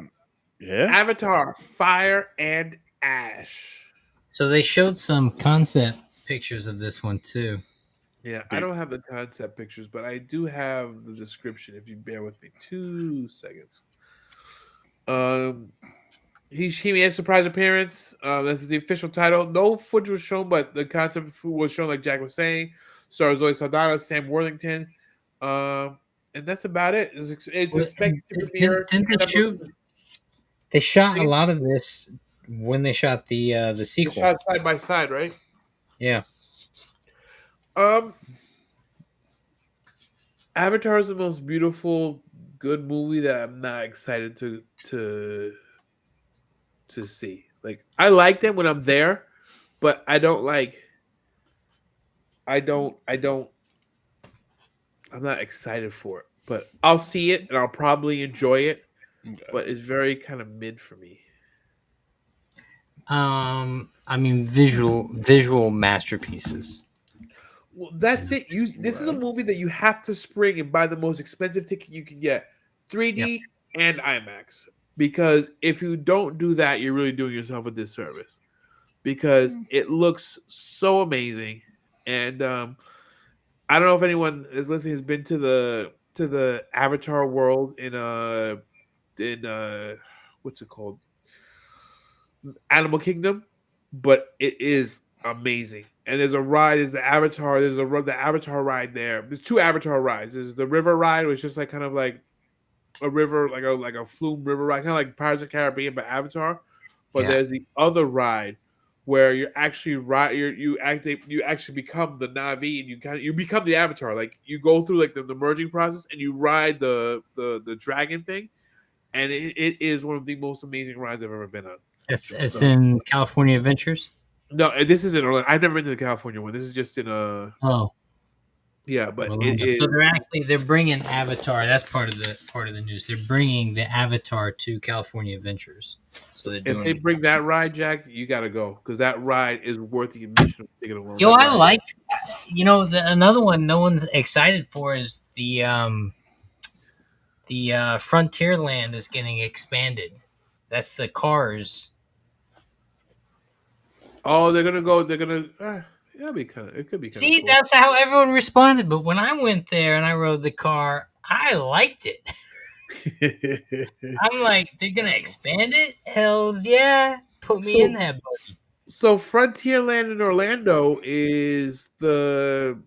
Yeah. Avatar, Fire and Ash. So they showed some concept pictures of this one too. Yeah, I don't have the concept pictures, but I do have the description. If you bear with me 2 seconds. He made a surprise appearance. That's the official title. No footage was shown, but the concept was shown, like Jack was saying. Stars Zoe Saldana, Sam Worthington, and that's about it. It's expected to premiere. They shot a lot of this when they shot the sequel. They shot side by side, right? Yeah. Avatar is the most beautiful, good movie that I'm not excited to see. Like, I like them when I'm there, but I'm not excited for it. But I'll see it and I'll probably enjoy it. Okay. But it's very kind of mid for me. I mean, visual masterpieces. Well, that's it. This is a movie that you have to spring and buy the most expensive ticket you can get, 3D and IMAX. because if you don't do that, you're really doing yourself a disservice because it looks so amazing. And I don't know if anyone is listening has been to the Avatar world in what's it called, Animal Kingdom, but it is amazing. And there's a ride. There's the Avatar. The Avatar ride there. There's two Avatar rides. There's the river ride, which is just like kind of like a river, like a flume river ride, kind of like Pirates of the Caribbean, but Avatar. But Yeah. there's the other ride where you're actually you actually become the Navi and you become the Avatar. Like you go through like the merging process and you ride the dragon thing, and it is one of the most amazing rides I've ever been on. It's in California Adventures. No, this is in Orlando. I've never been to the California one. This is just in Oh, yeah, but Orlando. it is. So they're bringing Avatar. That's part of the news. They're bringing the Avatar to California Adventures. So they're doing. If they bring that ride, Jack, you got to go because that ride is worth the admission of ticket alone. Yo, That I ride- like. Another one no one's excited for is the Frontierland is getting expanded. That's the Cars. Oh, they're gonna go. They're gonna. It'll be kind of. It could be kind See, of. that's how everyone responded. But when I went there and I rode the car, I liked it. I'm like, they're gonna expand it? Hells yeah! Put me in that buggy. So Frontierland in Orlando is the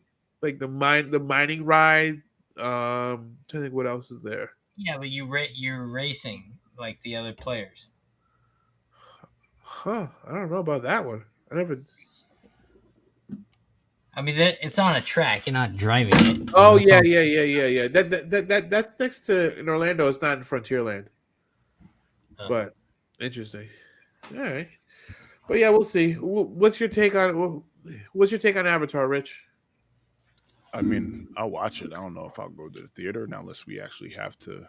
mining ride. Trying to think what else is there. Yeah, but you're racing like the other players. Huh? I don't know about that one. I never. I mean, it's on a track. You're not driving it. Oh It's on- yeah. That's next to in Orlando. It's not in Frontierland. Oh. But interesting. All right. But yeah, we'll see. What's your take on Avatar, Rich? I mean, I'll watch it. I don't know if I'll go to the theater now, unless we actually have to,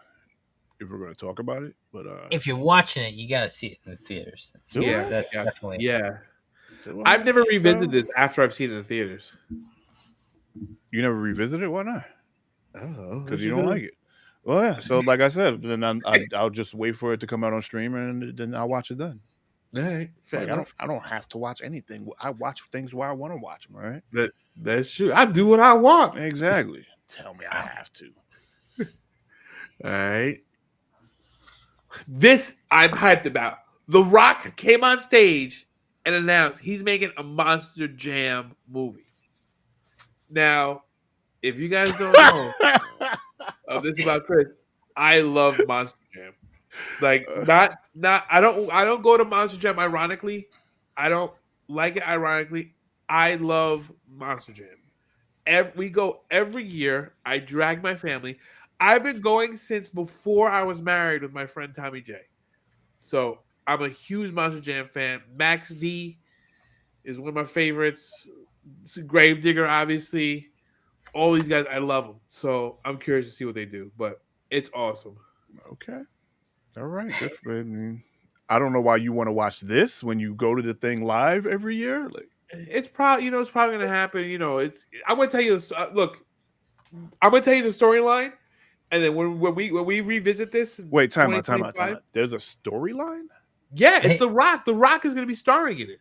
if we're going to talk about it. But if you're watching it, you got to see it in the theaters. Yeah. That's definitely. Yeah. so, well, I've never revisited so- this after I've seen it in the theaters. You never revisited? Why not? I don't know. Because you don't like it. Well, yeah. So, like I said, then I'll just wait for it to come out on stream, and then I'll watch it then. All right, fair Like, enough. I don't have to watch anything. I watch things where I want to watch them. Right? That's true. I do what I want. Exactly. Tell me I have to. All right. This I'm hyped about. The Rock came on stage and announced he's making a Monster Jam movie. Now, if you guys don't know this about Chris, I love Monster Jam. Like not I don't go to Monster Jam ironically. I don't like it ironically. I love Monster Jam. We go every year. I drag my family. I've been going since before I was married with my friend Tommy J. So I'm a huge Monster Jam fan. Max D is one of my favorites. Gravedigger, obviously. All these guys, I love them. So I'm curious to see what they do, but it's awesome. Okay. All right. I don't know why you want to watch this when you go to the thing live every year. Like, it's probably going to happen. I'm going to tell you this. Look, I'm going to tell you the storyline, and then when we revisit this. Wait, time out. There's a storyline? Yeah, it's The Rock. The Rock is going to be starring in it.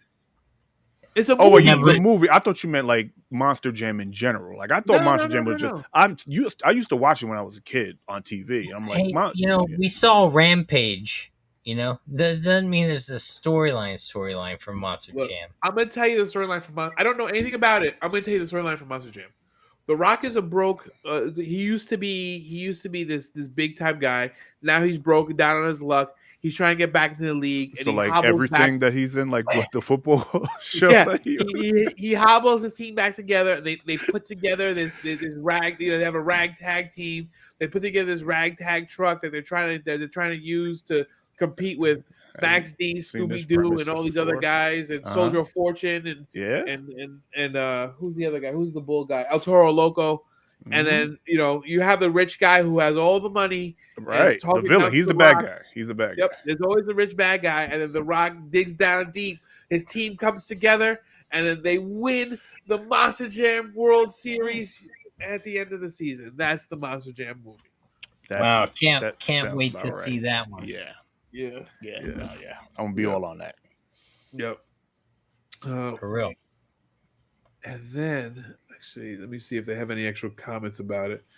It's a movie. Oh, the movie. I thought you meant like Monster Jam in general. Like I thought Monster Jam was just. I used to watch it when I was a kid on TV. I'm like, we saw Rampage. That doesn't mean there's a storyline for Monster Jam. I'm gonna tell you the storyline from Monster. I don't know anything about it. I'm gonna tell you the storyline from Monster Jam. The Rock is a broke. He used to be this big time guy. Now he's broken down on his luck. He's trying to get back into the league. So like everything that he's in, like what the football show. Yeah, he hobbles his team back together. They put together this rag. They have a ragtag team. They put together this ragtag truck that they're trying to use to compete with Max D, Scooby Doo, and all these other guys, and Soldier of Fortune, and who's the other guy? Who's the bull guy? El Toro Loco. Mm-hmm. And then you have the rich guy who has all the money, right? The villain. He's the bad guy. He's the bad guy. Yep. There's always the rich bad guy, and then the Rock digs down deep. His team comes together, and then they win the Monster Jam World Series at the end of the season. That's the Monster Jam movie. Wow! Can't wait to see that one. Yeah. Yeah. Yeah, Yeah. no, yeah. I'm gonna be all on that. Yep. For real. And then, actually, let me see if they have any actual comments about it.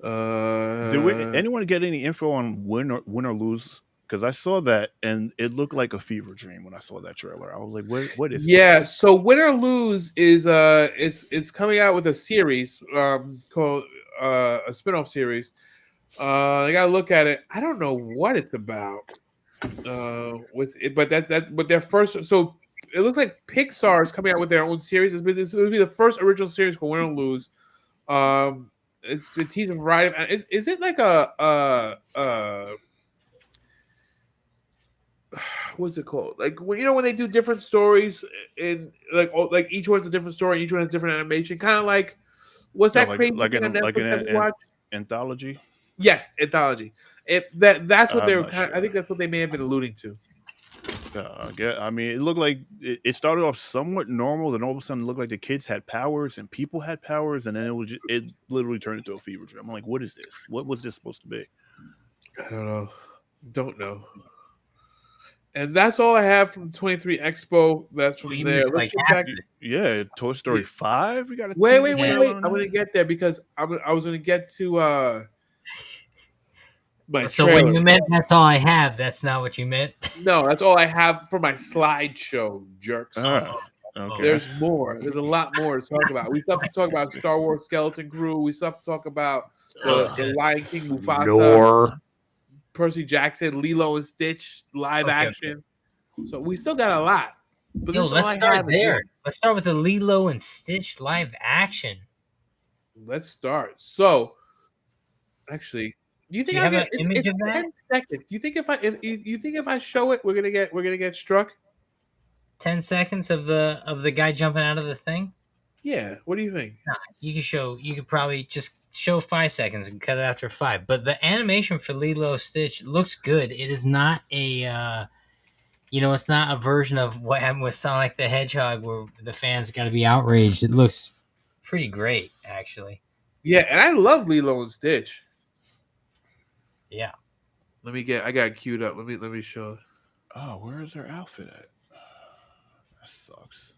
Did anyone get any info on win or lose? Because I saw that and it looked like a fever dream when I saw that trailer. I was like, what is Yeah, this? so Win or Lose is it's coming out with a series called a spin-off series. I gotta look at it. I don't know what it's about. With it, but their first, so it looks like Pixar is coming out with their own series. It would be the first original series called Win or Lose. It's the teaser variety. Is it like what's it called? Like when they do different stories in like each one's a different story, each one has different animation, kind of like what's Yeah, that crazy thing on like Netflix that we an watch? anthology. Yes, anthology. That's what they I'm were not kind of, I sure. think that's what they may have been alluding to. I mean, it looked like it started off somewhat normal, then all of a sudden it looked like the kids had powers and people had powers, and then it literally turned into a fever dream. I'm like, what is this? What was this supposed to be? I don't know. And that's all I have from 23 Expo. That's Well, from you there. missed Let's like get half back. of it. Yeah, Toy Story 5. We got a Wait, teaser trailer wait. on I'm gonna that. get there because I was gonna get to my So when trailer. you meant that's all I have, that's not what you meant. No, that's all I have for my slideshow, jerks. Okay. There's more. There's a lot more to talk about. We still have to talk about Star Wars Skeleton Crew. We still have to talk about the Lion King Mufasa, Percy Jackson, Lilo and Stitch live Okay. action. So we still got a lot. But Yo, this is all let's I start have. there. Let's start with the Lilo and Stitch live action. Let's start. So actually, do you Do think you I'll have an get image it's of that? 10 seconds? Do you think if you think if I show it, we're gonna get struck? 10 seconds of the guy jumping out of the thing? Yeah. What do you think? Nah, you could probably just show 5 seconds and cut it after 5. But the animation for Lilo Stitch looks good. It is not it's not a version of what happened with Sonic the Hedgehog where the fans got to be outraged. It looks pretty great, actually. Yeah, and I love Lilo and Stitch. Yeah. I got it queued up. Let me show it. Oh, where is their outfit at? That sucks.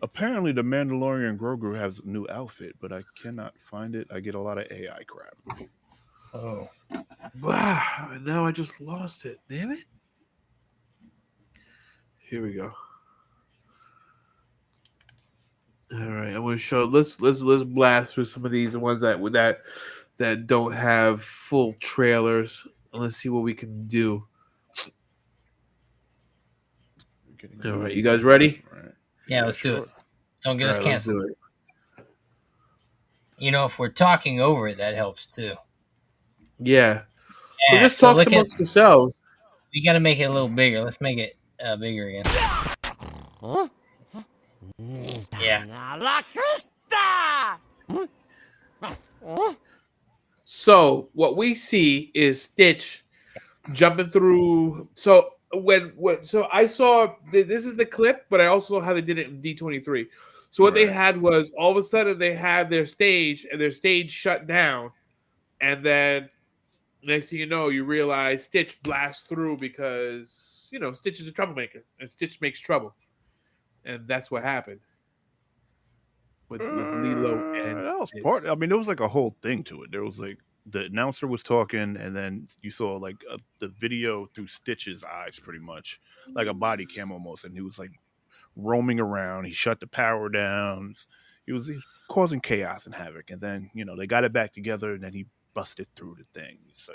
Apparently, the Mandalorian Grogu has a new outfit, but I cannot find it. I get a lot of AI crap. Oh. Wow, now I just lost it. Damn it. Here we go. All right, I'm gonna show. Let's blast through some of these ones that don't have full trailers. Let's see what we can do. All right, you guys ready? Right. Yeah, let's do it. Don't get us All right, let's canceled. do it. If we're talking over it, that helps too. Yeah. So Yeah, just talk look amongst yourselves. We got to make it a little bigger. Let's make it bigger again. Yeah. So what we see is Stitch jumping through. So so I saw this is the clip, but I also saw how they did it in D23. So what they had was all of a sudden they had their stage and their stage shut down, and then next thing you know, you realize Stitch blasts through because Stitch is a troublemaker and Stitch makes trouble, and that's what happened with Lilo and that was Stitch. part. I mean, there was like a whole thing to it. There was like the announcer was talking, and then you saw like the video through Stitch's eyes, pretty much like a body cam almost, and he was like roaming around. He shut the power down. He was causing chaos and havoc, and then they got it back together, and then he busted through the thing. So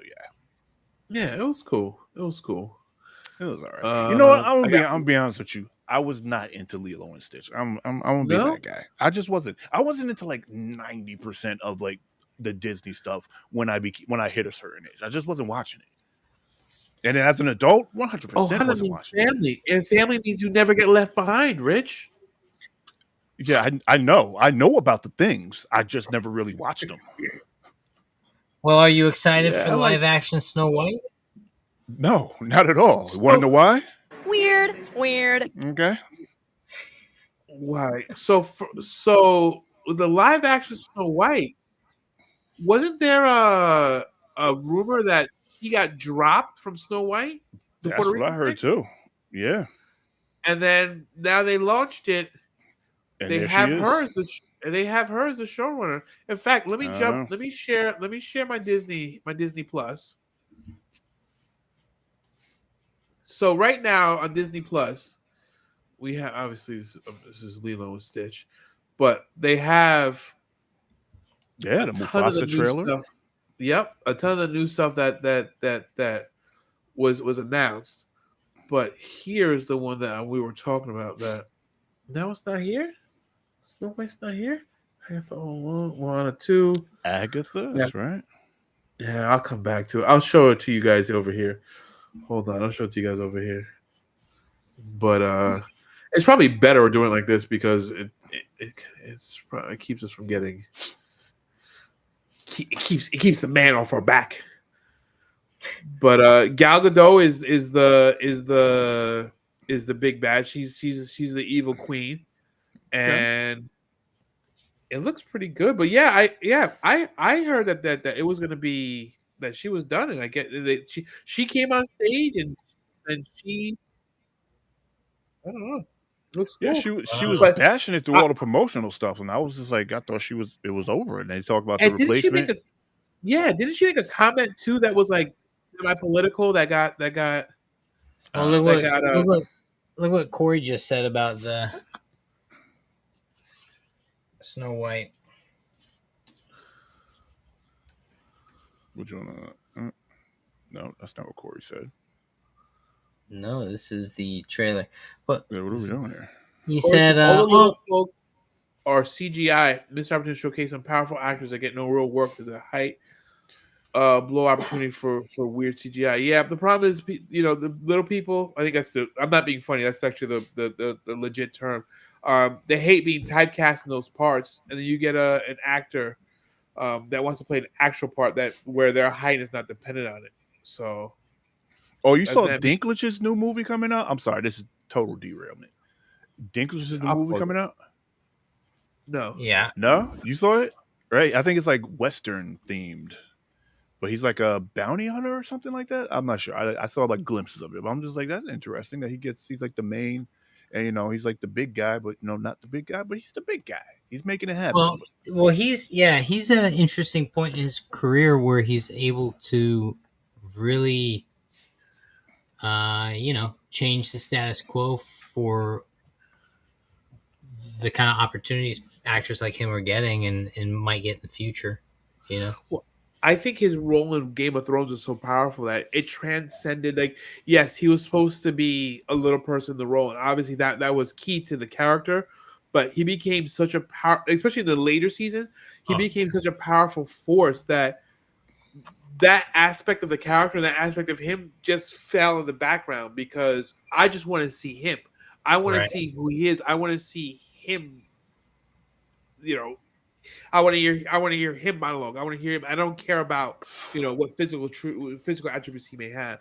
Yeah, it was cool. It was all right. You know what? I'm gonna be honest with you. I was not into Lilo and Stitch. I'm gonna be that guy. I just wasn't. I wasn't into like 90% of like the Disney stuff when I hit a certain age. I just wasn't watching it. And then as an adult, 100% wasn't watching family. It. And family means you never get left behind, Rich. Yeah, I know about the things. I just never really watched them. Well, are you excited for the live action Snow White? No, not at all. You want to know why? Weird. Okay. Why? So the live action Snow White, wasn't there a rumor that she got dropped from Snow White, the That's Puerto what I Rican heard chick, too. Yeah, and then now they launched it. and They there she have her is. as the they have her as the showrunner. In fact, let me I jump. know. Let me share my Disney Plus. So right now on Disney Plus, we have obviously this is Lilo and Stitch, but they have Yeah, a the ton of the Mufasa new trailer. stuff. Yep, a ton of the new stuff that was announced. But here's the one that we were talking about. That now it's not here. Snow White's not here. I have one or two. Agatha, Yeah, that's right. yeah. I'll come back to it. I'll show it to you guys over here. Hold on, I'll show it to you guys over here. But it's probably better doing it like this because it keeps us from getting it keeps the man off our back. But Gal Gadot is the big bad. She's the evil queen, Okay. and it looks pretty good. But I heard that it was gonna be that she was done, and I get that she came on stage and she I don't know, it looks Yeah, cool. she was But bashing it through I, all the promotional stuff, and I was just like, I thought it was over. And they talk about the and didn't she make replacement. a didn't she make a comment too that was like semi political that got Well, Uh, that got look what Corey just said about the Snow White. which one? No, that's not what Corey said. No, this is the trailer. But Yeah, what are we doing here? he Or it said, says all the "Oh, little folk are CGI. Missed opportunity to showcase some powerful actors that get no real work. There's a height blow opportunity for weird CGI. Yeah, the problem is the little people. I think I'm not being funny. That's actually the legit term. They hate being typecast in those parts, and then you get an actor that wants to play an actual part that where their height is not dependent on it. So Oh, you doesn't saw that mean Dinklage's new movie coming out? I'm sorry, this is total derailment. Dinklage's new I'll movie close coming it? out? No. yeah." No, you saw it, right? I think it's like Western themed, but he's like a bounty hunter or something like that. I'm not sure. I saw like glimpses of it, but I'm just like, that's interesting that he's like the main, and he's like the big guy, but not the big guy, but he's the big guy. He's making it happen. Well, he's at an interesting point in his career where he's able to really, change the status quo for the kind of opportunities actors like him are getting and might get in the future. You know, Well, I think his role in Game of Thrones was so powerful that it transcended. Like, yes, he was supposed to be a little person in the role, and obviously that was key to the character. But he became such a power, especially in the later seasons. He Oh. became such a powerful force that aspect of the character, that aspect of him, just fell in the background because I just want to see him. I want to Right. see who he is. I want to see him. You know, I want to hear him monologue. I want to hear him. I don't care about what physical attributes he may have.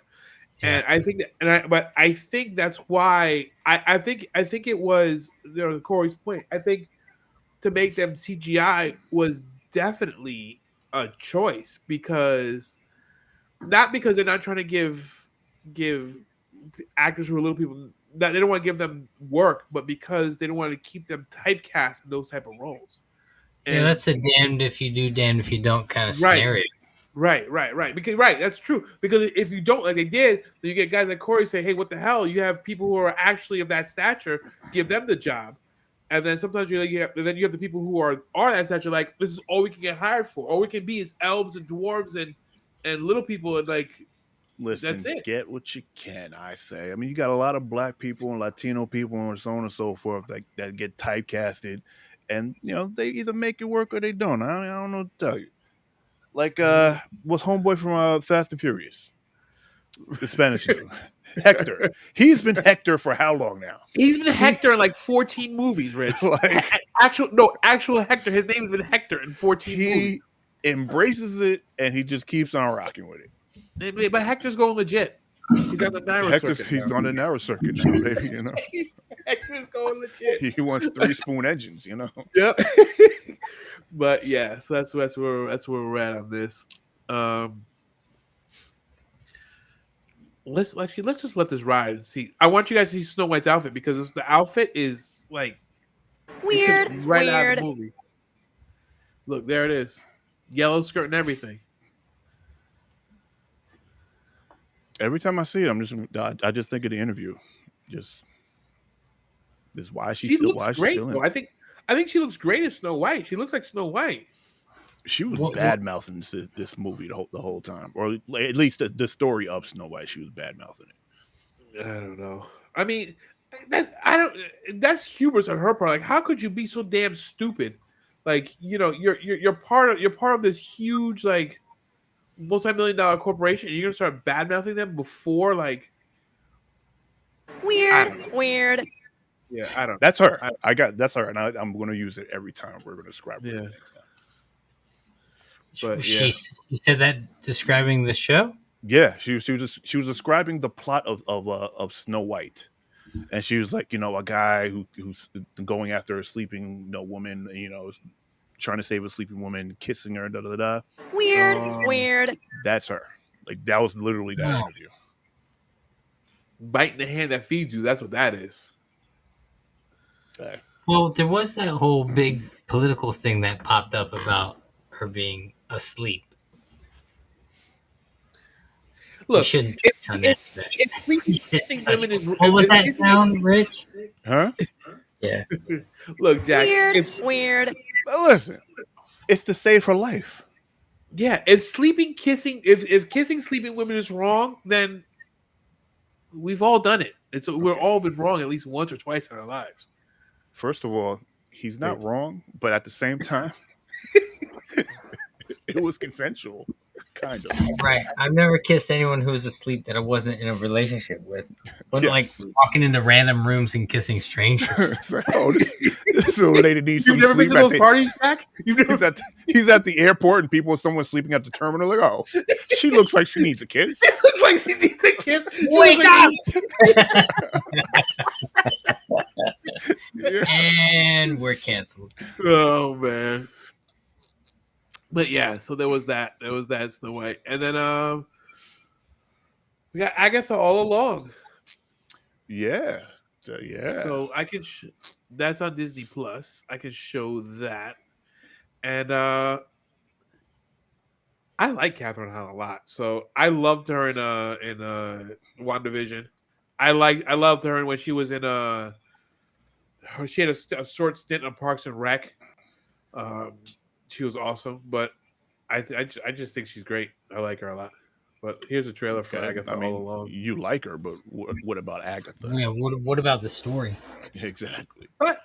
Yeah. And I think but I think that's why I think it was Corey's point. I think to make them CGI was definitely a choice because not because they're not trying to give actors who are little people that they don't want to give them work, but because they don't want to keep them typecast in those type of roles. Yeah, And that's a damned if you do, damned if you don't kind of right, scenario. right. Because that's true. Because if you don't like they did, then you get guys like Corey say, "Hey, what the hell?" You have people who are actually of that stature, give them the job, and then sometimes you have the people who are that stature. Like this is all we can get hired for. All we can be is elves and dwarves and little people, and like that's Listen, it. get what you can, I say. I mean, you got a lot of black people and Latino people and so on and so forth that get typecasted, and they either make it work or they don't. I don't know what to tell you. Like, what's homeboy from Fast and Furious, the Spanish dude, Hector. He's been Hector for how long now? He's been He Hector in like 14 movies, Rich. like Actual Hector. His name's been Hector in 14 movies. he embraces it and he just keeps on rocking with it. But Hector's going legit. He's on the narrow circuit. He's on the narrow circuit now, baby. Hector's going legit. He wants 3-spoon engines. Yep. But yeah, so that's where we're at on this. let's just let this ride and see. I want you guys to see Snow White's outfit because the outfit is like they took it right out of the movie. Look, there it is, yellow skirt and everything. Every time I see it, I just think of the interview. Just this why She looks she's great still in. though. I think she looks great as Snow White. She looks like Snow White. She was What- bad mouthing this movie the whole time, or at least the story of Snow White. She was bad mouthing it. I don't know. I mean, I don't. That's hubris on her part. Like, how could you be so damn stupid? Like, you're part of this huge like multi-million-dollar corporation. And you're gonna start bad mouthing them before like Weird. Yeah, I don't. That's her. That's her, and I'm going to use it every time we're going to describe her. Yeah. Things. But she said that describing the show. Yeah, she was describing the plot of Snow White, and she was like, a guy who's going after a sleeping woman, trying to save a sleeping woman, kissing her, da da da. Weird. That's her. Like that was literally that interview. biting the hand that feeds you. That's what that is. Well, there was that whole big political thing that popped up about her being asleep. Look, We shouldn't if, touch on if, that. if sleeping kissing women is What was that sound, Rich? Huh? Yeah. Look, Jack. Weird. But listen, it's to save her life. Yeah, if kissing sleeping women is wrong, then we've all done it. We've all been wrong at least once or twice in our lives. First of all, he's not wrong, but at the same time, it was consensual, kind of. Right. I've never kissed anyone who was asleep that I wasn't in a relationship with. But Yes. like walking into random rooms and kissing strangers. It's like, oh, this little lady needs You've some never been sleep. to those parties, Jack? He's at the airport and someone sleeping at the terminal. Like, oh, she looks like she needs a kiss. It looks like she needs a kiss. Wake up! Yeah. And we're canceled. Oh man. But yeah, so there was that. There was that Snow White. And then we got Agatha all along. Yeah. Yeah. So I can that's on Disney Plus. I can show that. And I like Catherine Hahn a lot. So I loved her in WandaVision. I loved her when she was in she had a short stint on Parks and Rec. She was awesome, but I just think she's great. I like her a lot. But here's a trailer for Agatha all along. You like her, but what about Agatha? Yeah, what about the story? Exactly. What?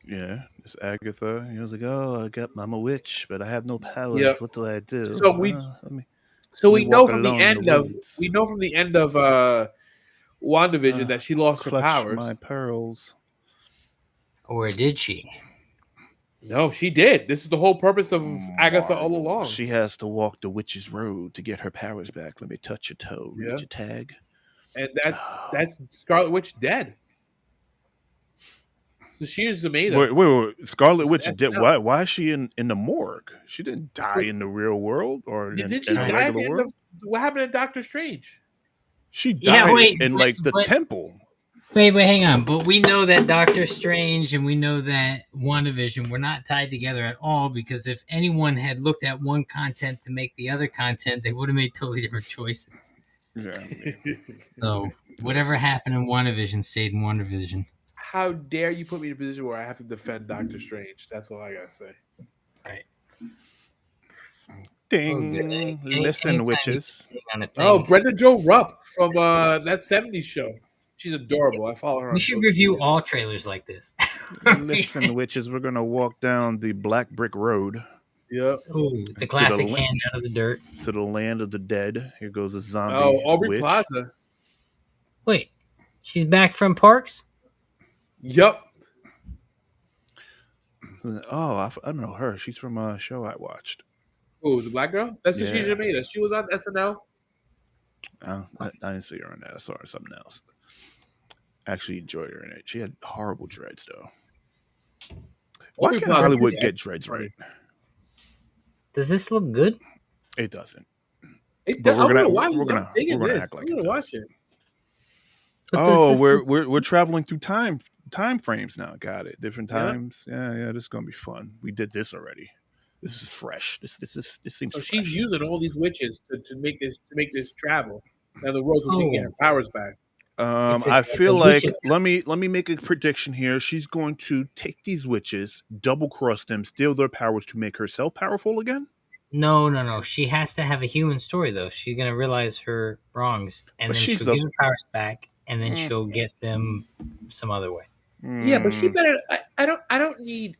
Yeah, it's Agatha. He was like, "Oh, I'm a witch, but I have no powers. Yep. What do I do?" So we know from the end of WandaVision that she lost her clutch powers. my pearls. Or did she? No, she did. This is the whole purpose of Agatha all along. She has to walk the witch's road to get her powers back. Let me touch your toe, read Yeah. your tag. And that's Scarlet Witch dead. So she is the maid. Wait. Scarlet Witch That's did no. why is she in the morgue? She didn't die in the real world or in Did she the die at the regular end world. of what happened to Doctor Strange? She Yeah, died wait, in like the but- temple. Wait, hang on. But we know that Doctor Strange and we know that WandaVision were not tied together at all because if anyone had looked at one content to make the other content, they would have made totally different choices. Yeah. So whatever happened in WandaVision stayed in WandaVision. How dare you put me in a position where I have to defend Doctor Strange? That's all I gotta say. Right. Ding. Any- Listen, anytime witches. On a thing. Oh, Brenda Jo Rupp from that '70s show. She's adorable. I follow her. We on should social review media. all trailers like this. Listen, witches, we're gonna walk down the black brick road Yep. Ooh, the classic link. hand out of the dirt. to the land of the dead. Here goes a zombie Oh, Aubrey witch. Plaza. Wait, she's back from Parks? Yep. Oh, I don't know her. She's from a show I watched. Oh, the black girl? That's the Yeah. She's Jamaica. She was on SNL. I didn't see her on that. I saw her in something else. Actually enjoyed her in it. She had horrible dreads though. Why Aubrey can't Plaza Hollywood is- get dreads right? Does this look good? It doesn't. But I'm gonna watch this. I'm we're digging gonna this. act like I'm it gonna watch does. it. But Oh, this we're traveling through time frames now. Got it. Different Yeah. times. Yeah. This is gonna be fun. We did this already. This is fresh. This seems So fresh. she's using all these witches to make this travel. Now the world so she can get her Oh. powers back. It's I like feel a like witch's let me make a prediction here. She's going to take these witches, double cross them, steal their powers to make herself powerful again. No. She has to have a human story though. She's gonna realize her wrongs, and But then she's she'll the get her powers back, and then Mm. she'll get them some other way. Yeah, but she Mm, better. I don't need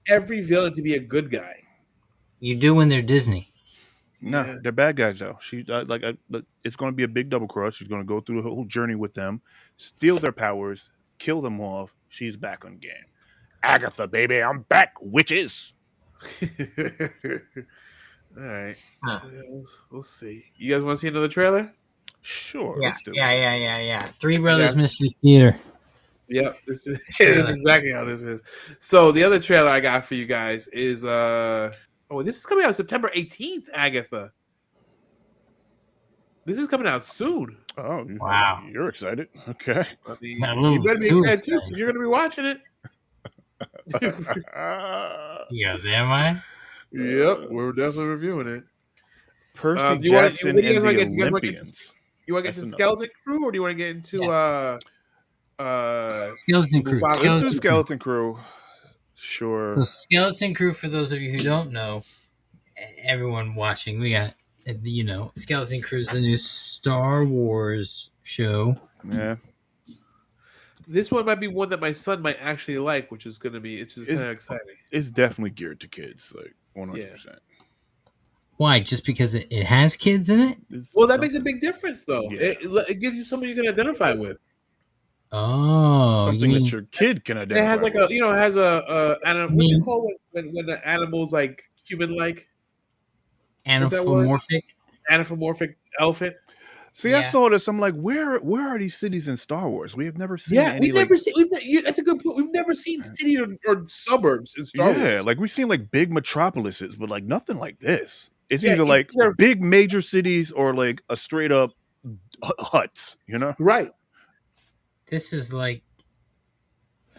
every villain to be a good guy. You do when they're Disney. no, Yeah. they're bad guys though. She it's going to be a big double cross. She's going to go through the whole journey with them, steal their powers, kill them off. She's back on game. Agatha, baby, I'm back. Witches. All right. Huh. We'll see. You guys want to see another trailer? Sure, Yeah, let's do it. yeah. Three Brothers Yeah. Mystery Theater. Yep. This is Trailer. exactly how this is. So the other trailer I got for you guys is this is coming out September 18th, Agatha. This is coming out soon. Oh, Wow. You're excited. Okay. I mean, A little you better be too excited too, excited. because you're gonna be watching it. Yes, am I? Yep, we're definitely reviewing it. Percy do you wanna- Jackson what do you and guys the wanna get? You guys wanna get Olympians. You want to get That's to enough. Skeleton Crew, or do you want to get into Skeleton Crew. Mufasa? Let's do Skeleton Crew. Skeleton Crew. Sure. So Skeleton Crew, for those of you who don't know, everyone watching, we got Skeleton Crew's the new Star Wars show. Yeah. This one might be one that my son might actually like, which is going to be kind of exciting. It's definitely geared to kids, like 100%. Why? Just because it has kids in it? Well, that makes a big difference, though. Yeah. It gives you someone you can identify with. Oh, Something you that mean your kid can It identify. has like with. it has a I what's it mean- called when the animal's like human-like, anthropomorphic elephant? See, I Yeah. saw this. I'm like, where are these cities in Star Wars? We have never seen Yeah, any. we've never seen. That's a good point. We've never seen cities or suburbs in Star Wars. Yeah, like we've seen like big metropolises, but like nothing like this. It's Yeah, either it's like either- big major cities or like a straight up huts. You know? Right. this is like,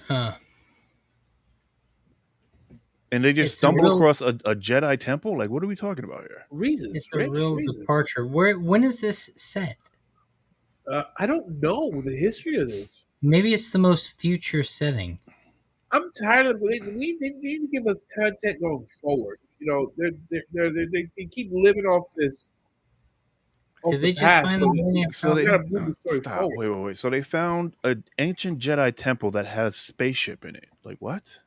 huh? And they just It's a stumble real- across a Jedi temple. Like, what are we talking about here? Reasons. It's a Rich real reasons. departure. When is this set? I don't know the history of this. Maybe it's the most future setting. I'm tired of they need to give us content going forward. You know, they keep living off this. off Did the they just past, find but the Millennium So we they gotta move the story stop. forward. Wait. So they found an ancient Jedi temple that has spaceship in it. Like what?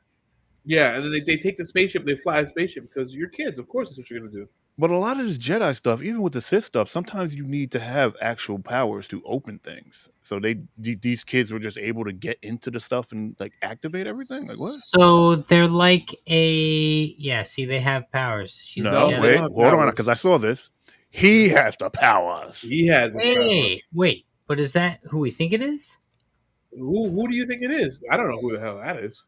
Yeah, and then they take the spaceship, they fly a spaceship because you're kids. Of course, that's what you're gonna do. But a lot of this Jedi stuff, even with the Sith stuff, sometimes you need to have actual powers to open things. So these kids were just able to get into the stuff and like activate everything. Like what? So they're like see, they have powers. She's No, a Jedi. wait, Jedi. hold on, Powers. because I saw this. He has the powers. He has. the Hey, wait, but is that who we think it is? power. Who do you think it is? I don't know who the hell that is.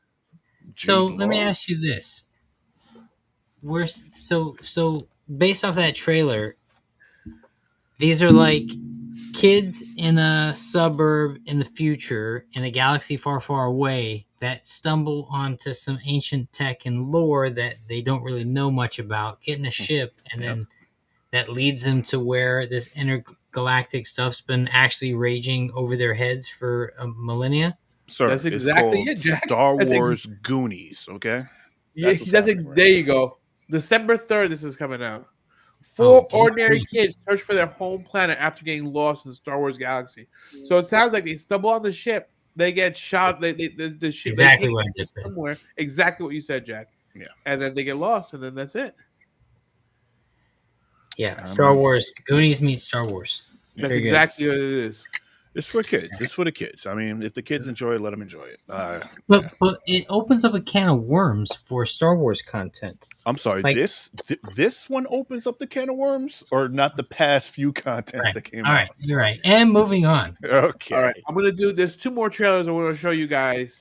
So Jude let me Law. ask you this: so based off that trailer, these are like kids in a suburb in the future in a galaxy far, far away that stumble onto some ancient tech and lore that they don't really know much about, get in a ship, and then that leads them to where this intergalactic stuff's been actually raging over their heads for a millennia. Sir, That's it's exactly called it, Jack. Star That's Wars Goonies. Okay. Yeah, That's what's happening right there you go. December 3rd, this is coming out. Oh, Four ordinary D23. kids search for their home planet after getting lost in the Star Wars galaxy. So it sounds like they stumble on the ship, they get shot. The ship Exactly they what I take just said. somewhere. Exactly what you said, Jack. Yeah. And then they get lost, and then that's it. Yeah, Star Wars. Goonies meets Star Wars. That's Very good. exactly what it is. It's for kids. It's for the kids. I mean, if the kids enjoy it, let them enjoy it. But it opens up a can of worms for Star Wars content. I'm sorry. Like- This one opens up the can of worms, or not the past few content Right. that came All out. right, you're right. And moving on. Okay. All right, I'm gonna do. There's two more trailers I want to show you guys.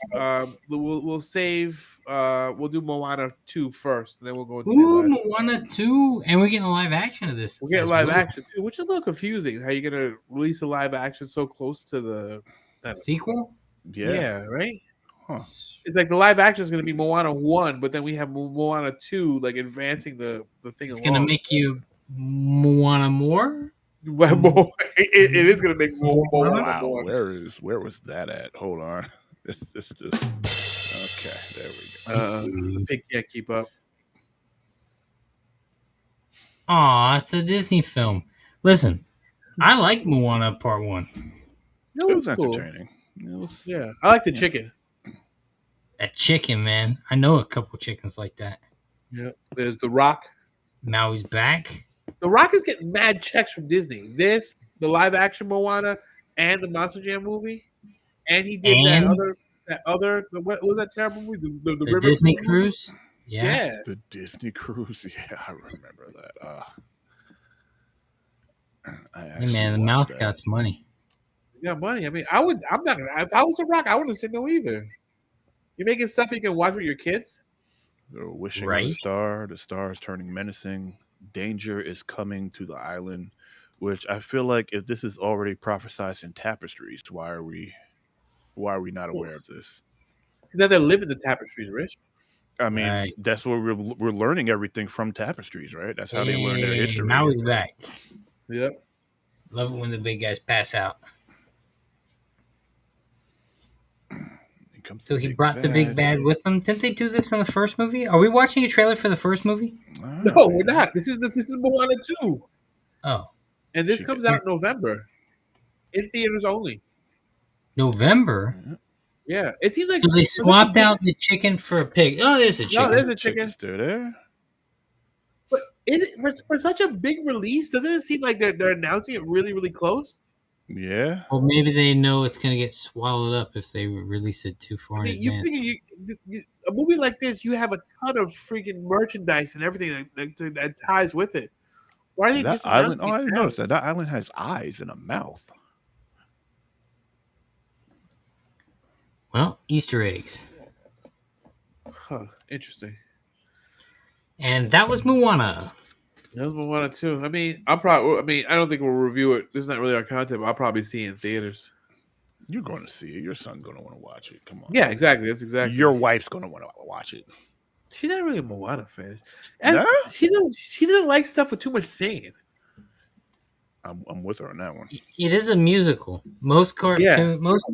We'll save we'll do Moana 2 first, and then we'll go into Ooh, the last. Moana 2, and we're getting a live action of this. We're getting as live well. action too, which is a little confusing. How you gonna release a live action so close to the Sequel? Yeah, right. Huh. It's like the live action is gonna be Moana 1, but then we have Moana 2, like advancing the thing. It's along. gonna make you Moana more. Well, more, it is gonna make more. Wow, more. where was that at? Hold on. It's just okay. There we go. The pig can't keep up. Aw, it's a Disney film. Listen, I like Moana Part 1. It was cool. entertaining. It was, Yeah, I like the chicken. That chicken, man. I know a couple chickens like that. Yeah, there's The Rock. Maui's back. The Rock is getting mad checks from Disney. This, the live action Moana, and the Monster Jam movie, and he did that other. What was that terrible movie? The The River Disney Cruise? Cruise. Yeah. the Disney Cruise. Yeah, I remember that. Hey, man, the mouse got money. Yeah, money. I mean, I'm not gonna. If I was The Rock, I wouldn't say no either. You're making stuff you can watch with your kids. They're wishing on Right. the star. The star is turning menacing. Danger is coming to the island. Which I feel like if this is already prophesized in tapestries, why are we not aware of this? Now they live in the tapestries, Rich. I mean, Right. that's what we're learning everything from tapestries, right? That's how they learn their history. Maui's back. Yep. Love it when the big guys pass out. So he brought the big bad with him. Didn't they do this in the first movie? Are we watching a trailer for the first movie? No, we're not. This is Moana 2. Oh, And this comes out in November. In theaters only. November. Yeah. It seems like So they swapped out the chicken for a pig. Oh, there's a chicken. No, there's a chicken. Still there? But is it for such a big release? Doesn't it seem like they're announcing it really, really close? Yeah. Well, maybe they know it's going to get swallowed up if they release it too far I mean, in you advance. figure a movie like this, you have a ton of freaking merchandise and everything that ties with it. Why are they That just island? announcing Oh, I it didn't now? notice that. That island has eyes and a mouth. Well, Easter eggs. Huh, interesting. And that was Moana. That was Moana 2. I mean, I don't think we'll review it. This is not really our content, but I'll probably see it in theaters. You're going to see it. Your son's going to want to watch it. Come on. Yeah, exactly. That's exactly. Your wife's going to want to watch it. She's not really a Moana fan. And Nah? she doesn't like stuff with too much singing. I'm with her on that one. It is a musical. Most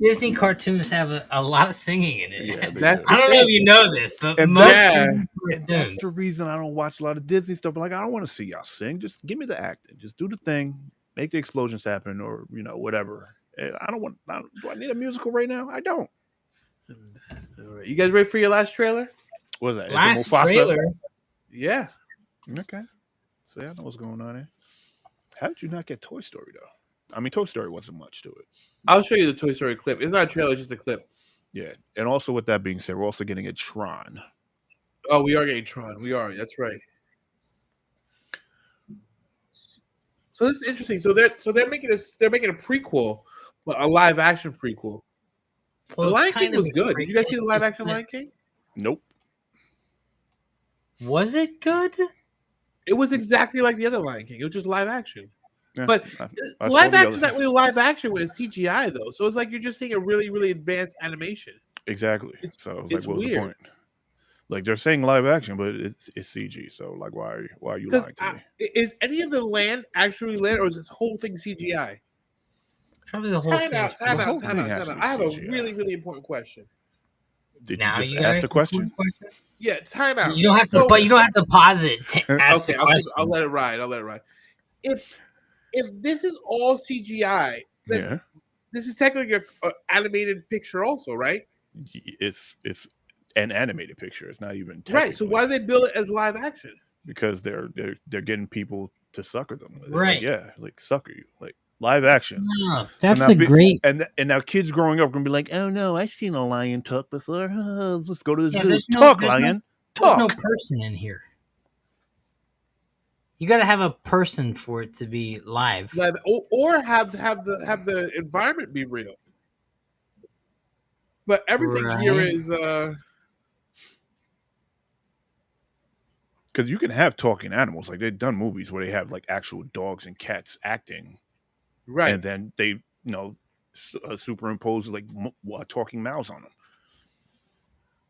Disney cartoons have a lot of singing in it. Yeah, they That's do. I don't know if you know this, but And most that's- Disney And that's cartoons. the reason I don't watch a lot of Disney stuff. Like, I don't want to see y'all sing. Just give me the acting. Just do the thing. Make the explosions happen, or whatever. And do I need a musical right now? I don't. All right. You guys ready for your last trailer? What is that? Is it Last Mufasa? trailer. Yeah. Okay. See, I know what's going on here. How did you not get Toy Story though? I mean, Toy Story wasn't much to it. I'll show you the Toy Story clip. It's not a trailer, it's just a clip. Yeah, and also with that being said, we're also getting a Tron. Oh, we are getting Tron. We are. That's right. So this is interesting. So they're making a prequel, but a live action prequel. Well, The Lion it's King kind was of good. Did you guys see the live it's action not- Lion King? Nope. Was it good? It was exactly like the other Lion King. It was just live action. Yeah, But I saw live the action is other- not really live action with CGI though. So it's like you're just seeing a really, really advanced animation. Exactly. It's- So it's what was the weird. point? Like they're saying live action, but it's CG. So like, why are you Because lying to me? is any of the land actually land, or is this whole thing CGI? Probably the whole Time thing. out. Time The whole out. Time thing out. has Time to out. be I have a CGI. really, really important question. Did Now you just you gotta ask the ask question? Yeah, time out. You don't have to, So- but you don't have to pause it to ask Okay, the question. I'll let it ride. If this is all CGI, then Yeah, this is technically an animated picture, also, right? it's an animated picture. It's not even Right. So technically- why do they build it as live action? Because they're getting people to sucker them. They're Right. Like, yeah, like sucker you, like live action. No, that's now a be- great. And now kids growing up are gonna be like, oh no, I've seen a lion talk before. Let's go to the Yeah, zoo. there's no- Talk, there's no- lion. There's Talk. no person in here. You got to have a person for it to be live. Or have the environment be real. But everything here Right. is Because you can have talking animals. Like they've done movies where they have like actual dogs and cats acting, Right. and then they superimpose like a talking mouse on them.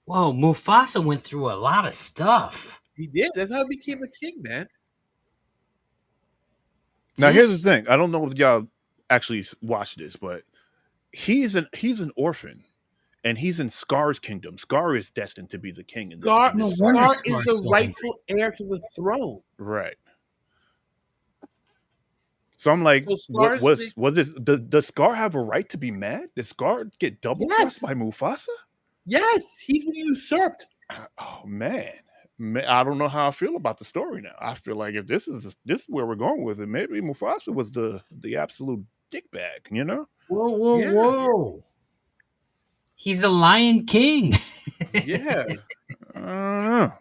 Whoa, Mufasa went through a lot of stuff. He did. That's how he became the king, man. Now here's the thing. I don't know if y'all actually watch this, but he's an orphan, and he's in Scar's kingdom. Scar is destined to be the king in this. Scar, No Scar wonder is Scar's the so rightful heir to the throne. Right. So I'm like, So what Scar's was this? Does Scar have a right to be mad? Did Scar get double crossed by Mufasa? Yes, he's been usurped. Oh man, I don't know how I feel about the story now. I feel like if this is where we're going with it, maybe Mufasa was the absolute dickbag, you know? Whoa, Yeah. whoa. He's the Lion King. Yeah. I don't know.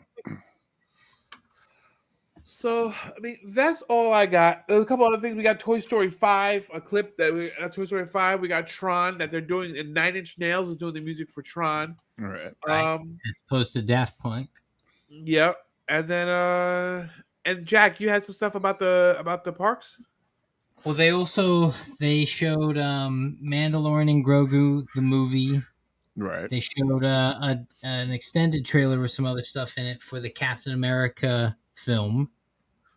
So, I mean, that's all I got. There's a couple other things. We got Toy Story 5, a clip that we Toy Story 5. We got Tron that they're doing, and Nine Inch Nails is doing the music for Tron. Right. As opposed to Daft Punk. Yep. And then and Jack, you had some stuff about the parks? Well, they showed Mandalorian and Grogu, the movie. Right. They showed an extended trailer with some other stuff in it for the Captain America film.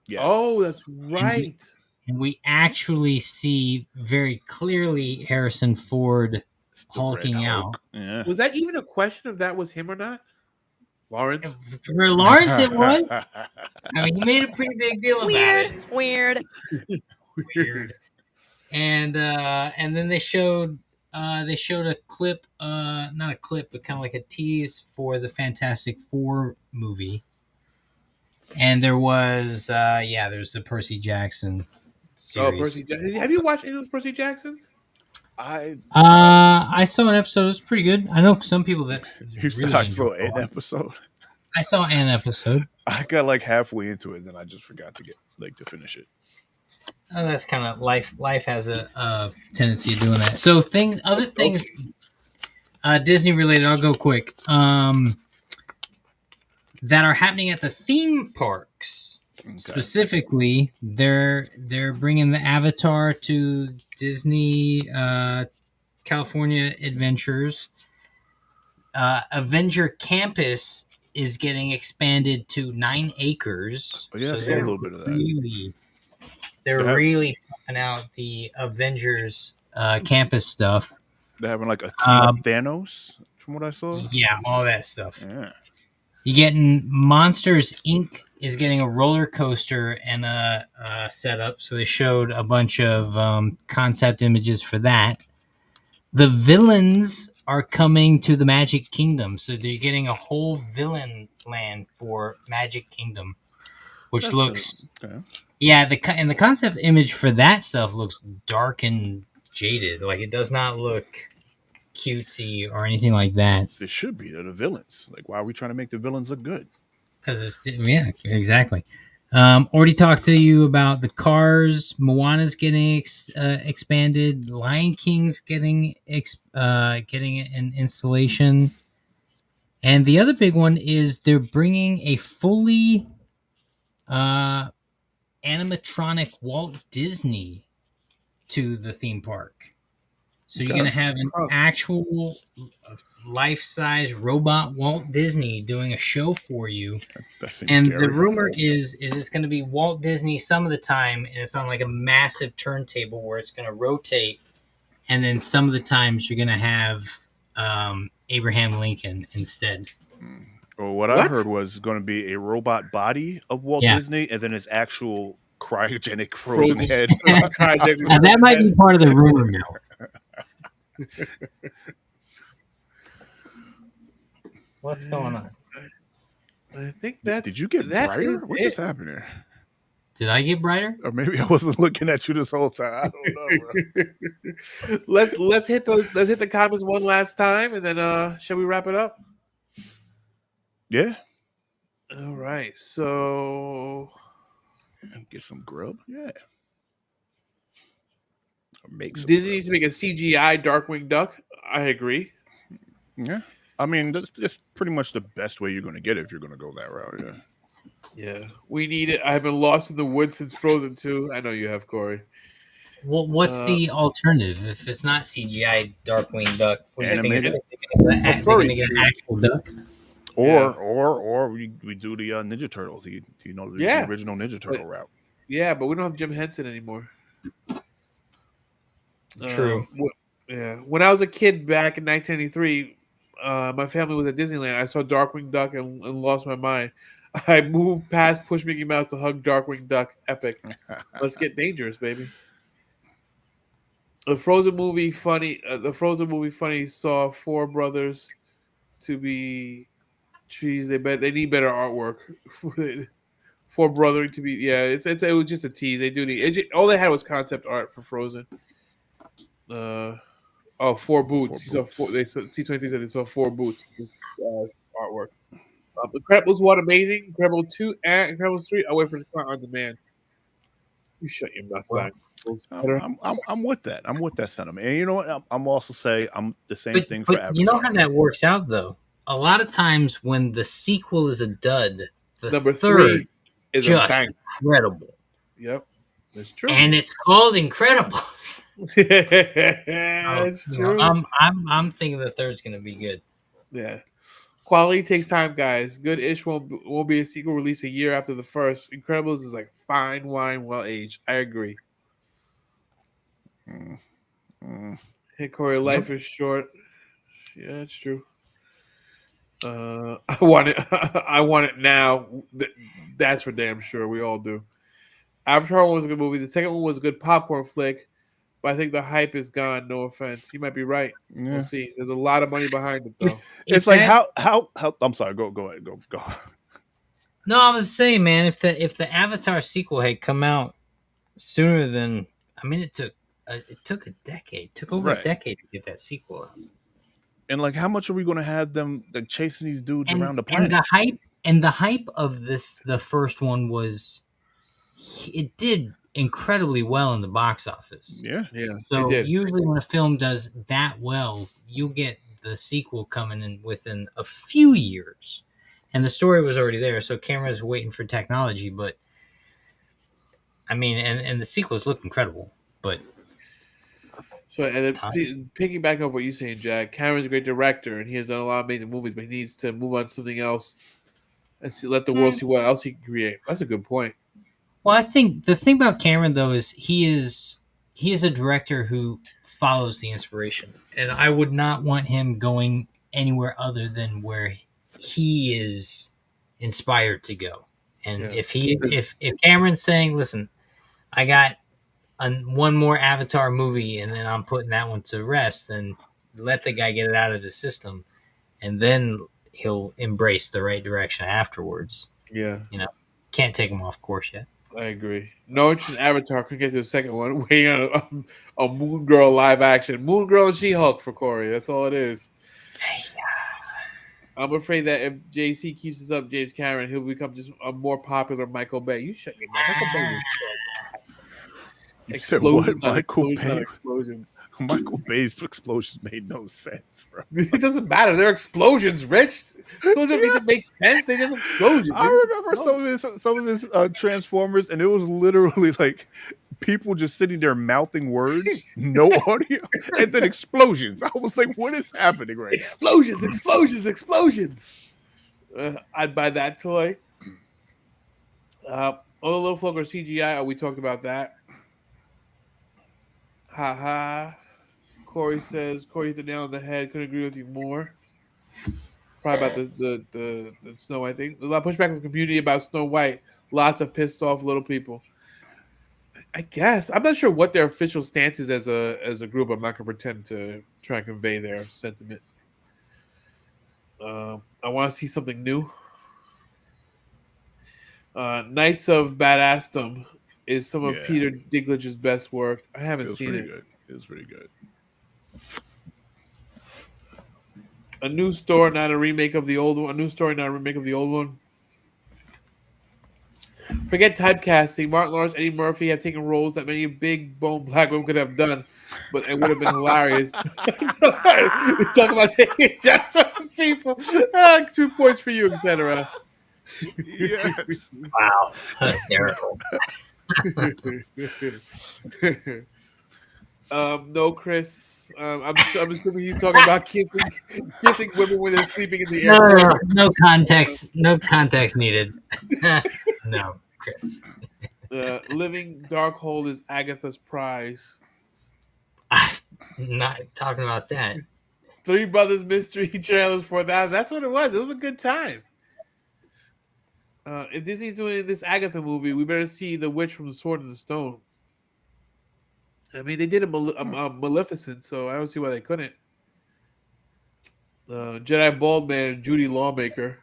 Yes. Oh, that's right. And we actually see very clearly Harrison Ford hulking out. Yeah. Was that even a question if that was him or not? Lawrence? For Lawrence, it was. I mean, he made a pretty big deal about it. Weird. And then they showed a clip, not a clip, but kind of like a tease for the Fantastic Four movie. And there was there's the Percy Jackson series. Oh, Percy Jackson. Have you watched any of those Percy Jacksons? I saw an episode. It was pretty good. I know some people that You said I saw an episode. I saw an episode. I got like halfway into it, and then I just forgot to to finish it. That's kind of life. Life has a tendency of doing that. So other things, Disney related. I'll go quick. That are happening at the theme parks. Okay. Specifically, they're bringing the Avatar to Disney California Adventures. Avenger Campus is getting expanded to 9 acres. Oh, yeah, I saw a little bit of that. They're really pumping out the Avengers campus stuff. They're having like a King of Thanos, from what I saw. Yeah, all that stuff. Yeah. You're getting Monsters Inc. is getting a roller coaster and a setup. So they showed a bunch of concept images for that. The villains are coming to the Magic Kingdom. So they're getting a whole villain land for Magic Kingdom, which That's looks... okay. Yeah, the concept image for that stuff looks dark and jaded. Like, it does not look cutesy or anything like that. It should be. They're the villains. Like, why are we trying to make the villains look good? Because exactly. Already talked to you about the Cars. Moana's getting expanded. Lion King's getting an installation. And the other big one is they're bringing a fully animatronic Walt Disney to the theme park. So you're going to have an actual life-size robot Walt Disney doing a show for you. And scary. The rumor is it's going to be Walt Disney some of the time, and it's on like a massive turntable where it's going to rotate. And then some of the times you're going to have Abraham Lincoln instead. Well, what I heard was going to be a robot body of Walt Disney, and then his actual cryogenic frozen head. Now, that might be part of the rumor mill. What's going on? I think that's... Did you get brighter? What just happened there? Did I get brighter? Or maybe I wasn't looking at you this whole time. I don't know, bro. let's hit the comments one last time, and then shall we wrap it up? Yeah. All right. So get some grub. Yeah. Disney needs to make a CGI Darkwing Duck. I agree. Yeah. I mean, that's pretty much the best way you're going to get it if you're going to go that route. Yeah. Yeah, we need it. I've been lost in the woods since Frozen 2. I know you have, Corey. What's Uh, the alternative if it's not CGI Darkwing Duck? What do you think? Is Animated, a they're furry gonna get an suit. actual duck? Yeah, or we do the Ninja Turtles. You know the yeah, original Ninja but Turtle route. yeah, but we don't have Jim Henson anymore. True. Yeah, when I was a kid back in 1993, my family was at Disneyland. I saw Darkwing Duck and lost my mind. I moved past Push Mickey Mouse to hug Darkwing Duck. Epic. Let's get dangerous, baby. The Frozen movie funny. The Frozen movie funny saw four brothers to be trees. They need better artwork. For brothering to be it was just a tease. They do need all they had was concept art for Frozen. Four For boots. You saw four. boots. They saw T23 said they saw four boots. Artwork. Incredibles what amazing. Incredible 2 and Incredibles 3. I'll wait for the car on demand. You shut your mouth Well, back. I'm with that. I'm with that sentiment. And you know what? I'm also say I'm the same but thing for but you know Avatar. how that works out though. A lot of times when the sequel is a dud, the Number third 3 is a just bang. incredible, Yep, that's true. and it's called Incredible. That's true. I'm thinking the third's gonna be good. Yeah. Quality takes time, guys. Good ish won't be a sequel released a year after the first. Incredibles is like fine wine, well aged. I agree. Mm, mm. Hey Corey, Yep. life is short. Yeah, that's true. I want it. I want it now. That's for damn sure. We all do. Avatar was a good movie. The second one was a good popcorn flick, but I think the hype is gone. No offense. You might be right. We'll Yeah. see. There's a lot of money behind it, though. It's like how I'm sorry. Go ahead. Go. No, I was saying, man, if the Avatar sequel had come out sooner than, I mean, it took a decade, it took over a Right. decade to get that sequel out. And like, how much are we going to have them like chasing these dudes around the And planet? the hype of the first one was, it did incredibly well in the box office. Yeah. Yeah, So they did. usually when a film does that well, you get the sequel coming in within a few years. And the story was already there, so Cameron's waiting for technology, but I mean, and the sequels look incredible, but So, and then piggyback off what you're saying, Jack, Cameron's a great director, and he has done a lot of amazing movies, but he needs to move on to something else and let the world see what else he can create. That's a good point. well, I think the thing about Cameron though is he is a director who follows the inspiration, and I would not want him going anywhere other than where he is inspired to go. And Yeah. if Cameron's saying, "Listen, I got one more Avatar movie, and then I'm putting that one to rest," then let the guy get it out of his system, and then he'll embrace the right direction afterwards. Yeah, You know, can't take him off course yet. I agree. No interest in Avatar. Couldn't get to the second one. Waiting on a Moon Girl live action. Moon Girl and She-Hulk for Corey. That's all it is. I'm afraid that if JC keeps this up, James Cameron, he'll become just a more popular Michael Bay. You shut your mouth. Michael Bay was so You said what? Michael Bay. Explosions. Michael Bay's explosions made no sense, bro. It doesn't matter. They're explosions, Rich. Explosions don't need to make sense. They just explosions. I remember some of his Transformers, and it was literally like people just sitting there mouthing words, no audio, and then explosions. I was like, what is happening right Explosions, explosions, explosions. I'd buy that toy. Little Floker CGI. Oh, we talked about that. Ha. Corey says Corey hit the nail on the head. Couldn't agree with you more. Probably about the Snow White thing. A lot of pushback from the community about Snow White. Lots of pissed off little people. I guess I'm not sure what their official stance is as a group. I'm not gonna pretend to try and convey their sentiments. I want to see something new. Knights of Badassdom is some of Yeah. Peter Dinklage's best work. I haven't now? It was seen pretty it. good. It was pretty good. A new story, not a remake of the old one. A new story, not a remake of the old one. Forget typecasting. Martin Lawrence, Eddie Murphy have taken roles that many big bone black women could have done, but it would have been hilarious. Talk about taking jobs from people. 2 points for you, etc. Yes. Wow, hysterical. No, Chris. I'm assuming he's talking about kissing women when they're sleeping in the No, no, airport. no context. No context needed. No, Chris. Living Darkhold is Agatha's prize. Not talking about that. Three Brothers mystery trailers for that. That's what it was. It was a good time. If Disney's doing this Agatha movie, we better see the witch from the Sword and the Stone. I mean, they did a Maleficent, so I don't see why they couldn't. Jedi Bald Man, Judy Lawmaker.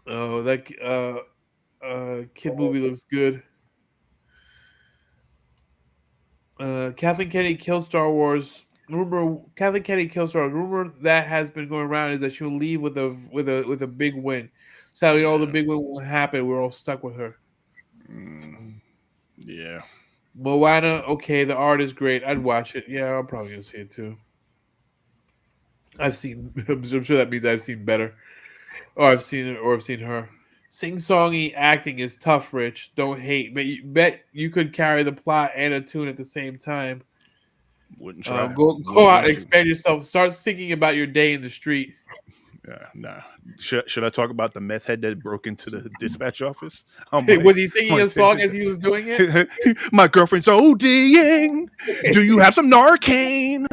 Oh, that kid movie looks good. Kathleen Kennedy killed Star Wars. Kathleen Kennedy killed Star Wars. Rumor that has been going around is that she'll leave with a big win. So the big win won't happen. We're all stuck with her. Yeah. Moana, okay, the art is great. I'd watch it. Yeah, I'm probably gonna see it too. I'm sure that means I've seen better, or I've seen it, or I've seen her. Sing-songy acting is tough, Rich. Don't hate, but bet you could carry the plot and a tune at the same time. Wouldn't try. Go out and expand yourself. Start singing about your day in the street. Yeah, nah. Should I talk about the meth head that broke into the dispatch office? Was he singing a song as he was doing it? My girlfriend's ODing. Do you have some Narcan?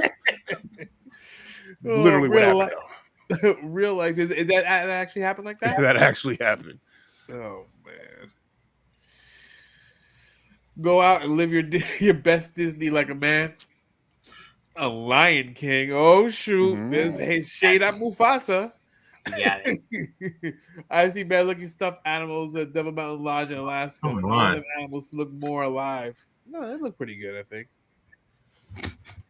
Literally what happened. Real life. Is that actually happened like that? That actually happened. Oh man. Go out and live your best Disney like a man. A Lion King. Oh shoot. There's shade at Mufasa. You got it. I see bad looking stuffed animals at Devil Mountain Lodge in Alaska. Come I on. want them animals to look more alive. No, they look pretty good, I think.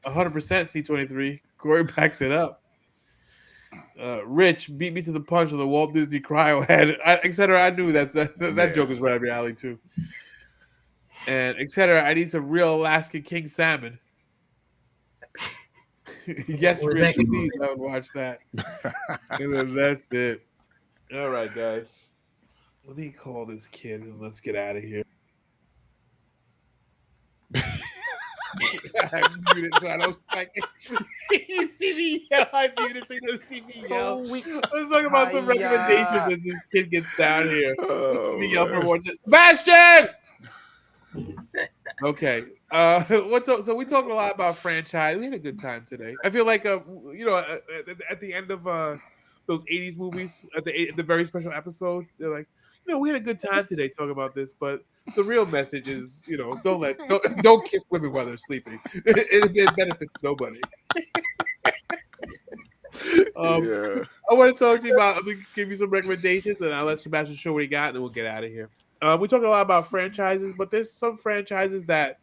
100% C23. Corey backs it up. Rich beat me to the punch of the Walt Disney cryo head, etc. I knew that joke was right up your alley too. And etc. I need some real Alaskan king salmon. Yes, Rich, please. I would watch that. And then that's it. All right, guys. Let me call this kid and let's get out of here. I muted so I don't spike it. You see me yell. I muted so you don't see me yell. Let's talk about some recommendations as this kid gets down here. Let me yell for one. Sebastian! Okay. So we talked a lot about franchise. We had a good time today. I feel like at the end of those 80s movies, at the very special episode, they're like, we had a good time today talking about this, but the real message is, don't kiss women while they're sleeping. It benefits nobody. I want to talk to you about. I'm gonna give you some recommendations, and I'll let Sebastian show what he got, and then we'll get out of here. We talk a lot about franchises, but there's some franchises that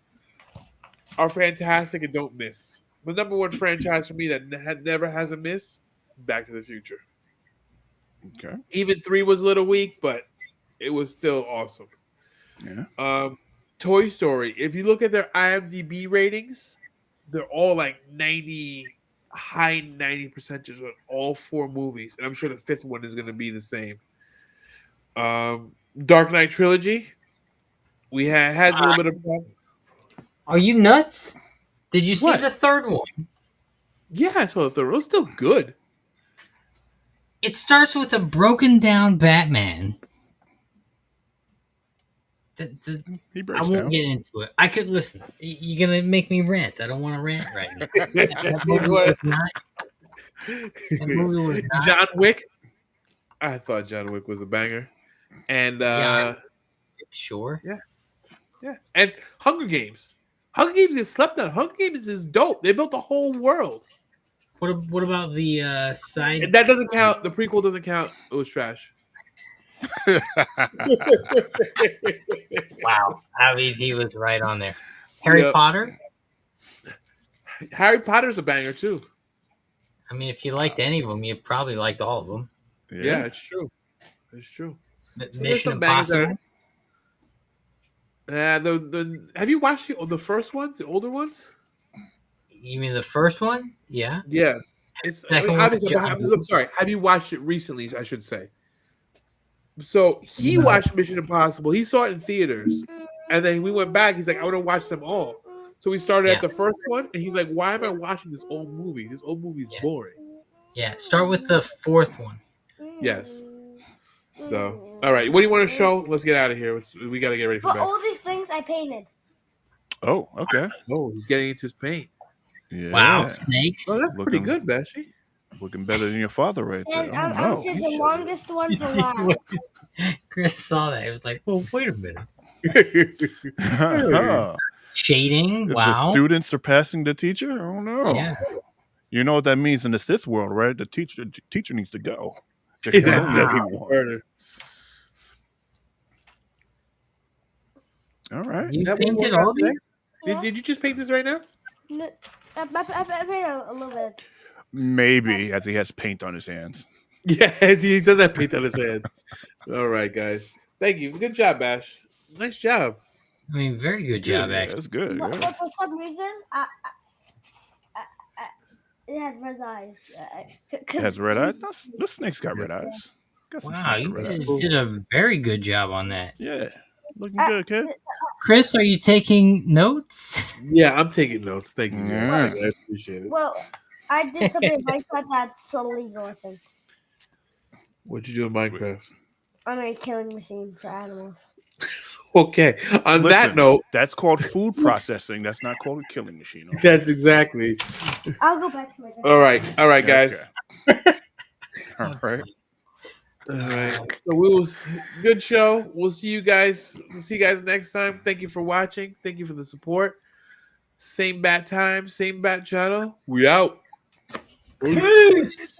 are fantastic and don't miss. The number one franchise for me that never has a miss: Back to the Future. Okay. Even 3 was a little weak, but it was still awesome. Yeah. Toy Story. If you look at their IMDb ratings, they're all like 90, high 90% on all 4 movies, and I'm sure the 5th one is going to be the same. Dark Knight trilogy. We had a little bit of fun. Are you nuts? Did you see What? the third one? Yeah, I saw the third one. It was still good. It starts with a broken down Batman. He I breaks won't down. get into it. I could listen. You're gonna make me rant. I don't want to rant right now. That movie was not. John Wick. I thought John Wick was a banger. And John, sure. Yeah. And Hunger Games. Hunger Games is slept on. Hunger Games is dope. They built a whole world. What about the side? And that doesn't count. The prequel doesn't count. It was trash. Wow. I mean, he was right on there. Harry Potter? Harry Potter's a banger, too. I mean, if you liked any of them, you probably liked all of them. Yeah, it's true. It's true. Mission Impossible? Have you watched the first ones, the older ones? You mean the first one? Yeah. Yeah. It's Second one, obviously. John I'm sorry. Have you watched it recently? I should say. So he watched Mission Impossible. He saw it in theaters, and then we went back. He's like, I want to watch them all. So we started at the first one, and he's like, Why am I watching this old movie? This old movie is boring. Yeah, start with the fourth one. Yes. So, all right. What do you want to show? Let's get out of here. We got to get ready for But bed. all these things I painted. Oh, okay. Oh, he's getting into his paint. Yeah. Wow, snakes. Oh, that's pretty Looking- good, Bashi. Looking better than your father right there. And Oh, I'm no. saying the longest one for last. Chris saw that. He was like, "Well, wait a minute." Is Shading. the Wow. student surpassing the teacher? I don't know. Yeah. You know what that means in the Sith world, right? The teacher needs to go. Murder. All right. You That one painted more all out there? these? Yeah. Did you just paint this right now? I painted a little bit. Maybe, as he has paint on his hands. Yes, he does have paint on his hands. All right, guys. Thank you. Good job, Bash. Nice job. I mean, very good job, Yeah, actually. that's good. But, Yeah. but for some reason, it had red eyes. It has red eyes. Those snakes got red eyes. Got some Wow, snakes you with red eyes. did a very good job on that. Yeah. Looking good, kid. Chris, are you taking notes? Yeah, I'm taking notes. Thank you, guys. Yeah. Thank you. I appreciate it. Well, I did something like that that's illegal, I think. What'd you do in Minecraft? I made a killing machine for animals. Okay. On that Listen, note, that's called food processing. That's not called a killing machine. Okay? that's exactly. I'll go back to my All right, guys. Okay. All right. All right. So good show. We'll see you guys. We'll see you guys next time. Thank you for watching. Thank you for the support. Same bat time, same bat channel. We out. Peace.